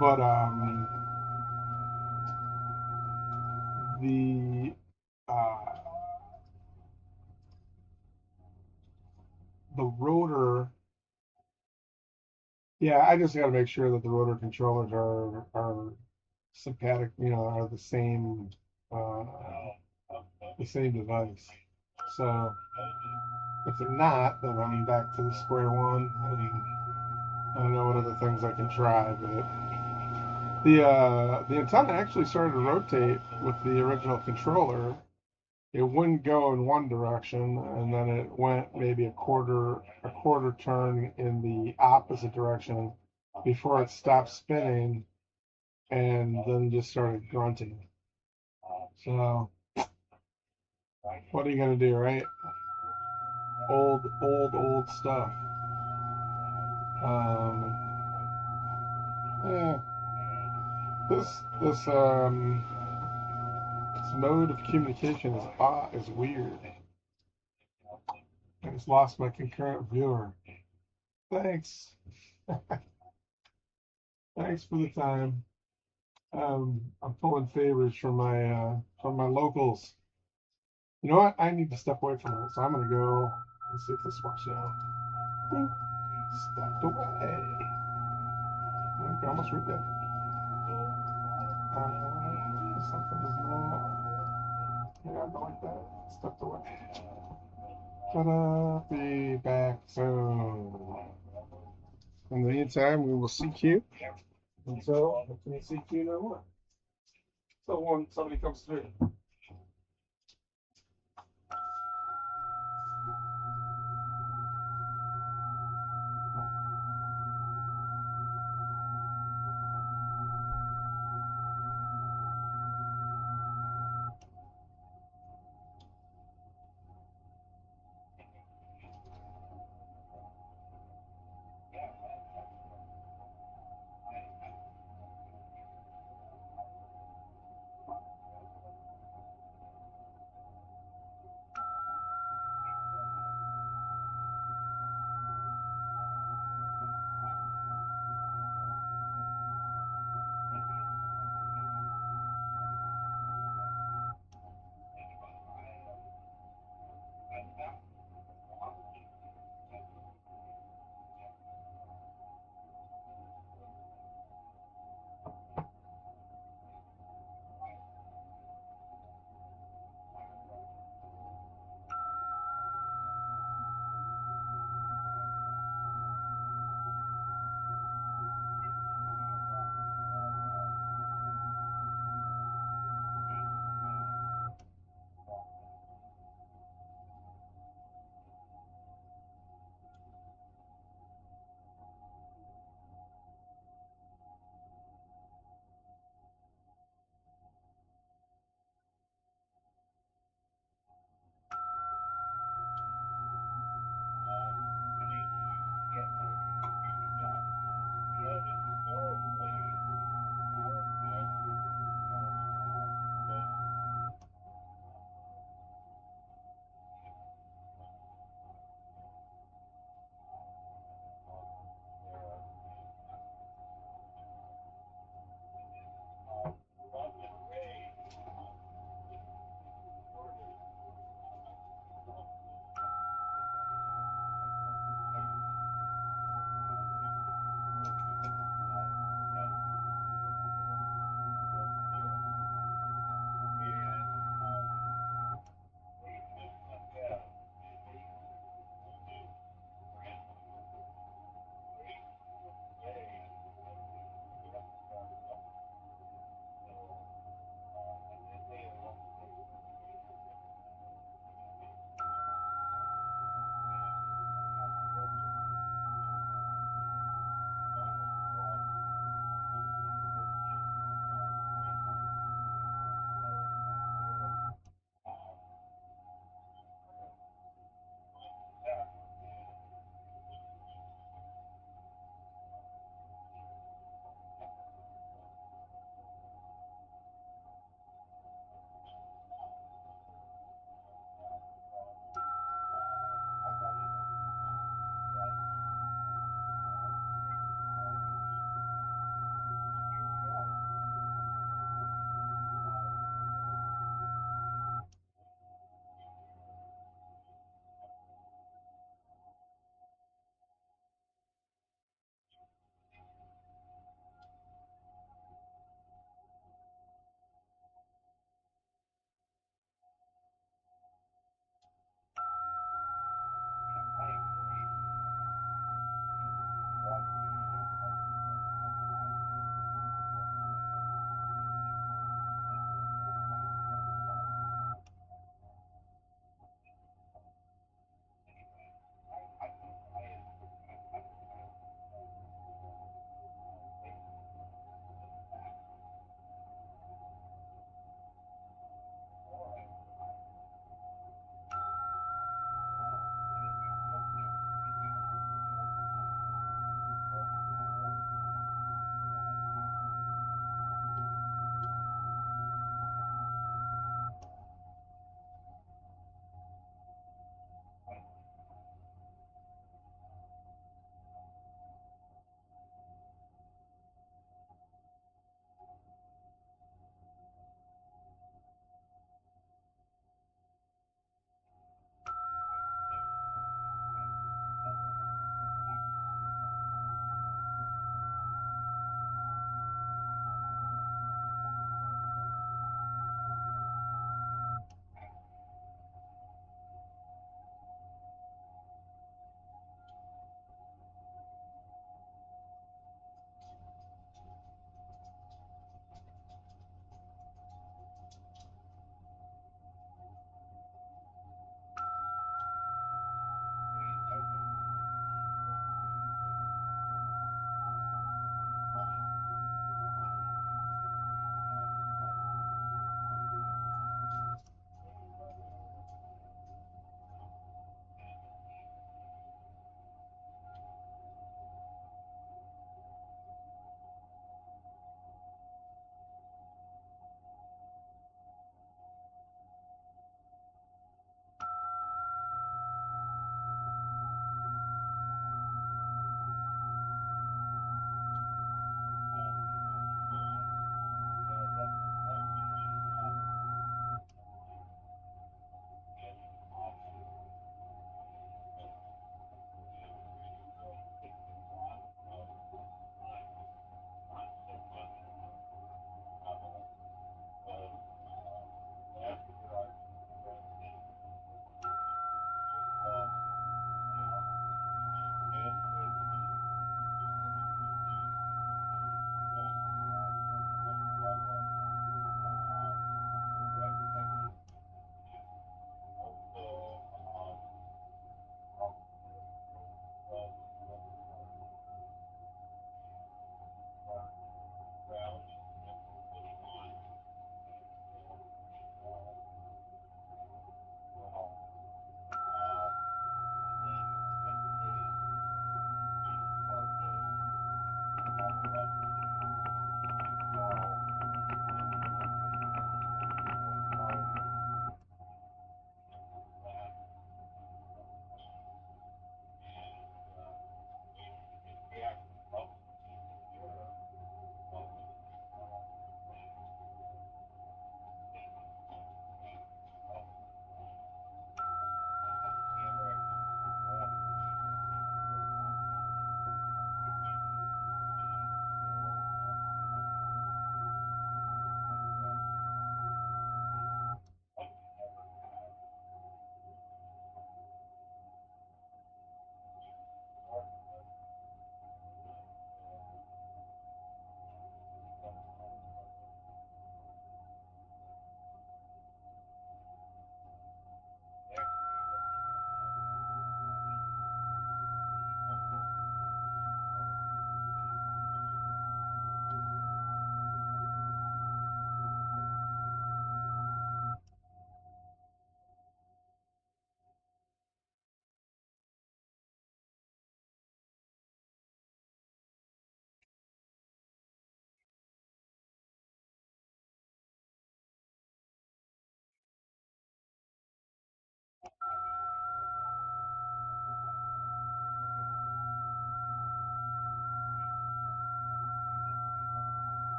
But the rotor. Yeah, I just got to make sure that the rotor controllers are sympathetic. Are uh, the same device. So if they're not, then I'm back to the square one. I don't know what other things I can try, but the antenna actually started to rotate with the original controller. It wouldn't go in one direction, and then it went maybe a quarter turn in the opposite direction before it stopped spinning, and then just started grunting. So what are you gonna do, right? Old stuff. Yeah. This mode of communication is weird. I just lost my concurrent viewer. Thanks. Thanks for the time. I'm pulling favors from my locals. You know what? I need to step away from it, so I'm gonna go and see if this works out. Stepped away. Okay, almost right there. Something is not. Yeah, I don't like that. Stepped away. But I'll be back soon. In the meantime, we will CQ until we can CQ no more. So when somebody comes through.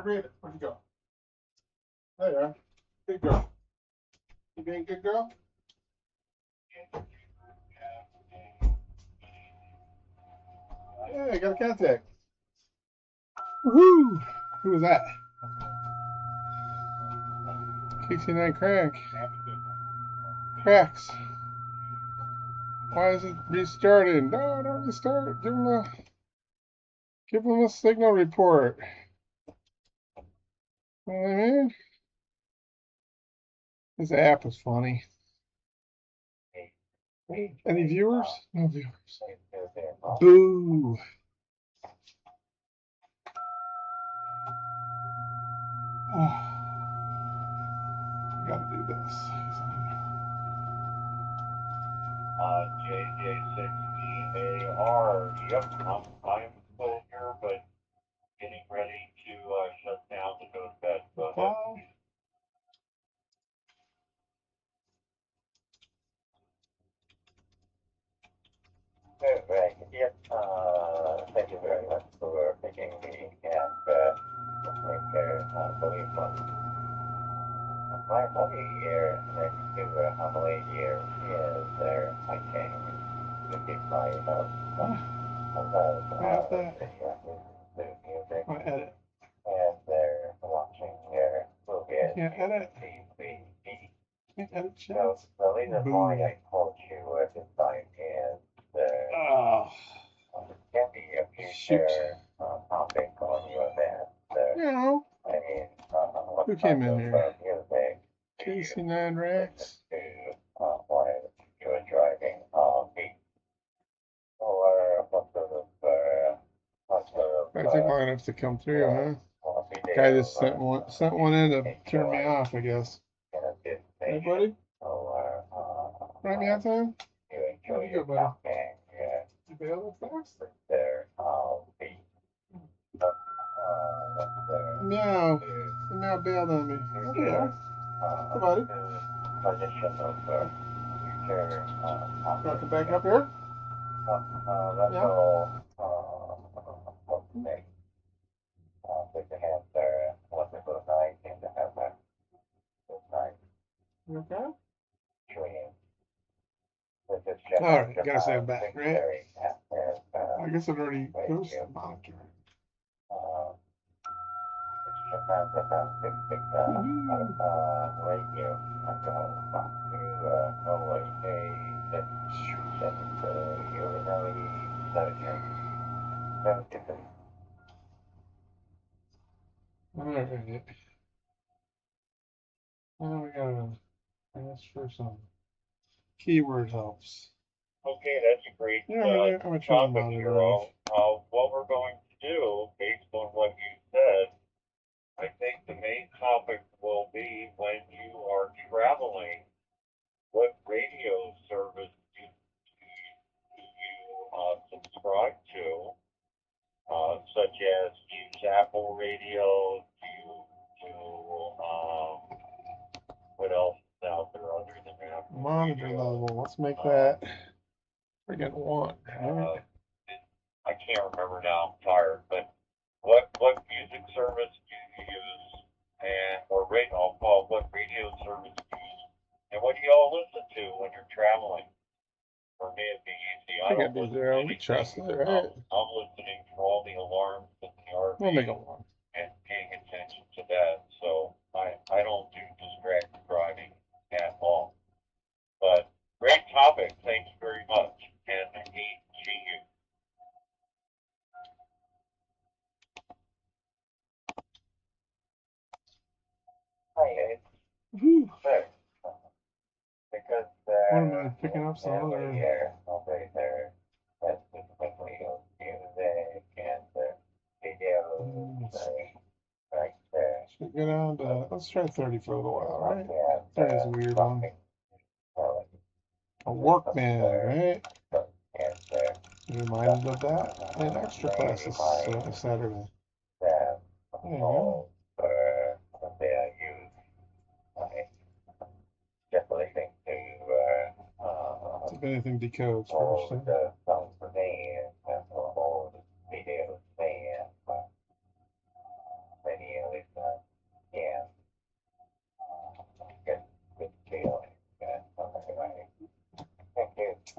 Margaret, where'd you go? There you are. Good girl. You being a good girl? Yeah, I got a contact. Woohoo! Who was that? KC9 crack. Cracks. Why is it restarted? No, don't restart. Give him a signal report. You know what I mean? This app is funny. Any viewers? No viewers. Boo. Oh, I gotta do this. JJ6EAR. Yep, I'm still here, but getting ready to shut down to go to bed. Go ahead. Right. Yep. Thank you very much for picking me and believe my hobby here next to Homily here is there. I can keep my music edit. and they're watching their movie. Can't edit. TV. Can't edit shit. So the reason why I called you this time is Oh. can be a future topic on your event. Yeah. I mean, what Who came in here? Music KC9 Rex. while you're driving beat or what sort of I think long enough to come through, huh? Guy just sent one in to turn me off, I guess. Hey, buddy? Right me out time? Where'd you go, buddy? You bailed fast? No. You now bailed on me. Oh, there you are. Hey, buddy. Welcome back up here? Yeah. You okay? Alright, gotta say I'm back, right? I guess it already goes to the monitor. Alright. Now we gotta ask for some keyword helps. Okay, that's a great Yeah, I'm gonna try to topic, monitor. Hero. What we're going to do, based on what you said, I think the main topic will be when you are traveling, what radio service do you subscribe to, such as use Apple Radio, what else is out there other than Apple Monitor Radio? level. Let's make that friggin' one. I can't remember now. I'm tired, but what music service do you use, what radio service do you use, and what do y'all listen to when you're traveling? For me, it'd be easy. I think it'd be zero. We trust it, right? I'm listening for all the alarms in the RV We'll make it one. and paying attention to that. So I don't do distracted driving at all. But great topic. Thank you very much. And HGU. Hi, Whew. because What am I picking up some other? over there, that's specifically music and videos, right there. Should we go down to, let's try 30 for a little while, right? 30 is a weird one. A Workman, right? You reminded of that in extra classes Saturday. There you go. See if anything decodes first.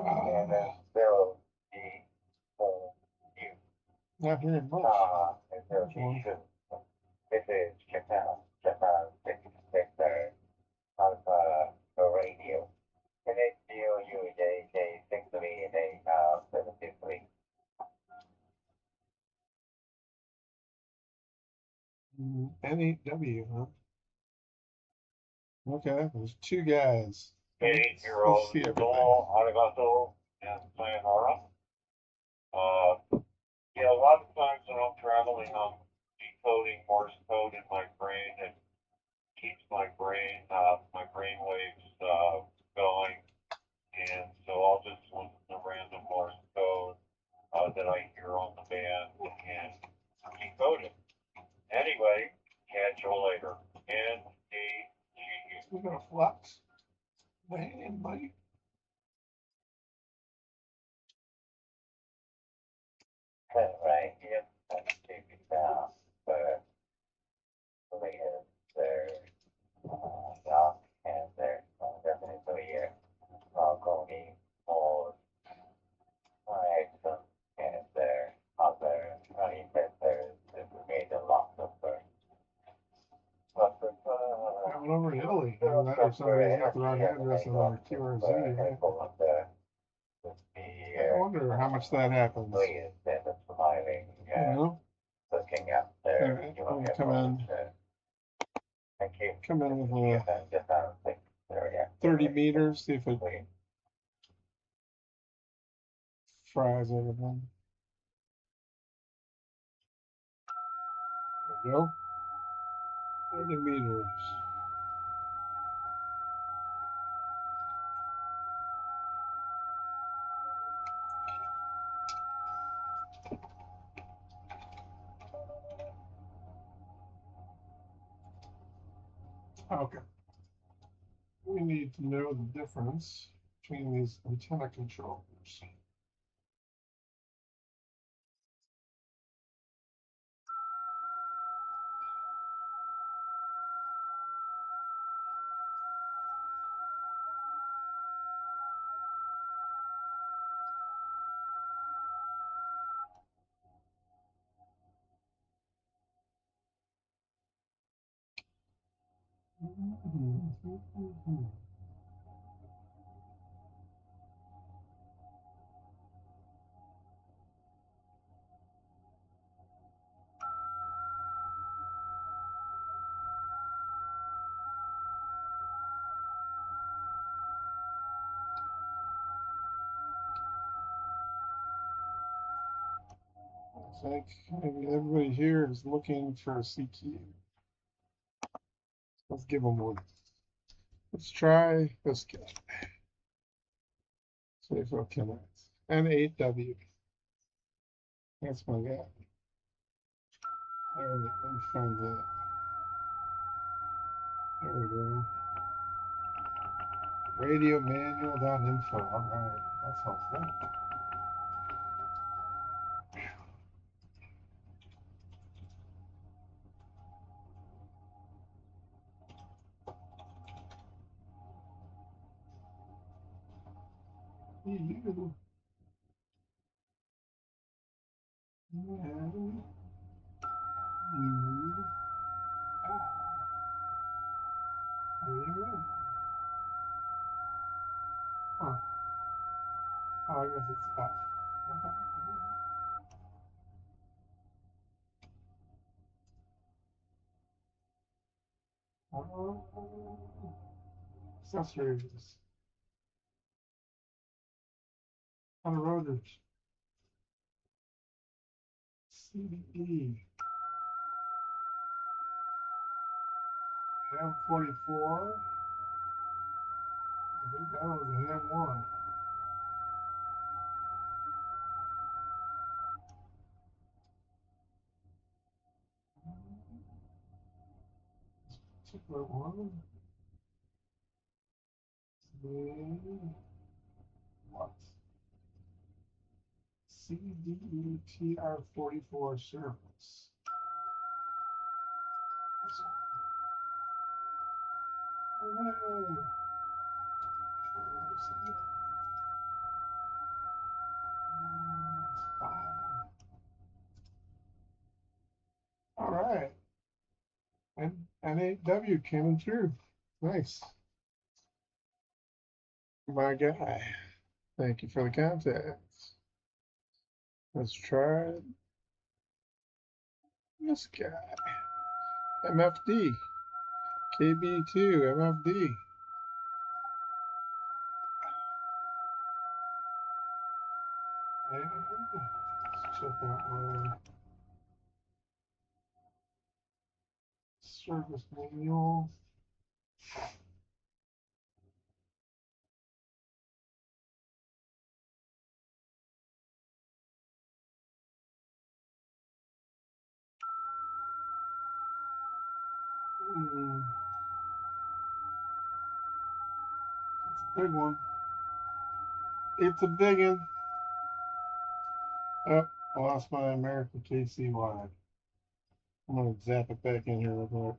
And then 0G for U. Not hearing much. And 0G should. This is Japan 66 Alpha Radio. And it's UJ63 and 73. N8W, huh? Okay, there's two guys. 8-year-old See everything. Joel Arigato and Sayonara. Yeah, a lot of times when I'm traveling, I'm decoding Morse code in my brain and keeps my brain waves going. And so I'll just listen to random Morse code that I hear on the band and decode it. Anyway, catch you later. N-A-G-U. We're gonna flux. Man, Mike. Right, yep. That's taken down. But later, there, Doc, and there, definitely here. Going for excellent, and there, other, investors, made a lot of I went over to Italy. And that or somebody's got the wrong address on their QRZ. Right? I wonder how much that happens. You know? Looking up there, come in with a 30 meters, see if it fries everything. There we go. 30 meters. Okay. We need to know the difference between these antenna controllers. I think maybe everybody here is looking for a CQ. Let's give them one. Let's try this guy. See if it connects. N8W. That's my guy. There we go. Let me find that. There we go. Radiomanual.info. All right. That's helpful. You. And you. Huh. Oh, I guess it's stuff. Okay. Accessories. On the rotors. CBE. M44. I think that was an M1. Particular one. What? CDETR44 service. Oh, N8W coming through. Nice. My guy. Thank you for the contacts. Let's try this guy. MFD. KB2 MFD. And let's check out my service manual. It's a big one. It's a big one. Oh, I lost my American KCY. I'm gonna zap it back in here real quick.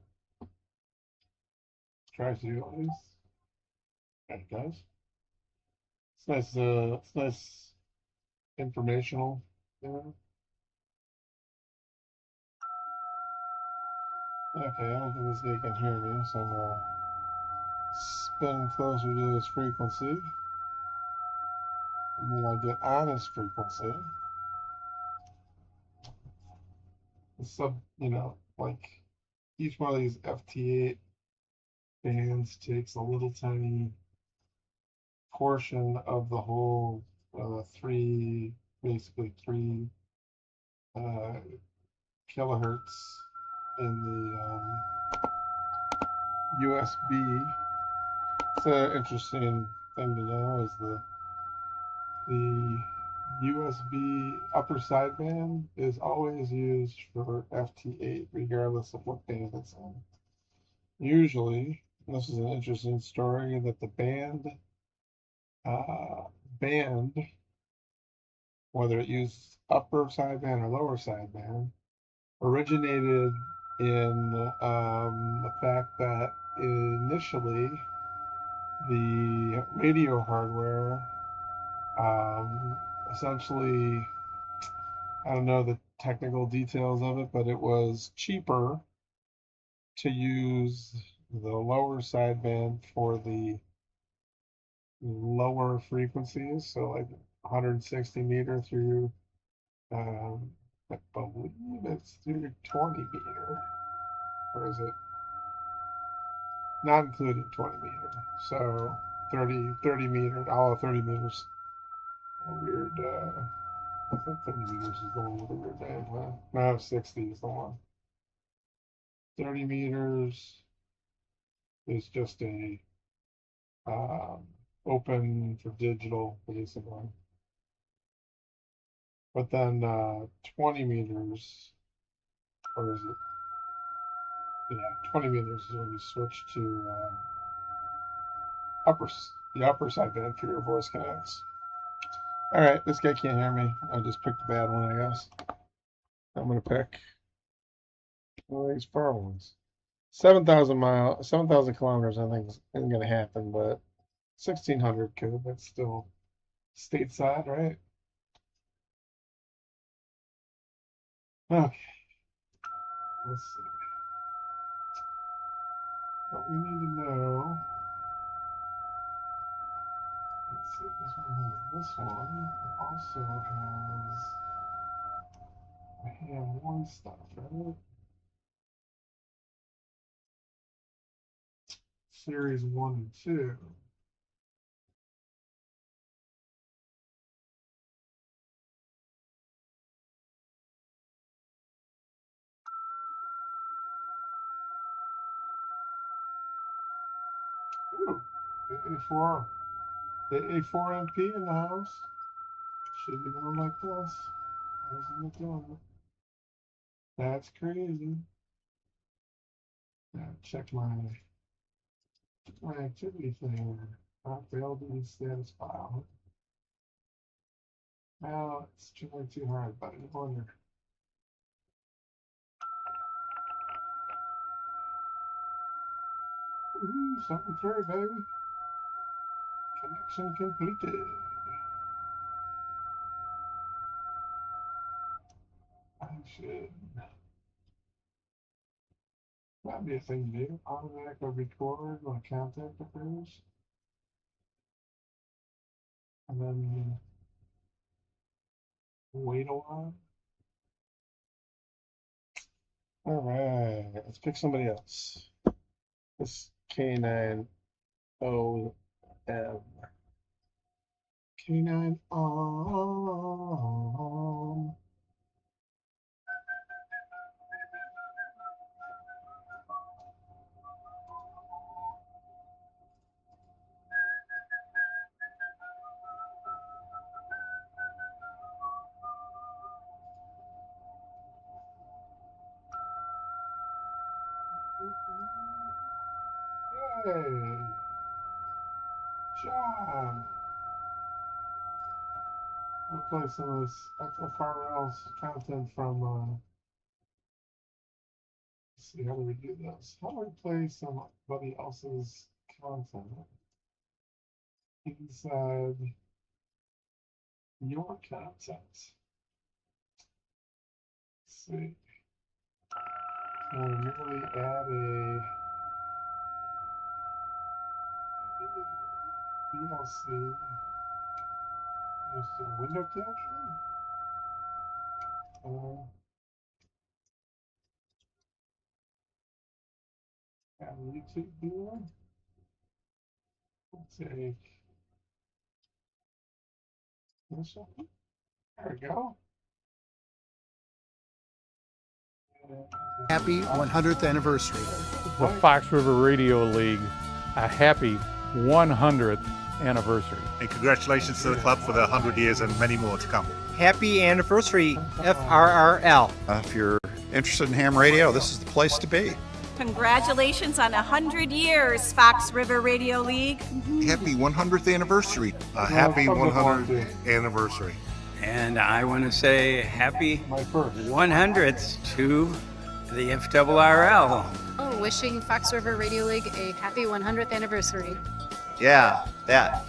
Try to do at least. There it goes. It's nice. It's nice, informational. You know? Okay, I don't think this guy can hear me, so I'm gonna spin closer to his frequency. And then I get on his frequency. Like each one of these FT8 bands takes a little tiny portion of the whole basically three kilohertz in the USB. It's an interesting thing to know is the USB upper sideband is always used for FT8 regardless of what band it's in. Usually, this is an interesting story that the band, whether it used upper sideband or lower sideband, originated in the fact that initially the radio hardware essentially, I don't know the technical details of it, but it was cheaper to use the lower sideband for the lower frequencies, so like 160 meter through, I believe it's through 20 meter, or is it not including 20 meter? So 30 meter, all of 30 meters. A weird, I think 30 meters is the one with a weird name, huh? No, 60 is the one. 30 meters is just a open for digital, basically. But then 20 meters, or is it? Yeah, 20 meters is when you switch to the upper sideband for your voice connects. All right, this guy can't hear me. I just picked a bad one, I guess. I'm gonna pick one of these far ones. 7,000 kilometers, I think isn't gonna happen, but 1,600 could. That's still stateside, right? Okay, let's see. What we need to know. Let's see, this one has this one. It also has I have one stuff, right? Series 1 and 2. Ooh, A4. The A4MP in the house. Should be going like this. Why isn't it doing it? That's crazy. Now check my activity thing. Not failed to be status file. Now it's trying too hard, but I wonder. Ooh, something through, baby. Connection completed. I should. That That'd be a thing to do. Automatically record when a contact occurs. And then wait a while. All right, let's pick somebody else. This K9OM. K9OM. Hey, John. I'll play some of this FFRL's content from, let's see, how do we do this? How do we play somebody else's content inside your content? Let's see. So we merely add a VLC. Just a window capture. Add a YouTube viewer. We'll take this one. There we go. Happy 100th anniversary. The Fox River Radio League, a happy 100th anniversary. And congratulations to the club for the 100 years and many more to come. Happy anniversary, FRRL. If you're interested in ham radio, this is the place to be. Congratulations on 100 years, Fox River Radio League. Happy 100th anniversary. A happy 100th anniversary. And I want to say happy 100th to the FRRL. Oh, wishing Fox River Radio League a happy 100th anniversary. Yeah, that.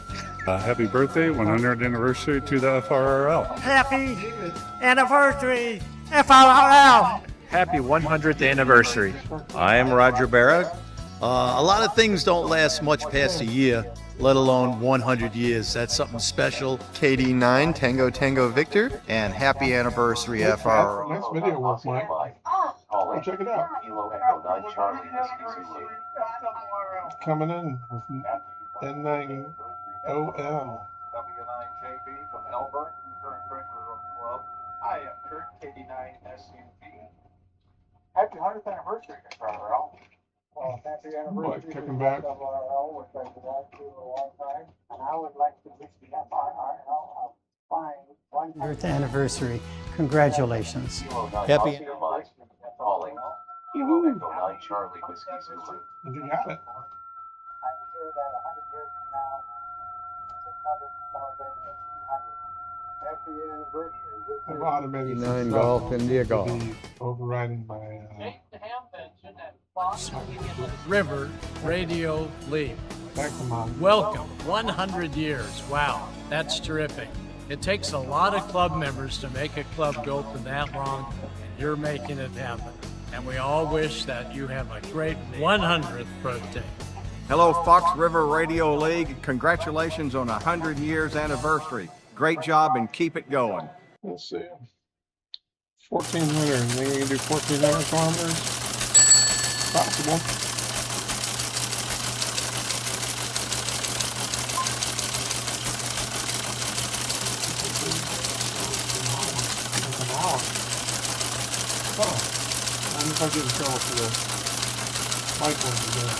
Happy birthday, 100th anniversary to the FRRL. Happy anniversary, FRRL. Happy 100th anniversary. I am Roger Barrett. A lot of things don't last much past a year, let alone 100 years. That's something special. KD9 Tango Tango Victor, and happy anniversary, FR. Nice video work, Mike. Go check it out. Coming in with N9OM. W9JB from Elbert, current treasurer of the club. I am Kurt, KD9SUV. Happy 100th anniversary, FRRL. Well, happy anniversary Kick to him back. FRRL, which I've been out to a long time. And I would like to wish the FRRL a fine 100th anniversary. Congratulations. Happy Calling. Kilo Echo 9 Charlie Whiskey Zulu. You got it. I'm sure that 100 years from now, we'll probably celebrate the 200th. Happy anniversary. I've automated some 9 stuff Golf, India to Golf. be overriding my River Radio League. Welcome, 100 years. Wow, that's terrific. It takes a lot of club members to make a club go for that long, and you're making it happen. And we all wish that you have a great 100th birthday. Hello, Fox River Radio League. Congratulations on 100 years anniversary. Great job and keep it going. Let's see. 1,400. Think we can do 1,400 kilometers? Possible. Oh, I wonder if I get in trouble for this. Mike wants to do it.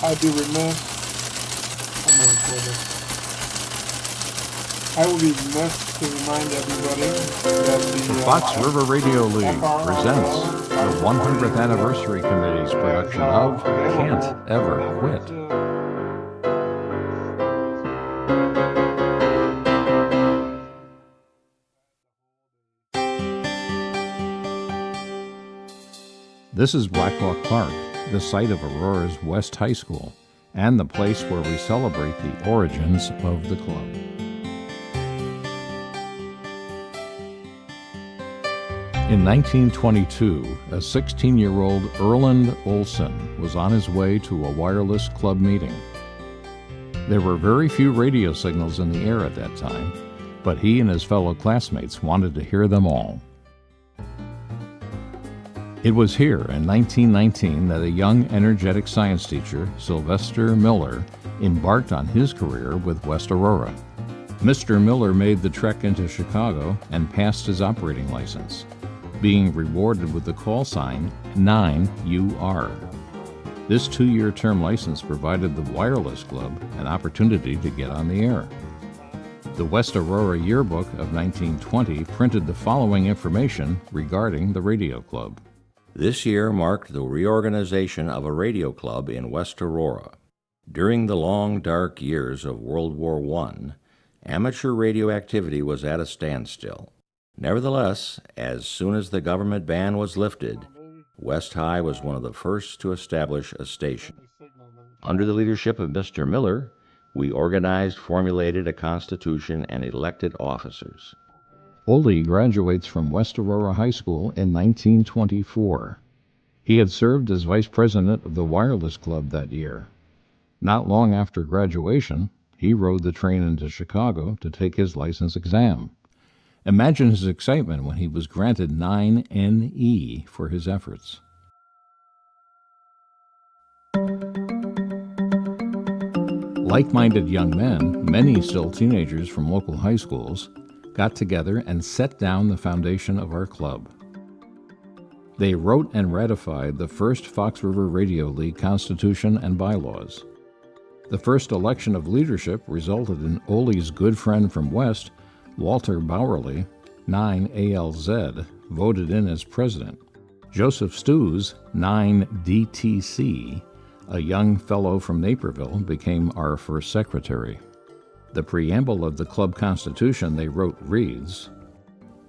I'd be remiss. I'm going to record this. I will be remiss to remind everybody that the Fox River Radio League presents the 100th Anniversary Committee's production of Can't Ever Quit. This is Blackhawk Park, the site of Aurora's West High School, and the place where we celebrate the origins of the club. In 1922, a 16-year-old Erland Olson was on his way to a wireless club meeting. There were very few radio signals in the air at that time, but he and his fellow classmates wanted to hear them all. It was here in 1919 that a young, energetic science teacher, Sylvester Miller, embarked on his career with West Aurora. Mr. Miller made the trek into Chicago and passed his operating license, being rewarded with the call sign 9UR. This 2-year term license provided the Wireless Club an opportunity to get on the air. The West Aurora Yearbook of 1920 printed the following information regarding the radio club. This year marked the reorganization of a radio club in West Aurora. During the long, dark years of World War I, amateur radio activity was at a standstill. Nevertheless, as soon as the government ban was lifted, West High was one of the first to establish a station. Under the leadership of Mr. Miller, we organized, formulated a constitution, and elected officers. Ole graduates from West Aurora High School in 1924. He had served as vice president of the Wireless Club that year. Not long after graduation, he rode the train into Chicago to take his license exam. Imagine his excitement when he was granted 9NE for his efforts. Like-minded young men, many still teenagers from local high schools, got together and set down the foundation of our club. They wrote and ratified the first Fox River Radio League Constitution and bylaws. The first election of leadership resulted in Ole's good friend from West, Walter Bowerly, 9ALZ, voted in as president. Joseph Stews, 9DTC, a young fellow from Naperville, became our first secretary. The preamble of the club constitution they wrote reads,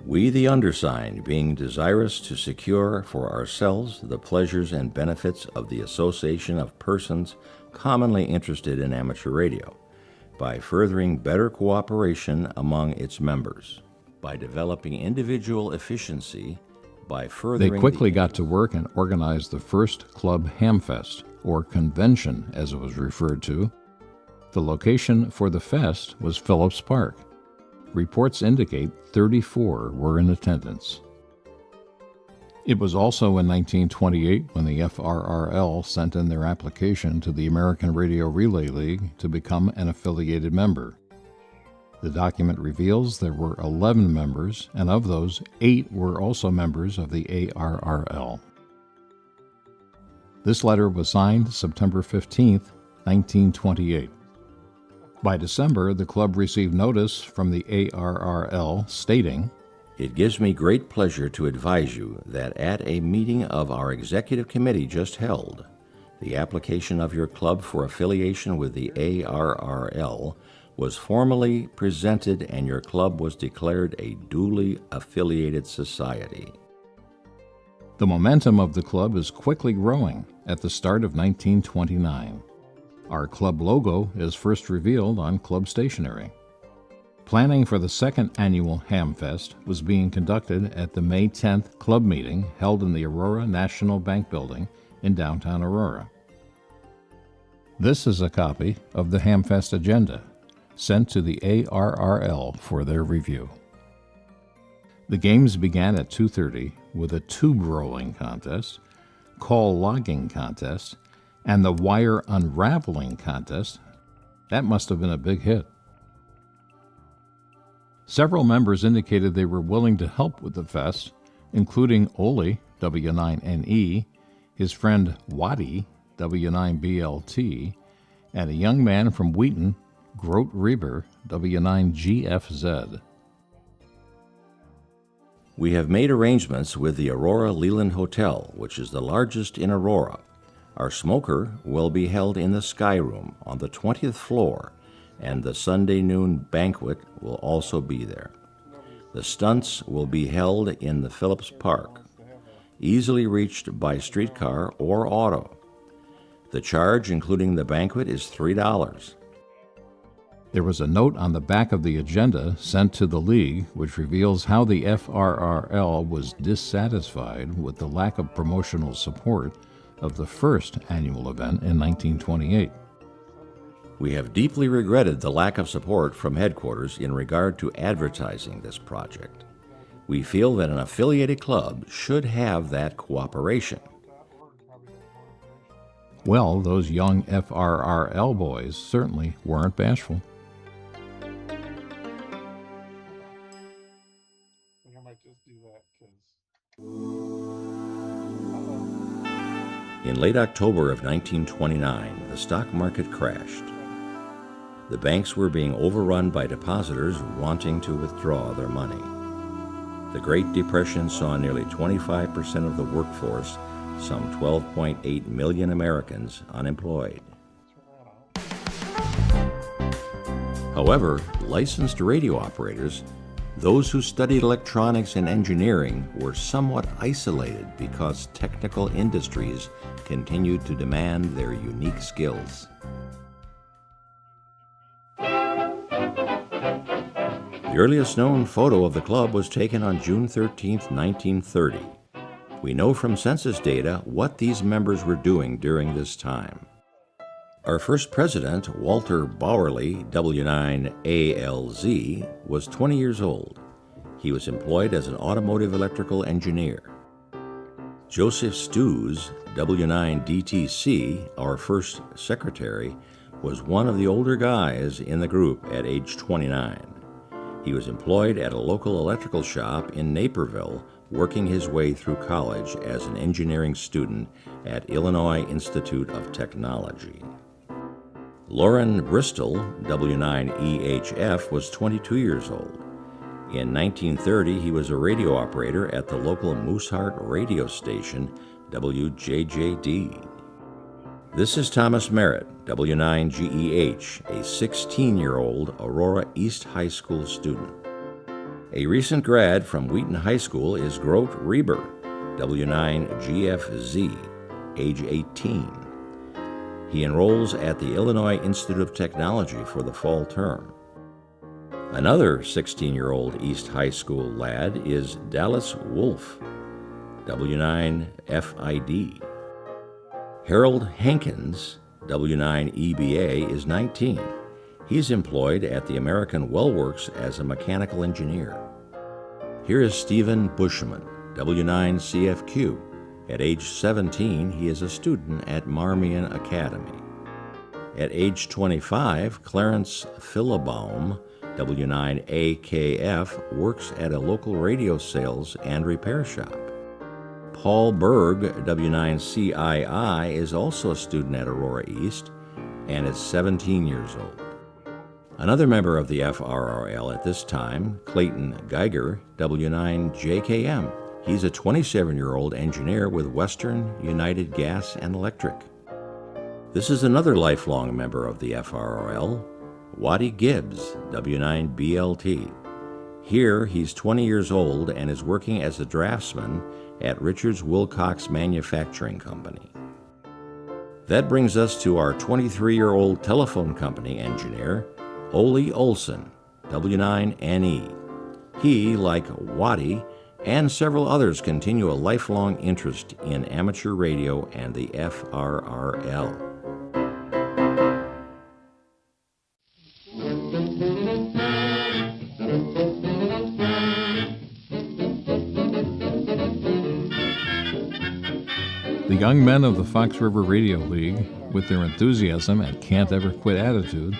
"We, the undersigned, being desirous to secure for ourselves the pleasures and benefits of the association of persons commonly interested in amateur radio, by furthering better cooperation among its members, by developing individual efficiency, by furthering..." They quickly got to work and organized the first club Hamfest, or convention as it was referred to. The location for the fest was Phillips Park. Reports indicate 34 were in attendance. It was also in 1928 when the FRRL sent in their application to the American Radio Relay League to become an affiliated member. The document reveals there were 11 members, and of those, 8 were also members of the ARRL. This letter was signed September 15, 1928. By December, the club received notice from the ARRL stating, "It gives me great pleasure to advise you that at a meeting of our executive committee just held, the application of your club for affiliation with the ARRL was formally presented and your club was declared a duly affiliated society." The momentum of the club is quickly growing at the start of 1929. Our club logo is first revealed on club stationery. Planning for the second annual Hamfest was being conducted at the May 10th club meeting held in the Aurora National Bank Building in downtown Aurora. This is a copy of the Hamfest agenda, sent to the ARRL for their review. The games began at 2:30 with a tube rolling contest, call logging contest, and the wire unraveling contest. That must have been a big hit. Several members indicated they were willing to help with the fest, including Ole, W9NE, his friend Waddy, W9BLT, and a young man from Wheaton, Grote Reber, W9GFZ. We have made arrangements with the Aurora Leland Hotel, which is the largest in Aurora. Our smoker will be held in the Sky Room on the 20th floor, and the Sunday noon banquet will also be there. The stunts will be held in the Phillips Park. easily reached by streetcar or auto. The charge, including the banquet, is $3. There was a note on the back of the agenda sent to the League which reveals how the FRRL was dissatisfied with the lack of promotional support of the first annual event in 1928. We have deeply regretted the lack of support from headquarters in regard to advertising this project. We feel that an affiliated club should have that cooperation. Well, those young FRRL boys certainly weren't bashful. In late October of 1929, the stock market crashed. The banks were being overrun by depositors wanting to withdraw their money. The Great Depression saw nearly 25% of the workforce, some 12.8 million Americans, unemployed. However, licensed radio operators, those who studied electronics and engineering, were somewhat isolated because technical industries continued to demand their unique skills. The earliest known photo of the club was taken on June 13, 1930. We know from census data what these members were doing during this time. Our first president, Walter Bowerly, W9ALZ, was 20 years old. He was employed as an automotive electrical engineer. Joseph Stews, W9DTC, our first secretary, was one of the older guys in the group at age 29. He was employed at a local electrical shop in Naperville, working his way through college as an engineering student at Illinois Institute of Technology. Lauren Bristol, W9EHF, was 22 years old. In 1930, he was a radio operator at the local Mooseheart radio station, WJJD. This is Thomas Merritt, W9GEH, a 16-year-old Aurora East High School student. A recent grad from Wheaton High School is Grote Reber, W9GFZ, age 18. He enrolls at the Illinois Institute of Technology for the fall term. Another 16-year-old East High School lad is Dallas Wolf, W9FID. Harold Hankins, W9EBA, is 19. He's employed at the American Well Works as a mechanical engineer. Here is Stephen Bushman, W9CFQ. At age 17, he is a student at Marmion Academy. At age 25, Clarence Philobaum, W9AKF, works at a local radio sales and repair shop. Paul Berg, W9CII, is also a student at Aurora East and is 17 years old. Another member of the FRRL at this time, Clayton Geiger, W9JKM. He's a 27-year-old engineer with Western United Gas and Electric. This is another lifelong member of the FRRL, Waddy Gibbs, W9BLT. Here, he's 20 years old and is working as a draftsman at Richards Wilcox Manufacturing Company. That brings us to our 23-year-old telephone company engineer, Ole Olson, W9NE. He, like Waddy and several others, continue a lifelong interest in amateur radio and the FRRL. The young men of the Fox River Radio League, with their enthusiasm and can't-ever-quit attitude,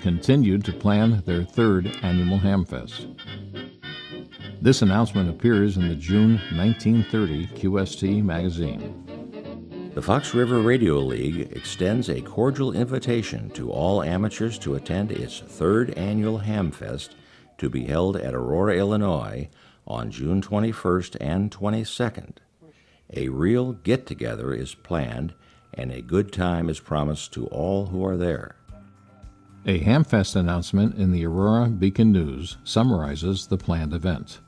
continued to plan their third annual Hamfest. This announcement appears in the June 1930 QST magazine. The Fox River Radio League extends a cordial invitation to all amateurs to attend its third annual Hamfest to be held at Aurora, Illinois on June 21st and 22nd. A real get-together is planned and a good time is promised to all who are there. A Hamfest announcement in the Aurora Beacon News summarizes the planned event.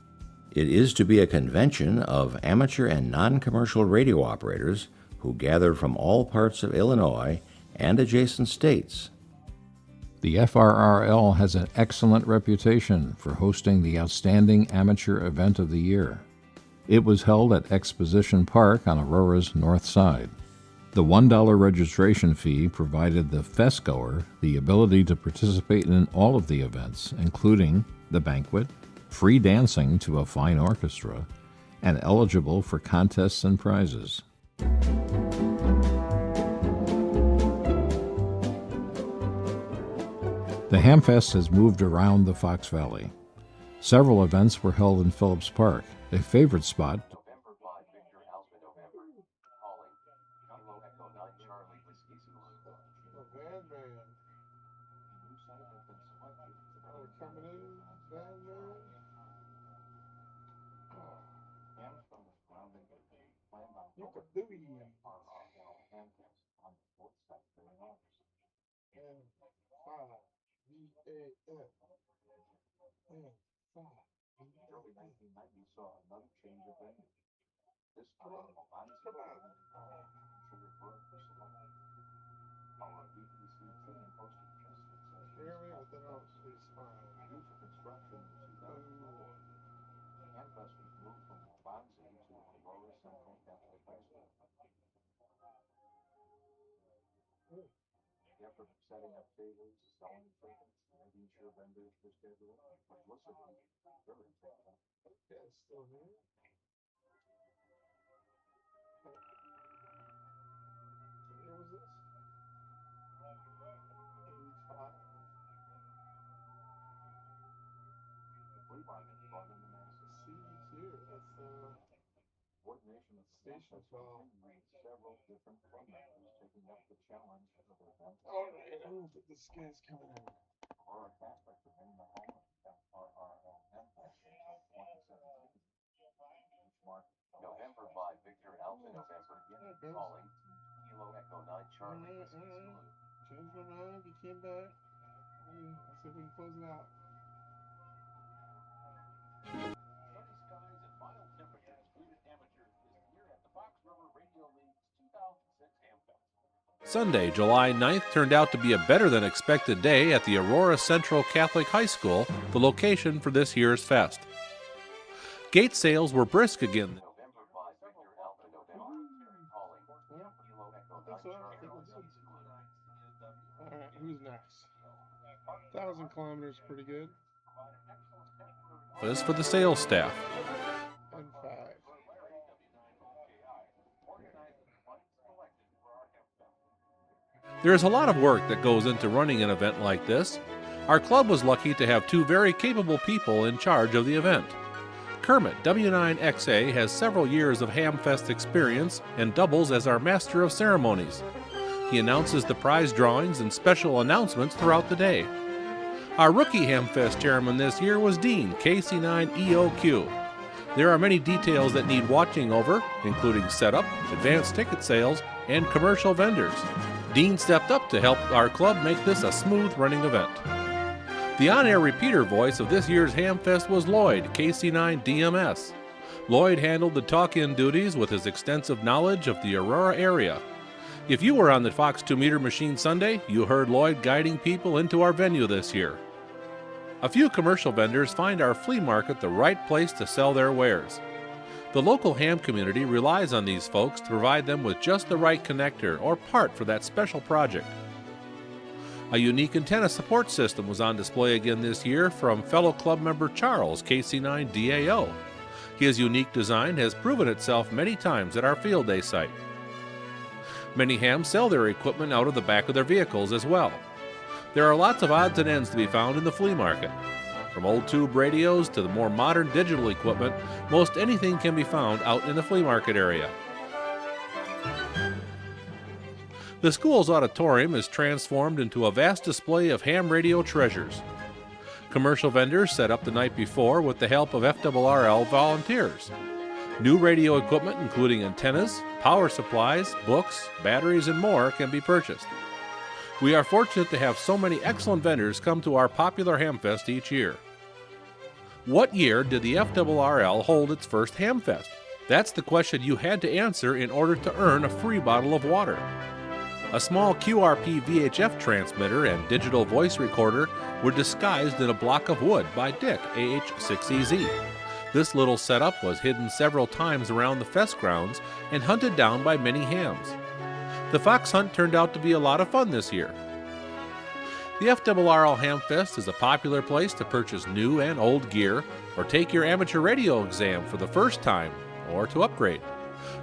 It is to be a convention of amateur and non-commercial radio operators who gather from all parts of Illinois and adjacent states. The FRRL has an excellent reputation for hosting the outstanding amateur event of the year. It was held at Exposition Park on Aurora's north side. The $1 registration fee provided the festgoer the ability to participate in all of the events, including the banquet, free dancing to a fine orchestra, and eligible for contests and prizes. The Hamfest has moved around the Fox Valley. Several events were held in Phillips Park, a favorite spot. Early 1990s saw another change of venue. This time, on Sugar Brook for selection. Our BBC team hosted just 6 sessions. Due to construction in 2004, Hamfest was moved from Bonzi to Aurora Central Catholic High School. The effort of setting up tables, selling tickets, making sure vendors were scheduled, publicity, very technical. It's still here. Where was this? 85. The flea market brought in the masses. CDQ, that's coordination of stations. Several different club members taking up the challenge of the event. All right, I don't think this guy's coming in. Aurora Catholic remained the home of FRRL Hamfest until 2017, which marked November by Victor Alpha November again calling Kilo Echo 9 Charlie Whiskey Zulu. Changed my mind, he came back. Let's see if we can close it out. Sunny skies and mild temperatures greeted amateurs this year at the Fox River Radio League's 2006 Hamfest. Sunday, July 9th turned out to be a better-than-expected day at the Aurora Central Catholic High School, the location for this year's fest. Gate sales were brisk again. All right, who's next? 1,000 kilometers, pretty good. This for the sales staff. And 5. There is a lot of work that goes into running an event like this. Our club was lucky to have 2 very capable people in charge of the event. Kermit, W9XA, has several years of Hamfest experience and doubles as our master of ceremonies. He announces the prize drawings and special announcements throughout the day. Our rookie Hamfest chairman this year was Dean, KC9EOQ. There are many details that need watching over, including setup, advanced ticket sales, and commercial vendors. Dean stepped up to help our club make this a smooth-running event. The on-air repeater voice of this year's Hamfest was Lloyd, KC9DMS. Lloyd handled the talk-in duties with his extensive knowledge of the Aurora area. If you were on the Fox 2-meter machine Sunday, you heard Lloyd guiding people into our venue this year. A few commercial vendors find our flea market the right place to sell their wares. The local ham community relies on these folks to provide them with just the right connector or part for that special project. A unique antenna support system was on display again this year from fellow club member Charles, KC9DAO. His unique design has proven itself many times at our field day site. Many hams sell their equipment out of the back of their vehicles as well. There are lots of odds and ends to be found in the flea market. From old tube radios to the more modern digital equipment, most anything can be found out in the flea market area. The school's auditorium is transformed into a vast display of ham radio treasures. Commercial vendors set up the night before with the help of FRRL volunteers. New radio equipment, including antennas, power supplies, books, batteries, and more, can be purchased. We are fortunate to have so many excellent vendors come to our popular Hamfest each year. What year did the FRRL hold its first Hamfest? That's the question you had to answer in order to earn a free bottle of water. A small QRP VHF transmitter and digital voice recorder were disguised in a block of wood by Dick, AH6EZ. This little setup was hidden several times around the fest grounds and hunted down by many hams. The fox hunt turned out to be a lot of fun this year. The FRRL Hamfest is a popular place to purchase new and old gear or take your amateur radio exam for the first time or to upgrade.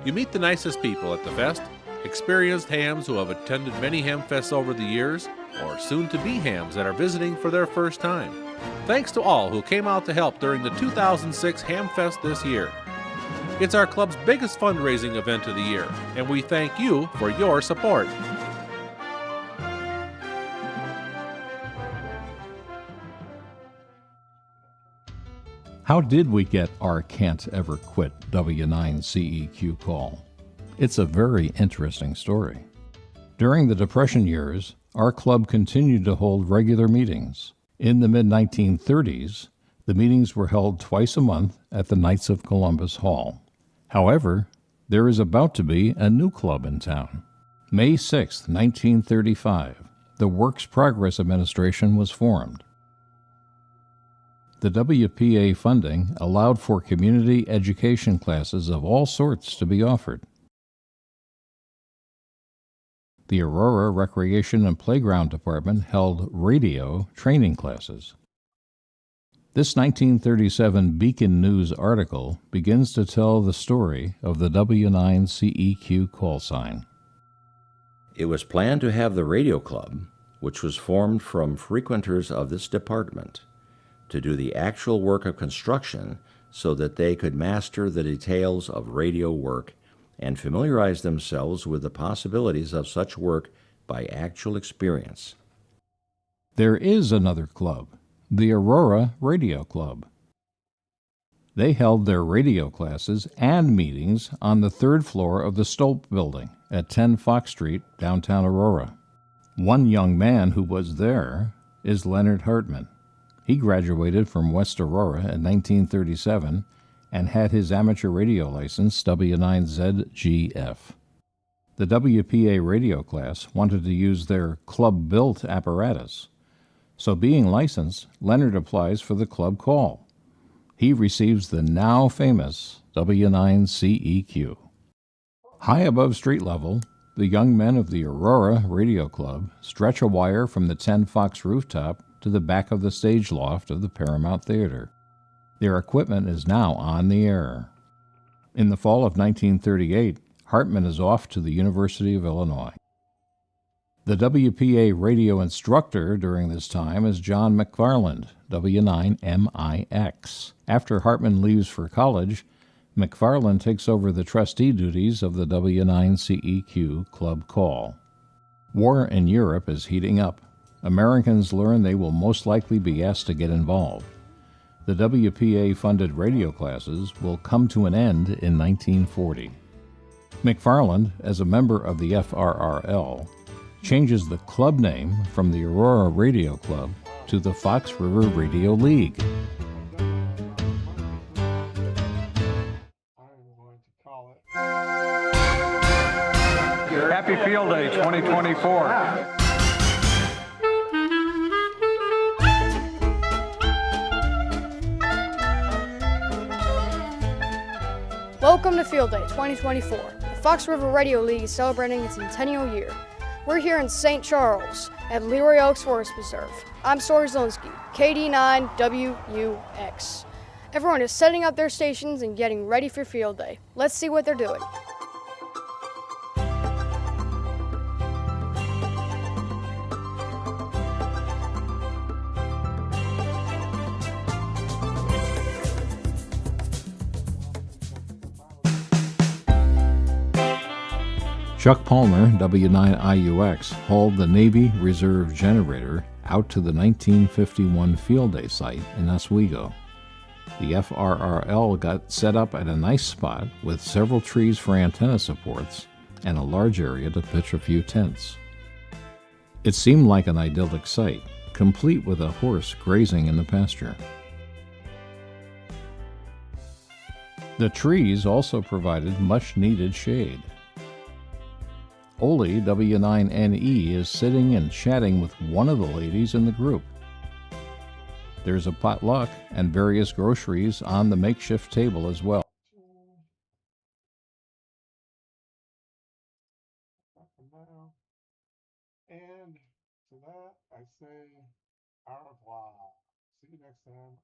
You meet the nicest people at the fest, experienced hams who have attended many Hamfests over the years, or soon-to-be hams that are visiting for their first time. Thanks to all who came out to help during the 2006 Hamfest this year. It's our club's biggest fundraising event of the year, and we thank you for your support. How did we get our Can't Ever Quit W9CEQ call? It's a very interesting story. During the Depression years, our club continued to hold regular meetings. In the mid-1930s, the meetings were held twice a month at the Knights of Columbus Hall. However, there is about to be a new club in town. May 6, 1935, the Works Progress Administration was formed. The WPA funding allowed for community education classes of all sorts to be offered. The Aurora Recreation and Playground Department held radio training classes. This 1937 Beacon News article begins to tell the story of the W9CEQ call sign. It was planned to have the radio club, which was formed from frequenters of this department, to do the actual work of construction so that they could master the details of radio work and familiarize themselves with the possibilities of such work by actual experience. There is another club, the Aurora Radio Club. They held their radio classes and meetings on the third floor of the Stolp Building at 10 Fox Street, downtown Aurora. One young man who was there is Leonard Hartman. He graduated from West Aurora in 1937 and had his amateur radio license W9ZGF. The WPA radio class wanted to use their club-built apparatus. So being licensed, Leonard applies for the club call. He receives the now famous W9CEQ. High above street level, the young men of the Aurora Radio Club stretch a wire from the 10 Fox rooftop to the back of the stage loft of the Paramount Theater. Their equipment is now on the air. In the fall of 1938, Hartman is off to the University of Illinois. The WPA radio instructor during this time is John McFarland, W9MIX. After Hartman leaves for college, McFarland takes over the trustee duties of the W9CEQ Club Call. War in Europe is heating up. Americans learn they will most likely be asked to get involved. The WPA-funded radio classes will come to an end in 1940. McFarland, as a member of the FRRL, changes the club name from the Aurora Radio Club to the Fox River Radio League. Happy Field Day 2024. Welcome to Field Day 2024. The Fox River Radio League is celebrating its centennial year. We're here in St. Charles at Leroy Oaks Forest Preserve. I'm Sori Zielinski, KD9WUX. Everyone is setting up their stations and getting ready for Field Day. Let's see what they're doing. Chuck Palmer, W9IUX, hauled the Navy Reserve generator out to the 1951 Field Day site in Oswego. The FRRL got set up at a nice spot with several trees for antenna supports and a large area to pitch a few tents. It seemed like an idyllic site, complete with a horse grazing in the pasture. The trees also provided much needed shade. Oli, W9NE, is sitting and chatting with one of the ladies in the group. There's a potluck and various groceries on the makeshift table as well. And to that, I say au revoir. See you next time.